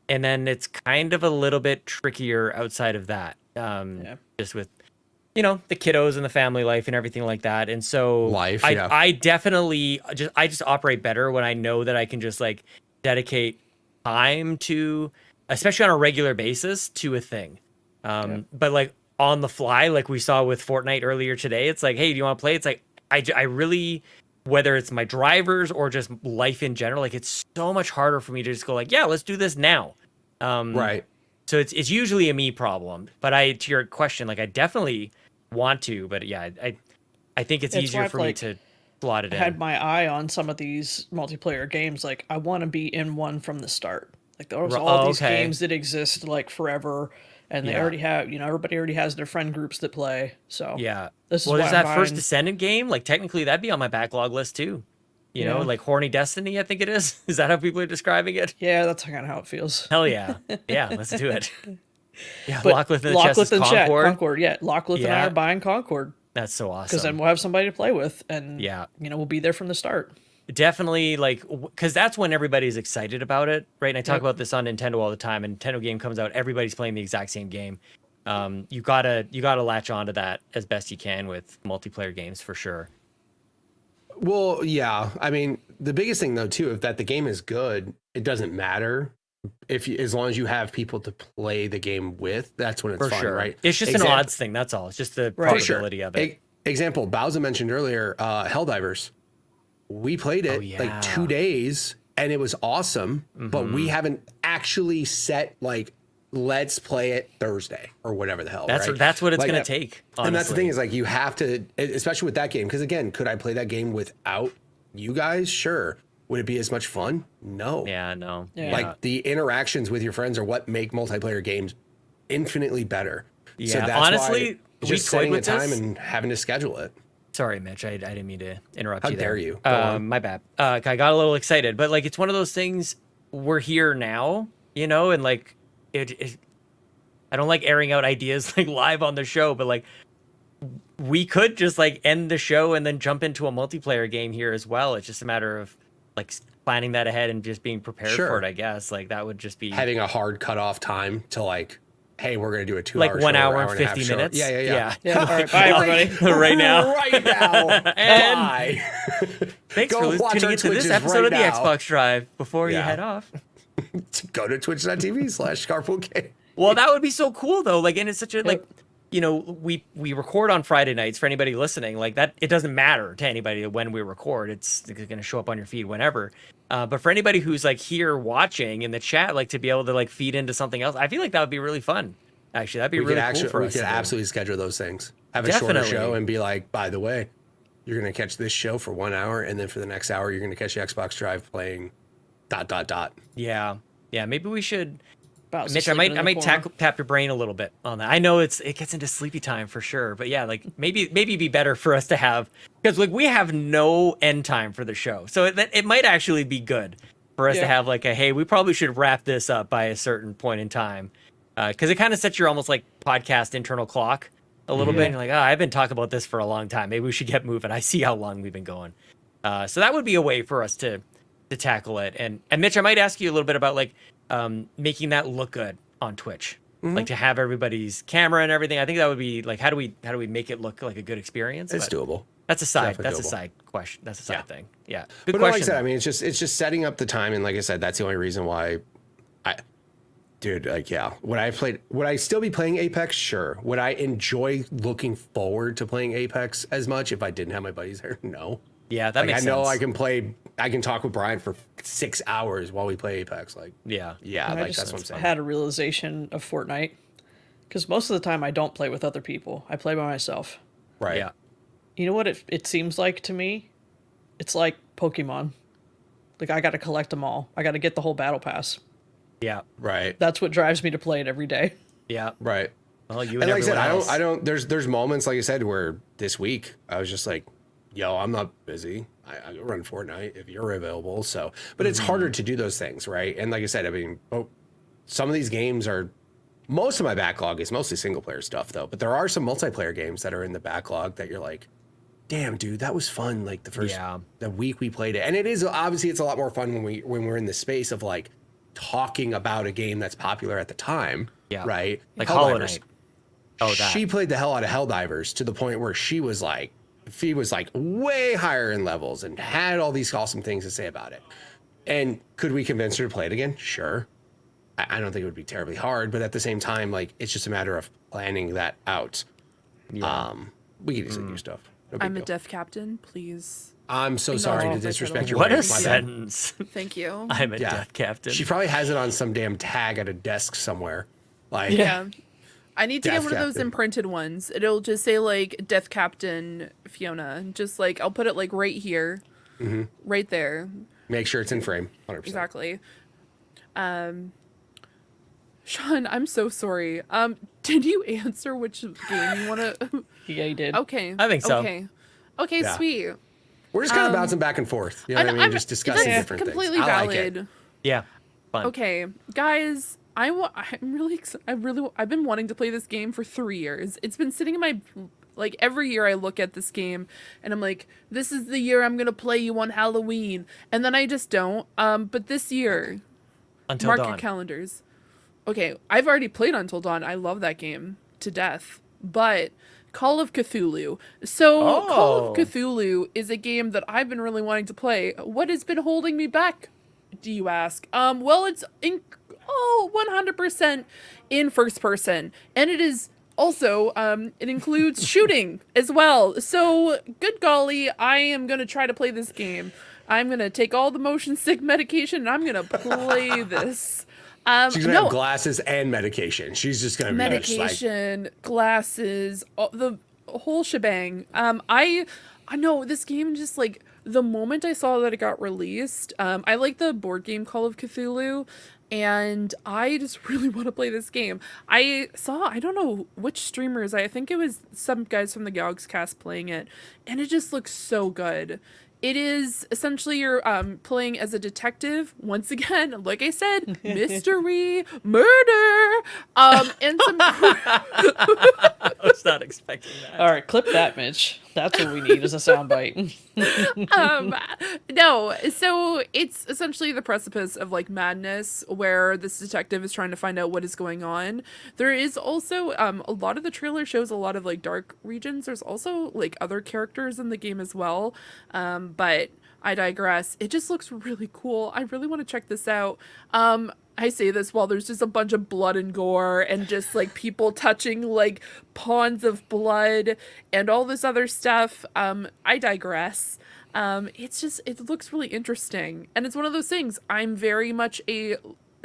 and then it's kind of a little bit trickier outside of that. Just with the kiddos and the family life and everything like that. And so I definitely just operate better when I know that I can just like dedicate time to, especially on a regular basis, to a thing. But like on the fly, like we saw with Fortnite earlier today, it's like, hey, do you want to play? It's like, I really, whether it's my drivers or just life in general, like it's so much harder for me to just go like, yeah, let's do this now. Right. So it's usually a me problem, but to your question, like I definitely want to, but yeah, I think it's easier for me to slot it in. I had my eye on some of these multiplayer games. Like, I want to be in one from the start. Like, there's all these games that exist like forever, and they already have, everybody already has their friend groups that play. So this is there's that first Descendant game. Like technically, that'd be on my backlog list too. You know, like Horny Destiny, I think it is. Is that how people are describing it? Yeah, that's kind of how it feels. Hell yeah, yeah, let's do it. Yeah, But Lachlan in the chest is Concord. Concord, yeah. Lachlan and I are buying Concord That's so awesome. because then we'll have somebody to play with, and Yeah. we'll be there from the start. Definitely, like, because that's when everybody's excited about it, right? And I talk Yep. about this on Nintendo all the time. And Nintendo game comes out, everybody's playing the exact same game. You gotta latch onto that as best you can with multiplayer games for sure. Well, yeah. I mean, the biggest thing though too, if that the game is good, it doesn't matter as long as you have people to play the game with. That's when it's For fun, sure, right? It's just an odds thing. That's all. It's just the probability of it. Example: Bowser mentioned earlier, Helldivers. We played it like 2 days, and it was awesome. But we haven't actually set like, let's play it Thursday or whatever the hell. That's what it's gonna take. Honestly. And that's the thing is like you have to, especially with that game, because again, could I play that game without you guys? Sure. Would it be as much fun? No. Yeah, no. Yeah. Like the interactions with your friends are what make multiplayer games infinitely better. Yeah, So that's honestly, why it's just we toyed setting the with time this. and having to schedule it. Sorry, Mitch. I didn't mean to interrupt How you there. dare you? Go on. My bad. I got a little excited, but like it's one of those things. We're here now, and like it. I don't like airing out ideas like live on the show, but like we could just like end the show and then jump into a multiplayer game here as well. It's just a matter of like planning that ahead and just being prepared for it. I guess like that would just be having a hard cutoff time to like, hey, we're gonna do a 2 hour like 1 show, hour and a half 50 show. minutes. Yeah. All right, bye everybody. Right now. Right now. And Bye. thanks Go for watch tuning our into this Twitches episode right of the now. Xbox Drive before you Yeah. head off. Go to twitch.tv/carpoolgame. Well, that would be so cool though. Like, and it's such a like, we record on Friday nights for anybody listening. Like that, it doesn't matter to anybody when we record. It's going to show up on your feed whenever. But for anybody who's like here watching in the chat, like to be able to like feed into something else, I feel like that would be really fun. Actually, that'd be really cool for us. We could to do. absolutely schedule those things. Have a shorter show and be like, by the way, you're going to catch this show for 1 hour, and then for the next hour, you're going to catch the Xbox Drive playing ... Yeah, maybe we should. Bowser's Mitch, I sleeping in the might corner. tap your brain a little bit on that. I know it gets into sleepy time for sure, but yeah, like maybe it'd be better for us to have, because like we have no end time for the show, so it might actually be good for us to have like hey, we probably should wrap this up by a certain point in time, because it kind of sets your almost like podcast internal clock a little bit. And you're like, I've been talking about this for a long time. Maybe we should get moving. I see how long we've been going. So that would be a way for us to tackle it. And Mitch, I might ask you a little bit about like making that look good on Twitch, like to have everybody's camera and everything. I think that would be like, how do we make it look like a good experience? It's doable. That's a side. Definitely That's doable. a side question. That's a side thing. Yeah. Good But question. like I said, I mean, it's just setting up the time, and like I said, that's the only reason why. Would I still be playing Apex? Sure. Would I enjoy looking forward to playing Apex as much if I didn't have my buddies there? No. Yeah, that makes sense. I know I can talk with Brian for 6 hours while we play Apex. Like, yeah, like that's what I'm saying. I had a realization of Fortnite, because most of the time I don't play with other people. I play by myself. Right. Yeah. You know what it seems like to me? It's like Pokemon. Like I got to collect them all. I got to get the whole battle pass. Yeah. Right. That's what drives me to play it every day. Yeah. Right. Well, you And like I said, everyone else. I don't. There's moments like I said where this week I was just like, yo, I'm not busy. I run Fortnite if you're available. So, but it's harder to do those things, right? And like I said, I mean, some of these games are. Most of my backlog is mostly single player stuff though, but there are some multiplayer games that are in the backlog that you're like, damn, dude, that was fun. Like the week we played it, and it is obviously it's a lot more fun when we're in the space of like talking about a game that's popular at the time. Yeah. Right. Like Hollow Knight. Oh, that. She played the hell out of Helldivers to the point where she was like way higher in levels and had all these awesome things to say about it. And could we convince her to play it again? Sure. I don't think it would be terribly hard, but at the same time, like it's just a matter of planning that out. Yeah. We could easily do stuff. No big I'm a deal. deaf captain. Please. I'm so sorry to disrespect your What a wife. My bad. sentence. Thank you. I'm a Yeah. death captain. She probably has it on some damn tag at a desk somewhere. Like, Yeah. I need to get Death one of those Captain. imprinted ones. It'll just say like Death Captain Fiona. Just like I'll put it like right here. Right there. make sure it's in frame. 100%. Exactly. Sean, I'm so sorry. Did you answer which game you want to? Yeah, he did. Okay. I think so. Okay, Yeah. sweet. We're just kind of bouncing back and forth. You know what I mean? Just discussing that's different completely things. I like valid. it. Yeah. Fun. Okay, guys, I'm really I've been wanting to play this game for 3 years. It's been sitting in my, like, every year I look at this game and I'm like, this is the year I'm gonna play you on Halloween, and then I just don't. But this year, Until mark Dawn. your calendars. Okay, I've already played Until Dawn. I love that game to death. But Call of Cthulhu. So Call of Cthulhu is a game that I've been really wanting to play. What has been holding me back, do you ask? Well, it's 100% in first person, and it is also, it includes shooting as well. So, good golly, I am going to try to play this game. I'm going to take all the motion sick medication and I'm going to play this. She's going to have glasses and medication. She's just going to be medication, glasses, the whole shebang. I know this game just, like, the moment I saw that it got released, I like the board game Call of Cthulhu, and I just really want to play this game. I don't know which streamers, I think it was some guys from the Gogs cast playing it, and it just looks so good. It is essentially you're playing as a detective once again. Like I said, mystery, murder, and some. I was not expecting that. All right, clip that, Mitch. That's what we need as a soundbite. No, so it's essentially the precipice of, like, madness where this detective is trying to find out what is going on. There is also a lot of the trailer shows a lot of, like, dark regions. There's also, like, other characters in the game as well. But I digress. It just looks really cool. I really want to check this out. I say this while there's just a bunch of blood and gore and just, like, people touching, like, ponds of blood and all this other stuff. I digress. It looks really interesting. And it's one of those things. I'm very much a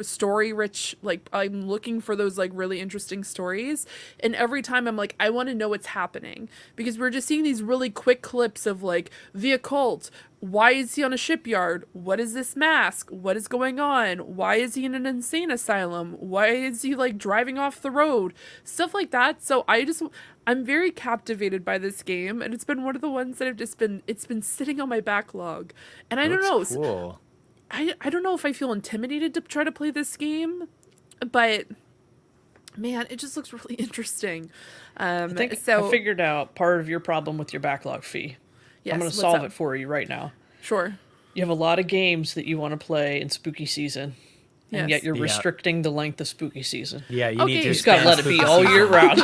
story rich, like, I'm looking for those, like, really interesting stories, and every time I'm like, I want to know what's happening, because we're just seeing these really quick clips of, like, the occult. Why is he on a shipyard? What is this mask? What is going on? Why is he in an insane asylum? Why is he, like, driving off the road? Stuff like that. So I'm very captivated by this game, and it's been one of the ones that it's been sitting on my backlog, and I don't know. Cool. I don't know if I feel intimidated to try to play this game, but man, it just looks really interesting. I think I figured out part of your problem with your backlog fee. Yes, I'm going to solve it for you right now. Sure. You have a lot of games that you want to play in spooky season, and yet you're restricting the length of spooky season. Yeah, you need to. You just got to let it be all year round.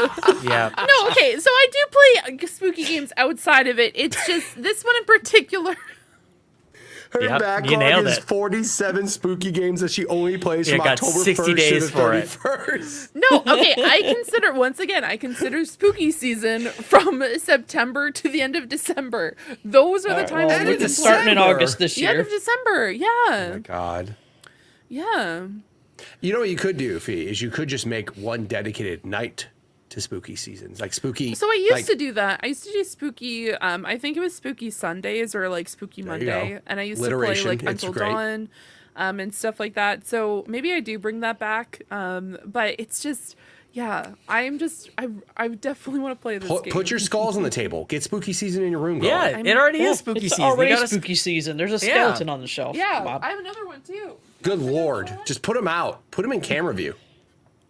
Yeah. No, okay, so I do play spooky games outside of it. It's just this one in particular. Her backlog is 47 spooky games that she only plays from October 60 1st days to the for it. 31st. No, okay, I consider spooky season from September to the end of December. Those are the times we can start in August this the year. end of December, yeah. Oh my God. Yeah. You know what you could do, Fee, is you could just make one dedicated night to spooky seasons, like spooky. So I used to do that. I used to do spooky. I think it was spooky Sundays or, like, spooky Monday, and I used to play, like, Until Dawn, and stuff like that. So maybe I do bring that back. But it's just, yeah, I definitely want to play this game. Put your skulls on the table. Get spooky season in your room. Going. Yeah, it already is spooky It's season. already spooky season. There's a skeleton on the shelf. Yeah, Bob. I have another one too. Good Lord, just put them out. Put them in camera view.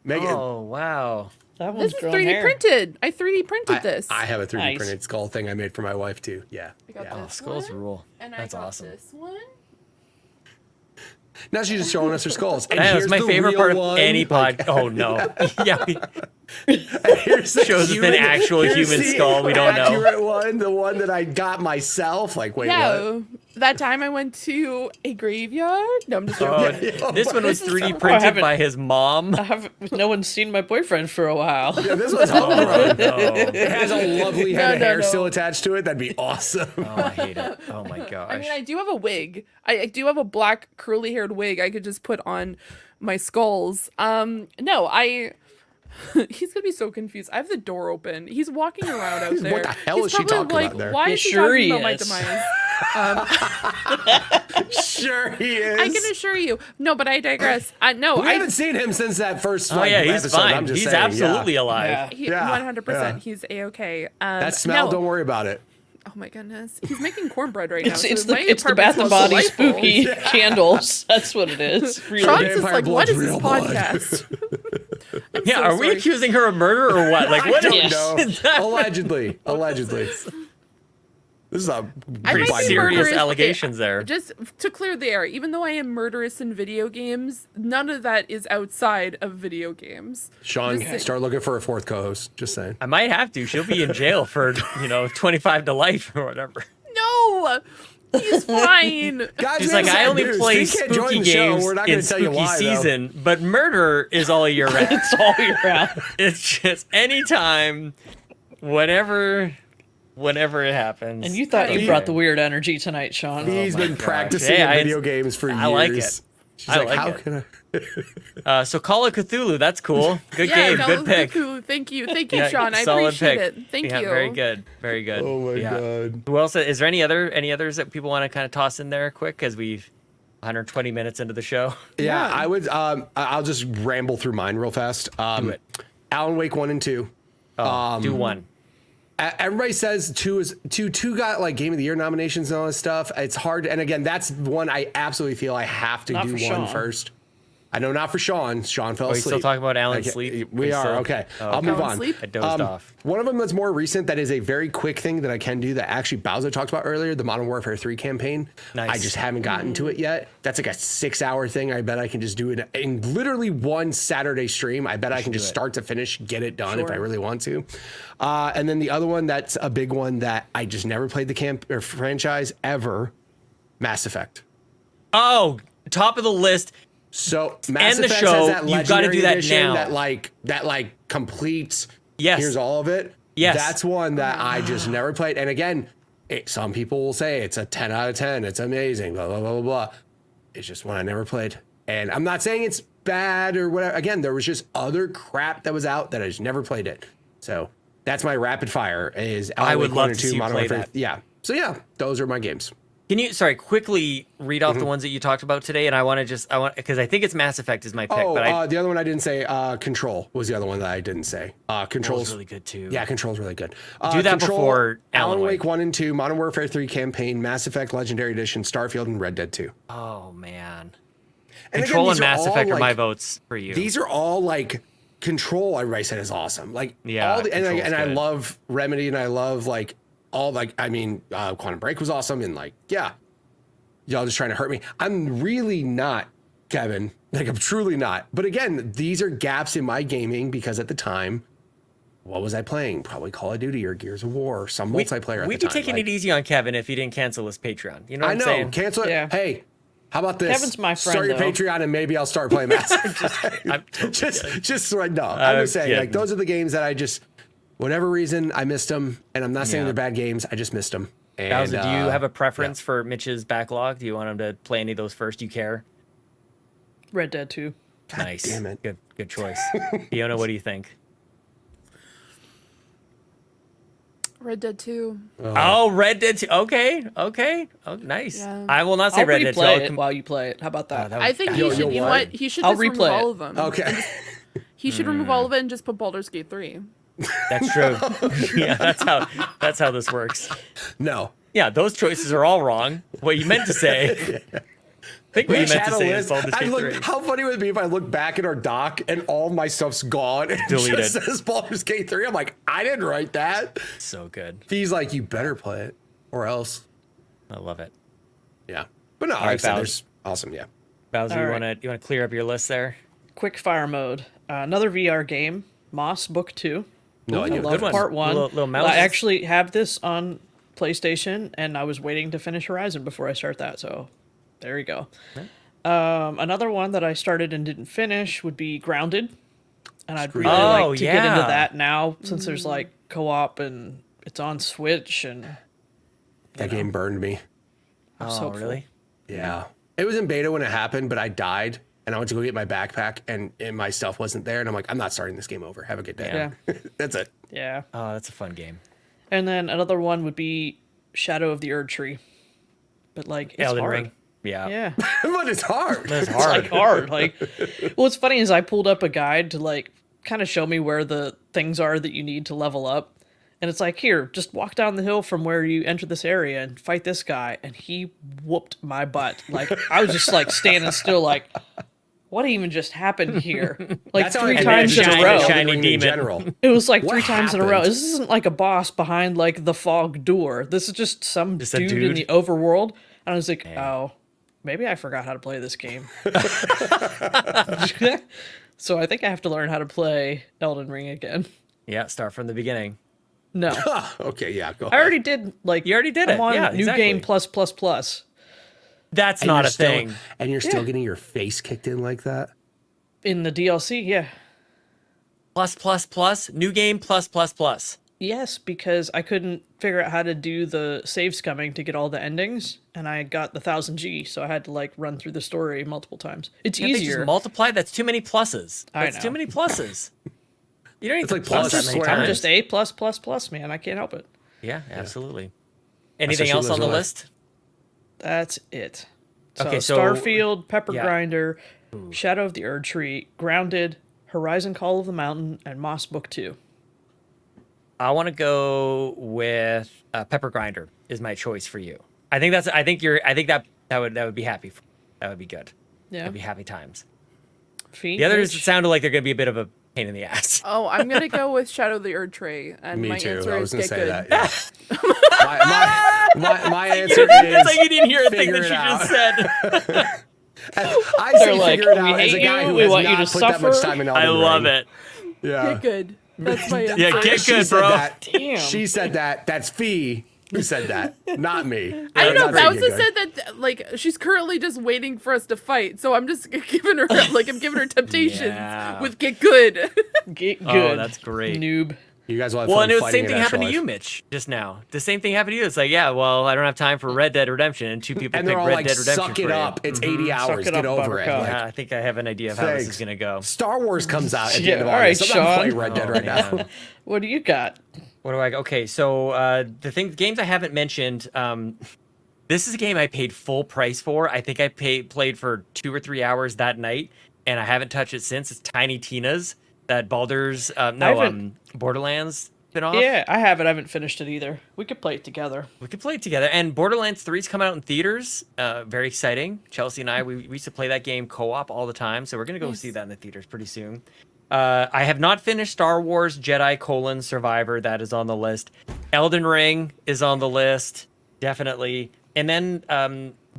Make Oh, wow. That one's This is grown 3D hair. printed. I 3D printed this. I have a 3D Nice. printed skull thing I made for my wife too. Yeah. I got Oh, this skulls one, rule. and That's I got awesome. this one. Now she's just showing us her skulls. And That was here's my the favorite real part of one. any pod. Oh, no. Yeah. Here's the Shows it's an actual here's human the skull. We don't know. accurate one, the one that I got myself. Like, wait, Yeah, what? that time I went to a graveyard. No, I'm just Oh, joking. this one was This is 3D so- printed haven't- by his mom. No one's seen my boyfriend for a while. Yeah, this one's homegrown. No. It has a lovely head of No, hair no. still attached to it. That'd be awesome. Oh, I hate it. Oh, my gosh. I mean, I do have a wig. I do have a black curly-haired wig I could just put on my skulls. No, he's gonna be so confused. I have the door open. He's walking around out there. What the hell He's is she probably talking like, about there? Why Yeah, is she sure talking he about my is. demise? Sure he is. I can assure you. No, but I digress. we haven't seen him since that first Oh, yeah, he's episode. fine. I'm just He's saying, absolutely Yeah. alive. He, Yeah, 100%. yeah. He's A-okay. That smell, no. don't worry about it. Oh my goodness. He's making cornbread right now. It's so it's the Bath and Body spooky candles. That's what it is. Really. Sean's just Vampire like, what blood's is this real blood. podcast? I'm Yeah, so are we sorry. accusing her of murder or what? Like, what? I don't Yes. know. Allegedly. This is a I Pretty might be serious murderous. allegations Okay, there. Just to clear the air, even though I am murderous in video games, none of that is outside of video games. Sean, Just saying. start looking for a fourth co-host. Just saying. I might have to. She'll be in jail for 25 to life or whatever. No! He's fine. Guys, She's we like, have I sad only news. play Steve can't join spooky the show. games We're not in going to tell you spooky why, though. season, but murder is all year round. It's all year round. It's just anytime, whenever it happens. And you thought you Okay. brought the weird energy tonight, Sean. He's my been gosh. practicing Hey, in I- video games for years. I like it. She's I like, like how it. can I? So Call of Cthulhu, that's cool. Good Yeah, game, Call good of pick. Cthulhu. Thank you, Yeah, Sean. I solid appreciate pick. it. Thank Yeah, you. very good, very good. Oh my Yeah. god. Who else? Is there any others that people want to kind of toss in there quick as we've 120 minutes into the show? Yeah, Yeah. I would. I'll just ramble through mine real fast. Do it. Alan Wake 1 and 2. Do one. Everybody says two got like Game of the Year nominations and all this stuff. It's hard, and again, that's one I absolutely feel I have to Not do for one Sean. first. I know not for Sean. Sean fell Are we asleep. still talking about Alan's Okay, sleep? We are. Okay. I'll move Alan's on. sleep? I dozed off. One of them that's more recent that is a very quick thing that I can do that actually Bowser talked about earlier, the Modern Warfare 3 campaign. Nice. I just haven't gotten to it yet. That's like a 6-hour thing. I bet I can just do it in literally one Saturday stream. I bet I can just start to finish, get it done if I really want to. And then the other one that's a big one that I just never played the franchise ever, Mass Effect. Oh, top of the list. So Mass the Effect show, has that you've gotta legendary do that edition now. that completes. Yes. Here's all of it. Yes. That's one that I just never played. And again, some people will say it's a 10 out of 10. It's amazing. Blah blah blah blah blah. It's just one I never played. And I'm not saying it's bad or whatever. Again, there was just other crap that was out that I just never played it. So that's my rapid fire. Is I would Wake 1 love and to 2, see you Modern play Warfare. that. Yeah. So yeah, those are my games. Can you, quickly read off the ones that you talked about today? And I want, because I think it's Mass Effect is my pick, but The other one I didn't say, Control was the other one that I didn't say. Control's really good too. Yeah, Control's really good. Do that before Alan Alan Wake Wake 1 and 2, Modern Warfare 3 campaign, Mass Effect Legendary Edition, Starfield, and Red Dead 2. Oh man. And Control again, and these are Mass all, Effect are my like- votes for you. These are all like Control. Everybody said is awesome. Like Yeah, all the, Control's and I good. love Remedy, and I love like all like Quantum Break was awesome, and like y'all just trying to hurt me. I'm really not, Kevin. Like I'm truly not. But again, these are gaps in my gaming because at the time, what was I playing? Probably Call of Duty or Gears of War, or some multiplayer. We'd at the be time. taking Like, it easy on Kevin if he didn't cancel his Patreon. You know what I I'm know. saying? Cancel it. Yeah. Hey, how about this? Kevin's my friend, Start your though. Patreon and maybe I'll start playing Mass Effect. I'm totally just right now. I'm just saying, like kidding. those are the games that I just, whatever reason, I missed them, and I'm not saying Yeah. they're bad games. I just missed them. And, Bowser, do you have a preference for Mitch's backlog? Do you want him to play any of those first? Do you care? Red Dead 2. Nice. damn it. Good choice. Fiona, what do you think? Red Dead 2. Oh, Red Dead 2. Okay. Oh, nice. Yeah. I will not say I'll Red Dead 2. replay it while you play it. How about that? that I think he You'll should. You know what? what? He should I'll just remove replay all it. of them. Okay. He should remove all of it and just put Baldur's Gate 3. That's true. Yeah, that's how this works. No. Yeah, those choices are all wrong. What you meant to say. I think what you Mitch meant had to a say list. is Baldur's I Gate look, 3. how funny would it be if I look back at our doc and all my stuff's gone and it Deleted. just says Baldur's Gate 3. I'm like, I didn't write that. So good. He's like, you better play it or else. I love it. Yeah. But no, like I right, said, Bowser. there's awesome. Yeah. Bowser, All you right. wanna clear up your list there? Quick fire mode. Another VR game. Moss Book 2. No I idea. love Good one. part 1. Little mouse. I actually have this on PlayStation, and I was waiting to finish Horizon before I start that, so there you go. Another one that I started and didn't finish would be Grounded, and I'd really Oh, like to get into yeah. that now since there's like co-op and it's on Switch, and That game burned me. I'm Oh, so really? Yeah. It was in beta when it happened, but I died and I went to go get my backpack and my stuff wasn't there. And I'm like, I'm not starting this game over. Have a good day. Yeah. That's it. Yeah. Oh, that's a fun game. And then another one would be Shadow of the Erd Tree. But like it's Elden hard. Ring. Yeah. Yeah. But it's hard. It's It's hard. like hard. Like what's funny is I pulled up a guide to like kind of show me where the things are that you need to level up. And it's like, here, just walk down the hill from where you enter this area and fight this guy. And he whooped my butt. Like, I was just like standing still, like, what even just happened here? Like That's how three I times in shiny, a row. shiny in demon. general. It was like What 3 times in a row. happened? This isn't like a boss behind like the fog door. This is just some Just a dude in dude. the overworld. And I was like, oh, maybe I forgot how to play this game. So I think I have to learn how to play Elden Ring again. Yeah, start from the beginning. No. Okay, yeah, go I ahead. already did, like, You already did I'm it. on Yeah, New exactly. Game plus plus plus That's And not you're a still- thing. And you're still getting your face kicked in like that? in the DLC. Yeah. Plus, plus, plus. New game, plus, plus, plus. Yes, because I couldn't figure out how to do the save scumming to get all the endings, and I got the 1000G, so I had to like run through the story multiple times. It's Can't they easier. just multiply? That's too many pluses. I That's too know. many pluses. You don't need It's to like plus plus that many squared. I'm times. just A plus plus plus, man. I can't help it. Yeah, absolutely. Anything she else lives on the her life. list? That's it. So, Okay, so- Starfield, Pepper yeah. Grinder, Shadow of the Erd Tree, Grounded, Horizon Call of the Mountain, and Moss Book 2. I want to go with Pepper Grinder is my choice for you. I think that would be happy. That would be good. Yeah. That'd be happy times. Feet, The others Mitch? sounded like they're going to be a bit of a pain in the ass. Oh, I'm gonna go with Shadow of the Erd Tree, and Me my too. answer I is was going get to say good. that. Yeah. my answer is It's like you didn't hear a thing figure that it you just out. said. I They're say like, figure it "We out as a hate guy you, who we has want you not to put that much suffer." time in I Elden love Ring. it. Yeah. Get good. That's my answer. Yeah, get She good, said bro. that. Damn. She said that. That's Fee who said that, not me. I don't know. That's Bowser pretty good. said that like she's currently just waiting for us to fight, so I'm just giving her I'm giving her temptations Yeah. with get good. Get Oh, good. that's great. Noob. You guys will have Well, fun and the fighting same in thing Extra happened to Life. you, Mitch, just now. The same thing happened to you. It's like, yeah, well, I don't have time for Red Dead Redemption, and 2 people And pick they're all Red like, Dead Redemption suck it for up. you. It's 80 hours. it Get up, over it. Buttercup. Like, Yeah, I think I have an idea of how this thanks. is gonna go. Star Wars comes out at the Yeah, end of all right, August. I'm not Sean. playing Red Dead Oh, right now. man. What do you got? What do I? Okay, so the games I haven't mentioned. This is a game I paid full price for. I think I played for 2 or 3 hours that night, and I haven't touched it since. It's Tiny Tina's, that Baldur's Borderlands spin-off. Yeah, I have it. I haven't finished it either. We could play it together. We could play it together. And Borderlands 3's come out in theaters. Very exciting. Chelsea and I, we used to play that game co-op all the time, so we're gonna go see that in the theaters pretty soon. I have not finished Star Wars Jedi: Survivor. That is on the list. Elden Ring is on the list, definitely. And then a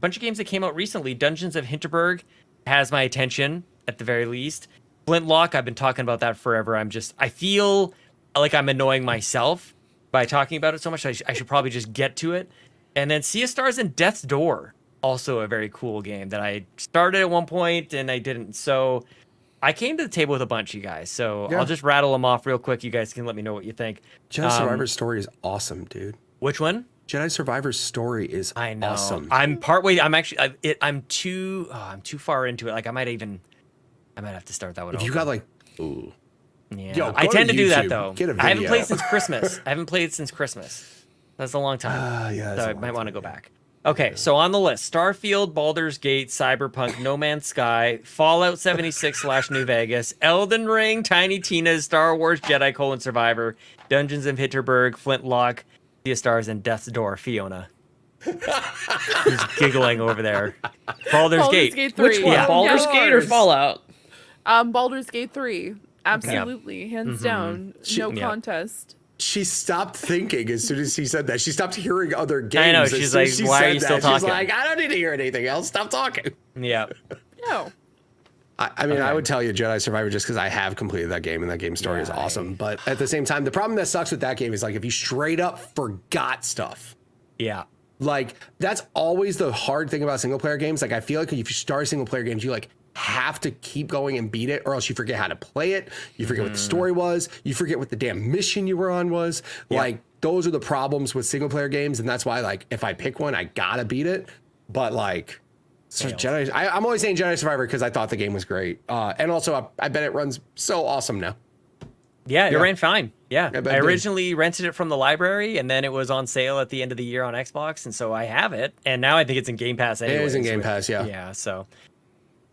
bunch of games that came out recently. Dungeons of Hinterberg has my attention at the very least. Flintlock, I've been talking about that forever. I feel like I'm annoying myself by talking about it so much. I should probably just get to it. And then Sea of Stars and Death's Door, also a very cool game that I started at one point and I didn't. So I came to the table with a bunch, you guys. So Yeah. I'll just rattle them off real quick. You guys can let me know what you think. Jedi Survivor's story is awesome, dude. Which one? Jedi Survivor's story is I know. awesome. I'm partway. I'm actually. I'm too far into it. Like I might have to start that one. if you over. got like, ooh, Yeah. Yo, I go tend to to do that YouTube. though. Get a I haven't video. played since Christmas. I haven't played since Christmas. That's a long time. yeah, that's So a I long might want to time, go back. Okay, so on the list: Starfield, Baldur's Gate, Cyberpunk, No Man's Sky, Fallout 76 / New Vegas, Elden Ring, Tiny Tina's, Star Wars Jedi: Survivor, Dungeons of Hinterberg, Flintlock, Sea of Stars, and Death's Door. Fiona, who's giggling over there. Baldur's Gate. 3. Which one? Yeah. Baldur's Gate or Fallout? Baldur's Gate 3. Absolutely. Hands down. No Yeah. contest. She stopped thinking as soon as he said that. She stopped hearing other games. I know, as she's soon as like, she "Why are said you still that." talking? She's like, I don't need to hear anything else. Stop talking. Yeah. No. I mean, I would tell you Jedi Survivor just because I have completed that game and that game story is awesome. But at the same time, the problem that sucks with that game is like if you straight up forgot stuff. Yeah. Like that's always the hard thing about single player games. Like I feel like if you start single player games, you like have to keep going and beat it or else you forget how to play it. You forget what the story was. You forget what the damn mission you were on was. Like those are the problems with single player games. And that's why like if I pick one, I gotta beat it. But like so Jedi, I'm always saying Jedi Survivor because I thought the game was great. And also I bet it runs so awesome now. Yeah, it Yeah. ran fine. Yeah. I bet I it did. originally rented it from the library and then it was on sale at the end of the year on Xbox. And so I have it. And now I think it's in Game Pass anyway. is in Game Pass, yeah. Yeah, so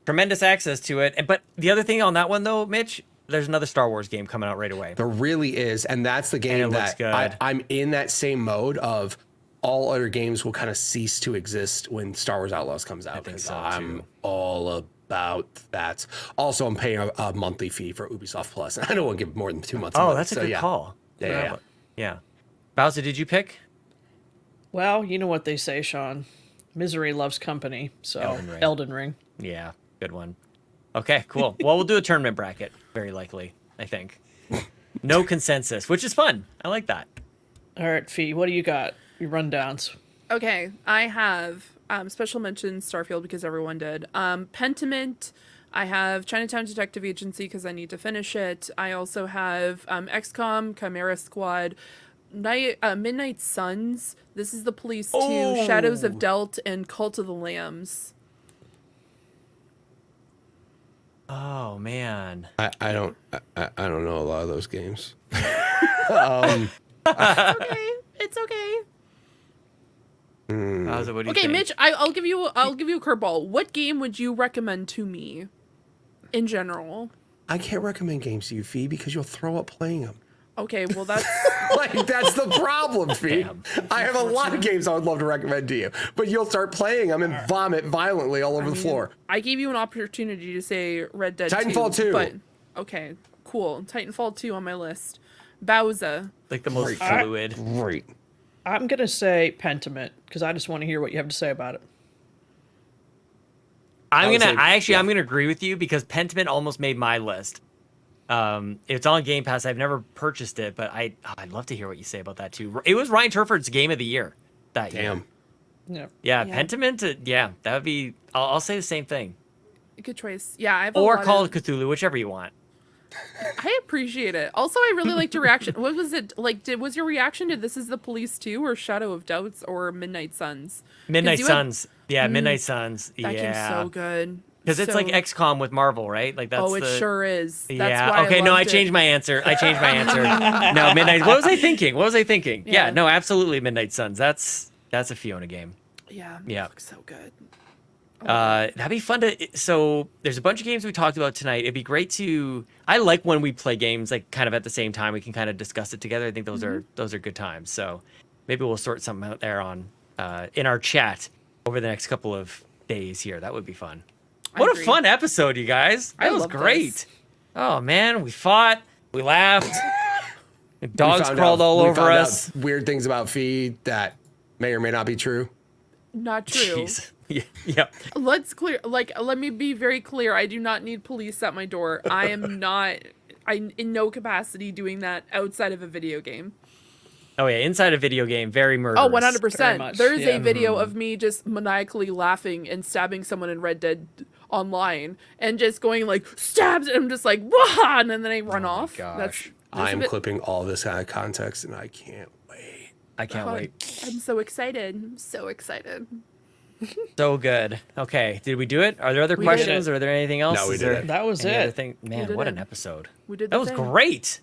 tremendous access to it. But the other thing on that one though, Mitch, there's another Star Wars game coming out right away. There really is, and that's the game it looks that good. I'm in that same mode of all other games will kind of cease to exist when Star Wars Outlaws comes out. think Because so, I'm too. all about that. Also, I'm paying a monthly fee for Ubisoft Plus, and I don't want to give more than 2 months. Oh, month, that's a so good yeah. call. Yeah. Bowser, did you pick? Well, you know what they say, Sean. Misery loves company. So Elden Ring. Yeah, good one. Okay, cool. Well, we'll do a tournament bracket, very likely, I think. No consensus, which is fun. I like that. All right, Fee, what do you got? Your rundowns. Okay, I have special mention Starfield because everyone did. Pentiment. I have Chinatown Detective Agency because I need to finish it. I also have XCOM, Chimera Squad, Midnight Suns. This is the Police 2, Shadows of Delt, and Cult of the Lambs. Oh man. I don't know a lot of those games. Okay, it's okay. Bowser, what do you Okay, think? Mitch, I'll give you a curveball. What game would you recommend to me, in general? I can't recommend games to you, Fee, because you'll throw up playing them. Okay, well that's Like, that's the problem, Fee. Damn. I have a lot of games I would love to recommend to you, but you'll start playing them and vomit violently all over the floor. I gave you an opportunity to say Red Dead Titanfall 2. But okay, cool. Titanfall 2 on my list. Bowser. Like the most fluid. Great. I'm going to say Pentiment because I just want to hear what you have to say about it. I'm gonna agree with you because Pentiment almost made my list. It's on Game Pass. I've never purchased it, but I'd love to hear what you say about that too. It was Ryan Turford's Game of the Year that year. Damn. Yeah. Yeah, Yeah. Pentiment. That would be. I'll say the same thing. Good choice. Yeah, I have a Or lot Call of, of Cthulhu, whichever you want. I appreciate it. Also, I really liked your reaction. What was it like? Was your reaction to This Is the Police 2 or Shadow of Doubts or Midnight Suns? Midnight you had- Suns. Yeah, Midnight Suns. That game's Yeah. so good. Because it's like So- XCOM with Marvel, right? Like that's Oh, it sure is. That's Yeah. why Okay. I No, I loved changed it. my answer. No, Midnight. What was I thinking? Yeah. Yeah. No, absolutely. Midnight Suns. That's a Fiona game. Yeah. Yeah. It looks so good. That'd be fun to. So there's a bunch of games we talked about tonight. It'd be great to. I like when we play games like kind of at the same time. We can kind of discuss it together. I think those are good times. So maybe we'll sort something out there on in our chat over the next couple of days here. That would be fun. What a agree. fun episode, you guys. That was love great. this. Oh man, we fought, we laughed. Dogs We found crawled out- all we over found us. out weird things about Fee that may or may not be true. Not true. Jeez. Yeah. Let me be very clear. I do not need police at my door. I am not in no capacity doing that outside of a video game. Oh yeah, inside a video game, very murderous. Oh, Very 100%. much, There's yeah. a video of me just maniacally laughing and stabbing someone in Red Dead online and just going like stabs and I'm just like wah and then I run off. gosh. I'm a bit- clipping all this out of context, and I can't wait. I can't wait. I'm so excited. I'm so excited. So good. Okay, did we do it? Are there other We did questions? it. Or are there anything else? No, we Is did there it. That was any it. other thing? Man, did what it. an episode. We did That the was thing. great.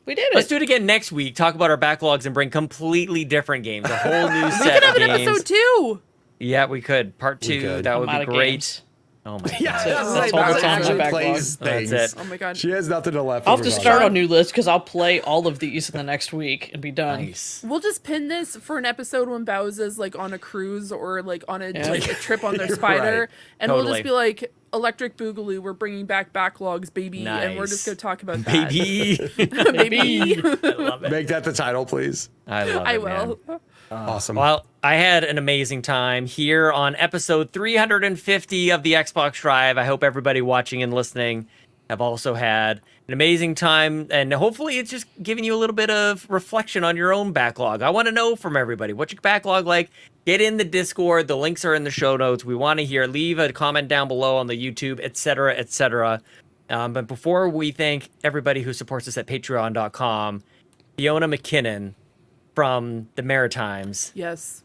We did it. Let's do it again next week. Talk about our backlogs and bring completely different games. A whole new We set could of have an games. episode 2. Yeah, we could. Part 2. could. That I'm would out be of great. games. Oh my Yeah, god. that's That's like all that's Bowser on my actually backlog. plays things. That's it. Oh my god. She has nothing to laugh I'll over have to about start that. a new list because I'll play all of these in the next week and be done. Nice. We'll just pin this for an episode when Bowser's like on a cruise or like on a, Yeah. like, a trip on their You're spider, right. and we'll Totally. just be like, Electric Boogaloo, we're bringing back backlogs, baby, and we're just Nice. gonna talk about that. Baby. baby. I love it. Make that the title, please. I love it. I man. will. Awesome. Well, I had an amazing time here on episode 350 of the Xbox Drive. I hope everybody watching and listening have also had an amazing time, and hopefully it's just giving you a little bit of reflection on your own backlog. I want to know from everybody, what's your backlog like? Get in the Discord. The links are in the show notes. We want to hear. Leave a comment down below on the YouTube, etc., etc. But before we thank everybody who supports us at patreon.com, Fiona McKinnon from the Maritimes, Yes,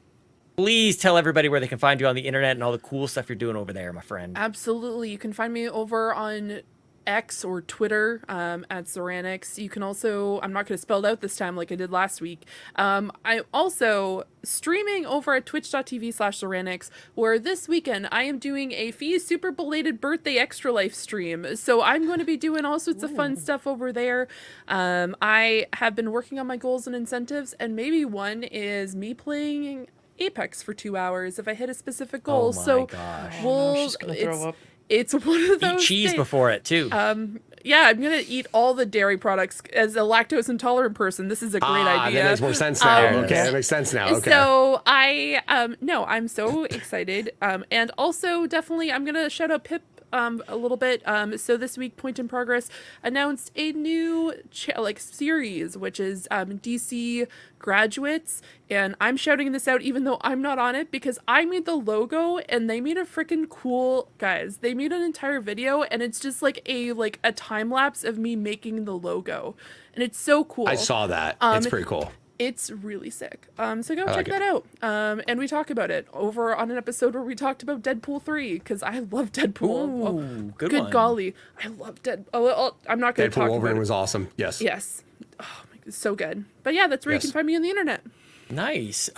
please tell everybody where they can find you on the internet and all the cool stuff you're doing over there, my friend. absolutely. You can find me over on X or Twitter at Zeranix. You can also, I'm not going to spell it out this time like I did last week. I'm also streaming over at twitch.tv/Zeranix, where this weekend I am doing a Fee super belated birthday Extra Life stream. So I'm going to be doing all sorts of fun stuff over there. I have been working on my goals and incentives, and maybe one is me playing Apex for 2 hours if I hit a specific goal. Oh my gosh. We'll, she's gonna throw up. It's one of those Eat cheese things. before it too. Yeah, I'm gonna eat all the dairy products. As a lactose intolerant person, this is a great idea. That makes more sense now. Okay, that makes sense now. Okay. So I'm so excited. And also definitely I'm gonna shout out Pip a little bit. So this week, Point in Progress announced a new series, which is DC Graduates, and I'm shouting this out even though I'm not on it because I made the logo and they made a freaking cool guys. They made an entire video and it's just like a time lapse of me making the logo, and it's so cool. I saw that. It's pretty cool. It's really sick. So go check that out. And we talk about it over on an episode where we talked about Deadpool 3 because I love Deadpool. Ooh, good good one. golly, I love Deadpool. Oh, I'm not going to Deadpool talk Wolverine about it. was awesome. Yes. Yes. Oh my God, so good. But yeah, that's where you can find me on the internet. Nice.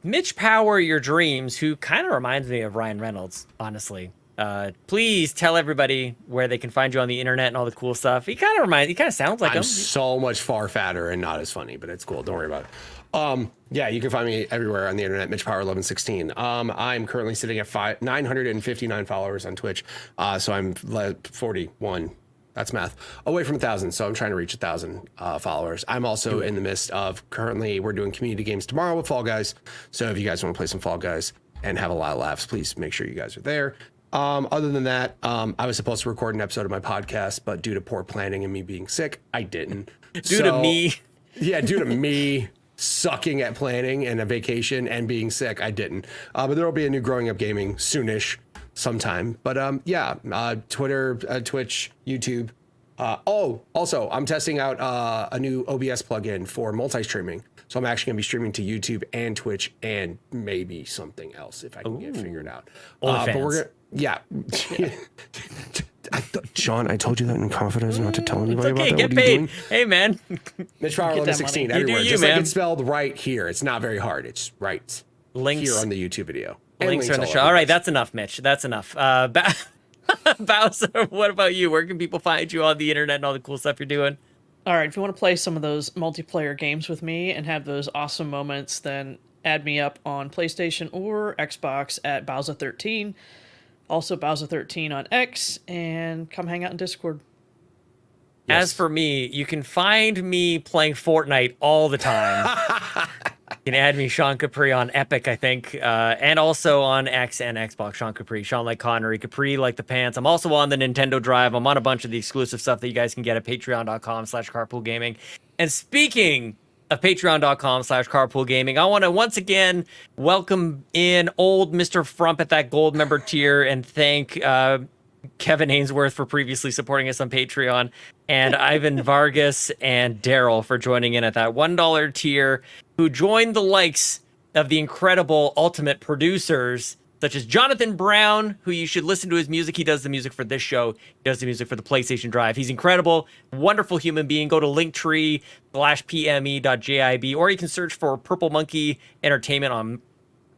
Mitch Power Your Dreams, who kind of reminds me of Ryan Reynolds, honestly. Please tell everybody where they can find you on the internet and all the cool stuff. He kind of sounds like I'm him. so much far fatter and not as funny, but it's cool. Don't worry about it. Yeah, you can find me everywhere on the internet, Mitch Power 1116. I'm currently sitting at 959 followers on Twitch. So I'm 41. That's math. Away from 1,000. So I'm trying to reach 1,000 followers. I'm also in the midst of currently we're doing community games tomorrow with Fall Guys. So if you guys want to play some Fall Guys and have a lot of laughs, please make sure you guys are there. Other than that, I was supposed to record an episode of my podcast, but due to poor planning and me being sick, I didn't. Due to me. Yeah, due to me sucking at planning and a vacation and being sick, I didn't. But there will be a new Growing Up Gaming soonish sometime. But Twitter, Twitch, YouTube. Also, I'm testing out a new OBS plugin for multi-streaming. So I'm actually going to be streaming to YouTube and Twitch and maybe something else if I can get it figured out. But we're going to, yeah. Sean, I told you that in confidence not to tell anybody about that. Get paid. Hey, man. Mitch Power 1116 everywhere. You, Just man. like it's spelled right here. It's not very hard. It's right Links. here on the YouTube video. And Links are in the all show. over All right, place. that's enough, Mitch. That's enough. Bowser, what about you? Where can people find you on the internet and all the cool stuff you're doing? All right, if you want to play some of those multiplayer games with me and have those awesome moments, then add me up on PlayStation or Xbox at Bowser13. Also Bowser13 on X, and come hang out in Discord. Yes. As for me, you can find me playing Fortnite all the time. You can add me, Sean Capri, on Epic, I think, and also on X and Xbox, Sean Capri. Sean like Connery, Capri like the pants. I'm also on the Nintendo Drive. I'm on a bunch of the exclusive stuff that you guys can get at patreon.com/carpoolgaming. And speaking of patreon.com/carpoolgaming, I want to once again welcome in old Mr. Frump at that gold member tier and thank Kevin Ainsworth for previously supporting us on Patreon, and Ivan Vargas and Daryl for joining in at that $1 tier, who joined the likes of the incredible ultimate producers such as Jonathan Brown, who you should listen to his music. He does the music for this show. He does the music for the PlayStation Drive. He's incredible, wonderful human being. Go to linktree/pme.jib, or you can search for Purple Monkey Entertainment on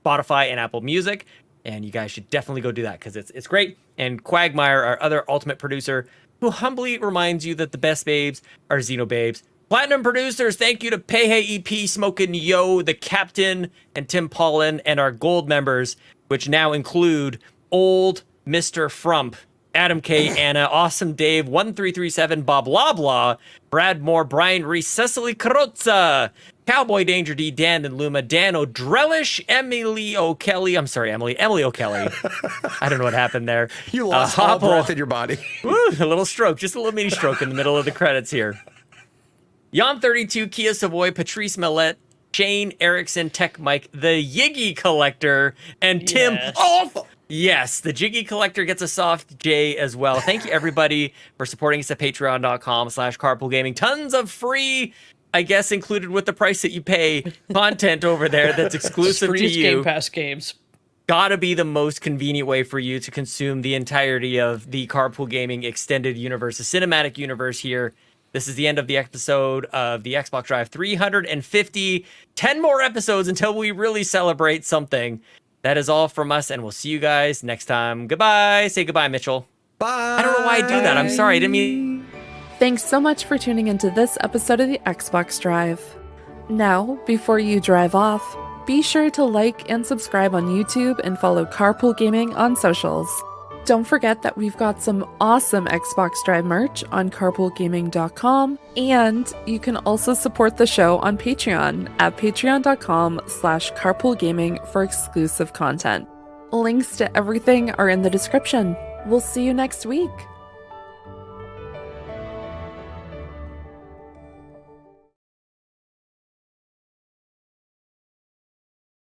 Spotify and Apple Music. And you guys should definitely go do that because it's great. And Cwagmire, our other ultimate producer, who humbly reminds you that the best babes are Xenobabes. Platinum producers, thank you to Peje EP, Smokin Joe, the Captain, and Tim Paullin, and our gold members, which now include Old Mr. Frump, Adam K, Anna, Awesome Dave, 1337, BobLoblaw, Brad Moore, Brian Reese, Cecily Carrozza, CowboyDangerD, Dan and Luma, Dannohh, Drellesh, Emily O'Kelly. I don't know what happened there. You lost all Hoppel. breath in your body. Woo, a little stroke, just a little mini stroke in the middle of the credits here. Yon32, Kia Savoy, Patrice Mallette, Shane, Erickson, Tech Mike, the Jiggy Collector, and Tim Aulph. Yes, the Jiggy Collector gets a soft J as well. Thank you, everybody, for supporting us at patreon.com/carpoolgaming. Tons of free, I guess, included with the price that you pay, content over there that's exclusive to Freeze you. Game Pass games. gotta be the most convenient way for you to consume the entirety of the Carpool Gaming extended universe, the cinematic universe here. This is the end of the episode of the Xbox Drive 350. 10 more episodes until we really celebrate something. That is all from us, and we'll see you guys next time. Goodbye. Say goodbye, Mitchell. Bye. I don't know why I do that. I'm sorry. I didn't mean... Thanks so much for tuning into this episode of the Xbox Drive. Now, before you drive off, be sure to like and subscribe on YouTube and follow Carpool Gaming on socials. Don't forget that we've got some awesome Xbox Drive merch on carpoolgaming.com, and you can also support the show on Patreon at patreon.com/carpoolgaming for exclusive content. Links to everything are in the description. We'll see you next week.